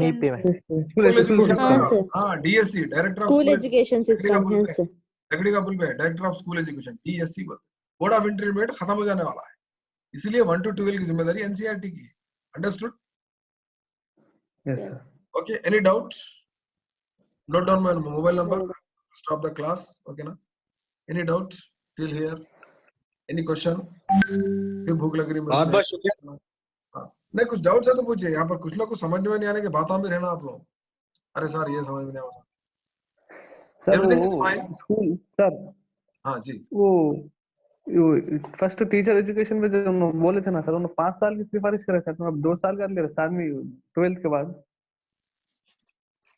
हाँ, DSC director of school education system है सर। लकड़ी का पुल पे director of school education DSC board of intermediate खत्म हो जाने वाला है, इसलिए 1 to 12 की जिम्मेदारी एनसीईआरटी की है। Understood? Yes sir. Okay, any doubt? Note down my mobile number, stop the class, okay ना? Any doubt till here? Any question? फिर भूख लग रही है। बहुत बहुत शुक्रिया। नहीं, कुछ डाउट्स है तो पूछिए। यहाँ पर कुछ ना कुछ समझ में नहीं आने के बातों में रहना आप लोग। अरे सर ये समझ में नहीं आ sir everything is fine school sir. हाँ जी, वो फर्स्ट टीचर एजुकेशन में जो बोले थे ना सर, उन्होंने 5 साल की सिफारिश करे थे, तो अब 2 साल कर ले रहे 12th के बाद।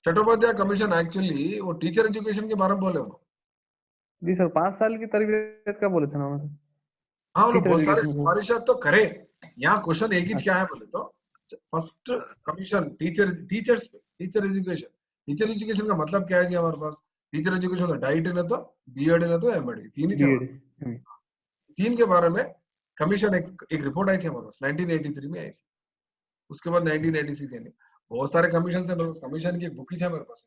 चट्टोपाध्याय कमीशन एक्चुअली वो टीचर एजुकेशन के बारे में बोले हो जी सर। 5 साल की तरबियत का बोले थे ना उन्होंने। हाँ, उन्होंने बहुत सारे सिफारिशात तो करे। यहाँ क्वेश्चन एक ही क्या है बोले तो फर्स्ट कमीशन टीचर एजुकेशन का मतलब क्या है जी? हमारे पास टीचर एजुकेशन तो डाइट है ना, तो बीएड है ना, तो एमएड, 3 ही चाहिए। 3 के बारे में कमीशन एक रिपोर्ट आई थी हमारे पास 1983 में आई थी। उसके बाद 1986 थी। बहुत सारे कमीशन है, कमीशन की एक बुक ही है मेरे पास।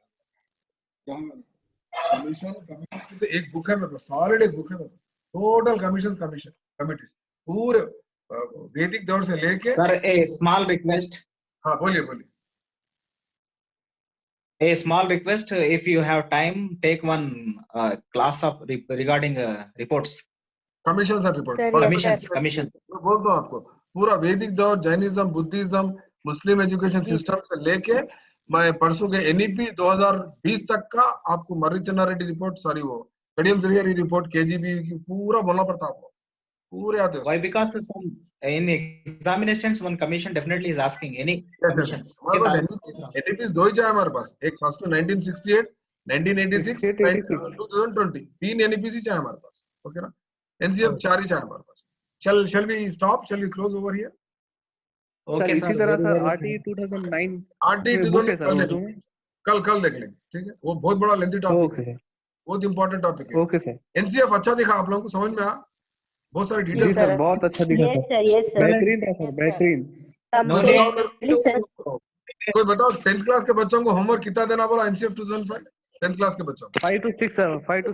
कमीशन की तो एक बुक है मेरे पास, सॉलिड एक बुक है मेरे पास। टोटल कमीशन कमिटीज पूरे वैदिक दौर से लेके। सर ए स्मॉल रिक्वेस्ट। हाँ बोलिए। A small request, if you have time, take one class of regarding reports. Commissions and reports. Commission. मैं बोल दूं आपको, पूरा वैदिक दौर, जैनिज्म, बुद्धिज्म, मुस्लिम एजुकेशन सिस्टम से लेके मैं परसों के NEP 2020 तक का आपको मर्री चन्ना रेड्डी रिपोर्ट, सॉरी वो स्टडी थियरी रिपोर्ट, केजीबी की पूरा बोलना पड़ता है आपको, पूरे आते हैं। Why? Because in examinations one commission definitely is asking any commission. हमारे पास NEPs दो ही चाहिए हमारे पास, एक फर्स्ट 1968, 1986, 2020, 3 NEPs ही चाहिए हमारे पास, ओके ना। NCF 4 ही चाहिए हमारे पास। Shall we stop? Shall we close over here? Okay इसी तरह सर RT 2009 कल देख लेंगे, ठीक है। वो बहुत बड़ा लेंथी टॉपिक है, बहुत इंपॉर्टेंट टॉपिक है। Okay sir. NCF अच्छा दिखा आप लोगों को, समझ में आया? बहुत सारे डिटेल्स सर, बहुत अच्छा दिखा सर, बेहतरीन था सर, बेहतरीन। कोई बताओ 10th क्लास के बच्चों को होमवर्क कितना देना बोला NCF 2005? 10th क्लास के बच्चों को 5 to 6 hours per week.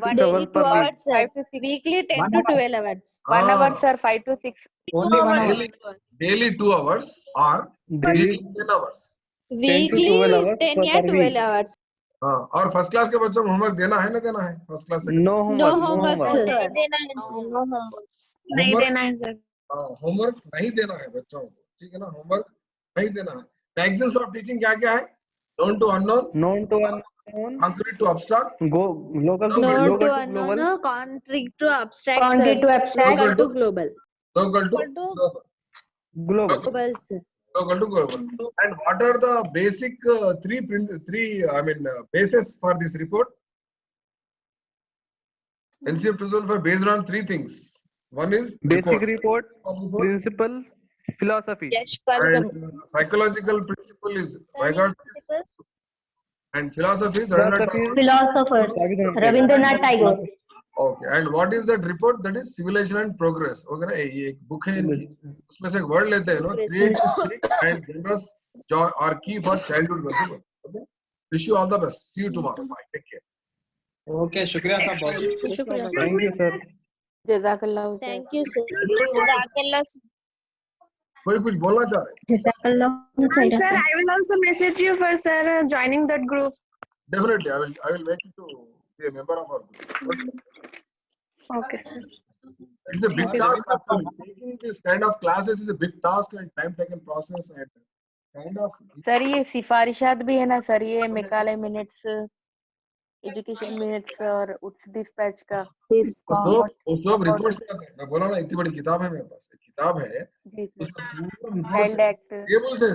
5 to 6 weekly 10 to 12 hours. 1 hour sir, 5 to 6. Only 1 hour. Daily 2 hours or daily 10 hours. Weekly 10 या 12 hours. हाँ, और फर्स्ट क्लास के बच्चों को होमवर्क देना है ना देना है? फर्स्ट क्लास से नो होमवर्क नहीं देना है सर, नो होमवर्क नहीं देना है सर। होमवर्क नहीं देना है बच्चों को, ठीक है ना। होमवर्क नहीं देना है। मैगजीन्स ऑफ टीचिंग क्या क्या है? known to unknown, concrete to abstract, local to global, contrary to abstract, local to global, local to global. And what are the basic bases for this report? NCF 2005 based on 3 things. One is basic report, principle, philosophy. And psychological principle is Vygotsky, and philosophy is philosophers Rabindranath Tagore. Okay, and what is that report? That is Civilization and Progress. Okay ना, ये एक बुक है इनकी, उसमें से एक वर्ड लेते हैं लोग, creative and generous joy are key for childhood development. Okay, wish you all the best. See you tomorrow. Bye. Take care. Okay, शुक्रिया साहब, शुक्रिया। Thank you sir. Jazakallah. Thank you sir. जज़ाकल्लाह। कोई कुछ बोलना चाह रहे? Sir, I will also message you for sir joining that group. Definitely, I will make you to be a member of our group. Okay, sir. It's a big task. Actually. Taking this kind of classes is a big task and time-taking process and kind of. Sir ये सिफारिशात भी है ना सर, ये मेकाले मिनट्स, एजुकेशन मिनट्स और उट्स डिस्पैच का उस सब रिपोर्ट्स में आते हैं। मैं बोला ना, इतनी बड़ी किताब है मेरे पास, एक किताब है, उसमें पूरा रिपोर्ट टेबल्स है,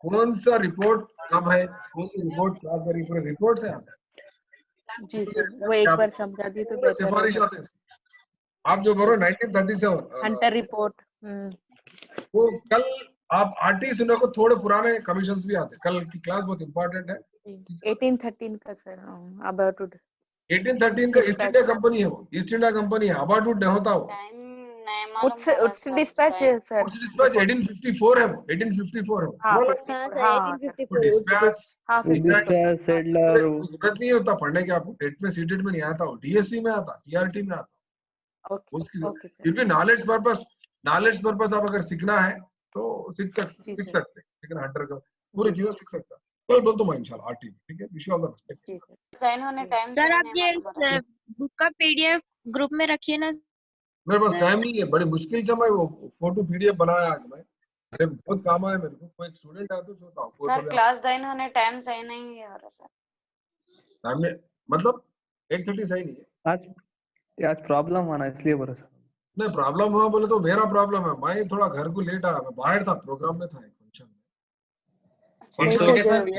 कौन सा रिपोर्ट कब है, कौन सी रिपोर्ट क्या करी, पूरे रिपोर्ट्स हैं। जी सर, वो एक बार समझा दी तो बेहतर सिफारिशात है। आप जो बोलो 1937 हंटर रिपोर्ट, वो कल आप आरटी सुनो को थोड़े पुराने कमीशंस भी आते हैं। कल की क्लास बहुत इंपॉर्टेंट है। 1813 का सर, अबाउट 1813 का ईस्ट इंडिया कंपनी है, वो ईस्ट इंडिया कंपनी है, अबाउट नहीं होता वो। उट्स डिस्पैच सर, उट्स डिस्पैच 1854 है, वो 1854 है वो। हाँ डिस्पैच सेडलर, जरूरत नहीं होता पढ़ने के, आपको टेट में सीटेट में नहीं आता, वो डीएससी में आता, टीआरटी में आता। फिर भी नॉलेज पर्पस आप अगर सीखना है तो सीख सकते, लेकिन हंटर का पूरी चीजें सीख सकता। कल बोल दूंगा इंशाल्लाह आरटी, ठीक है। Wish you all the best. Join होने टाइम सर, आप ये बुक का पीडीएफ ग्रुप में रखिए ना। मेरे पास टाइम नहीं है, बड़ी मुश्किल से मैं वो फोटो पीडीएफ बनाया आज मैं, बहुत काम आया मेरे को। कोई स्टूडेंट आया तो सोता हूँ सर, क्लास जॉइन होने टाइम सही नहीं हो रहा सर। टाइम में मतलब 8:30 सही नहीं है। आज प्रॉब्लम हुआ ना, इसलिए बोला सर। नहीं, प्रॉब्लम हुआ बोले तो मेरा प्रॉब्लम है, मैं थोड़ा घर को लेट आया, मैं बाहर था, प्रोग्राम में था एक फंक्शन में।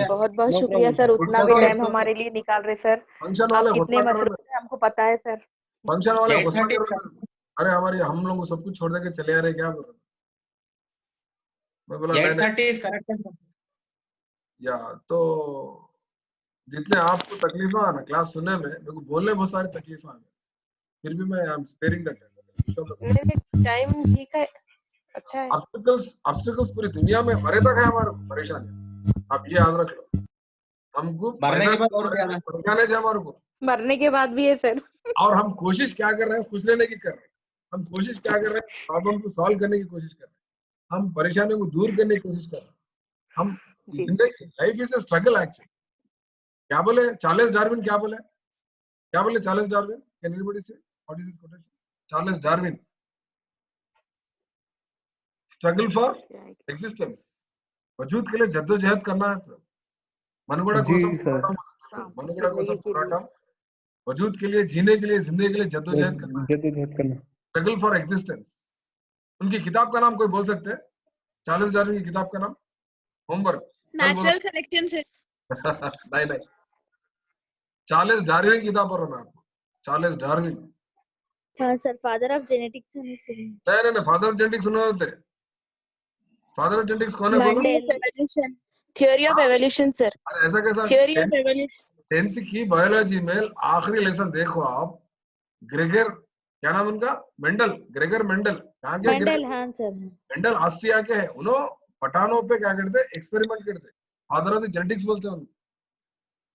बहुत बहुत शुक्रिया सर, उतना भी टाइम हमारे लिए निकाल रहे सर। फंक्शन वाले कितने मसरूफ हैं हमको पता है सर। फंक्शन वाले गुस्सा कर रहे हैं, अरे हमारे हम लोग सब कुछ छोड़ देके चले आ रहे, क्या बोल रहे? मैं बोला 8:30 इज करेक्ट या तो जितने आपको तकलीफ है ना क्लास सुनने में, मेरे को बोलने बहुत सारी तकलीफ है, फिर भी मैं I am sparing the time ठीक है, अच्छा है। ऑब्स्टिकल्स पूरी दुनिया में मरे तक है हमारे परेशानी, आप ये याद रख लो। हमको मरने के बाद और ज्यादा परेशानी है हमारे को, मरने के बाद भी है सर। और हम कोशिश क्या कर रहे हैं, खुश रहने की कर रहे हैं। हम कोशिश क्या कर रहे हैं, प्रॉब्लम को सॉल्व करने की कोशिश कर रहे हैं, हम परेशानियों को दूर करने की कोशिश कर रहे हैं। हम जिंदगी, life is a struggle actually. क्या बोले चार्ल्स डार्विन, क्या बोले चार्ल्स डार्विन? कैन एनीबॉडी से what is his quotation? Charles Darwin, struggle for existence, वजूद के लिए जद्दोजहद करना है। मनुगड़ा కోసం పోరాటం, वजूद के लिए, जीने के लिए, जिंदगी के लिए जद्दोजहद करना, जद्दोजहद करना, स्ट्रगल फॉर एग्जिस्टेंस। उनकी किताब का नाम कोई बोल सकते हैं? चार्ल्स डार्विन की किताब का नाम? होमवर्क नेचुरल सिलेक्शन से। नहीं, चार्ल्स डार्विन की किताब पढ़ रहा मैं आपको, चार्ल्स डार्विन। हाँ सर, फादर ऑफ जेनेटिक्स है नहीं, फादर ऑफ जेनेटिक्स सुना होते? फादर ऑफ जेनेटिक्स कौन है बोलो? Evolution, theory of evolution sir. अरे ऐसा कैसा? थ्योरी ऑफ एवोल्यूशन 10th की बायोलॉजी में आखिरी लेसन देखो आप, ग्रेगर, क्या नाम उनका? Mendel, Gregor Mendel. कहाँ के? मेंडल, हाँ सर। मेंडल ऑस्ट्रिया के हैं। उन्होंने पठानों पे क्या करते? एक्सपेरिमेंट करते। फादर ऑफ द जेनेटिक्स बोलते हैं उनको,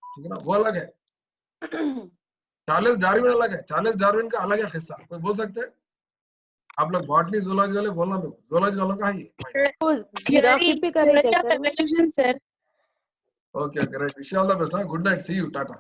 ठीक है ना? वो अलग है। चार्ल्स डार्विन अलग है। चार्ल्स डार्विन का अलग है किस्सा। कोई बोल सकते हैं? आप लोग बॉटनी ज़ूलॉजी वाले बोलना मेरे को, ज़ूलॉजी वालों का है ये। Theory of evolution sir. Okay, great, wish you all the best. Good night, see you, Tata.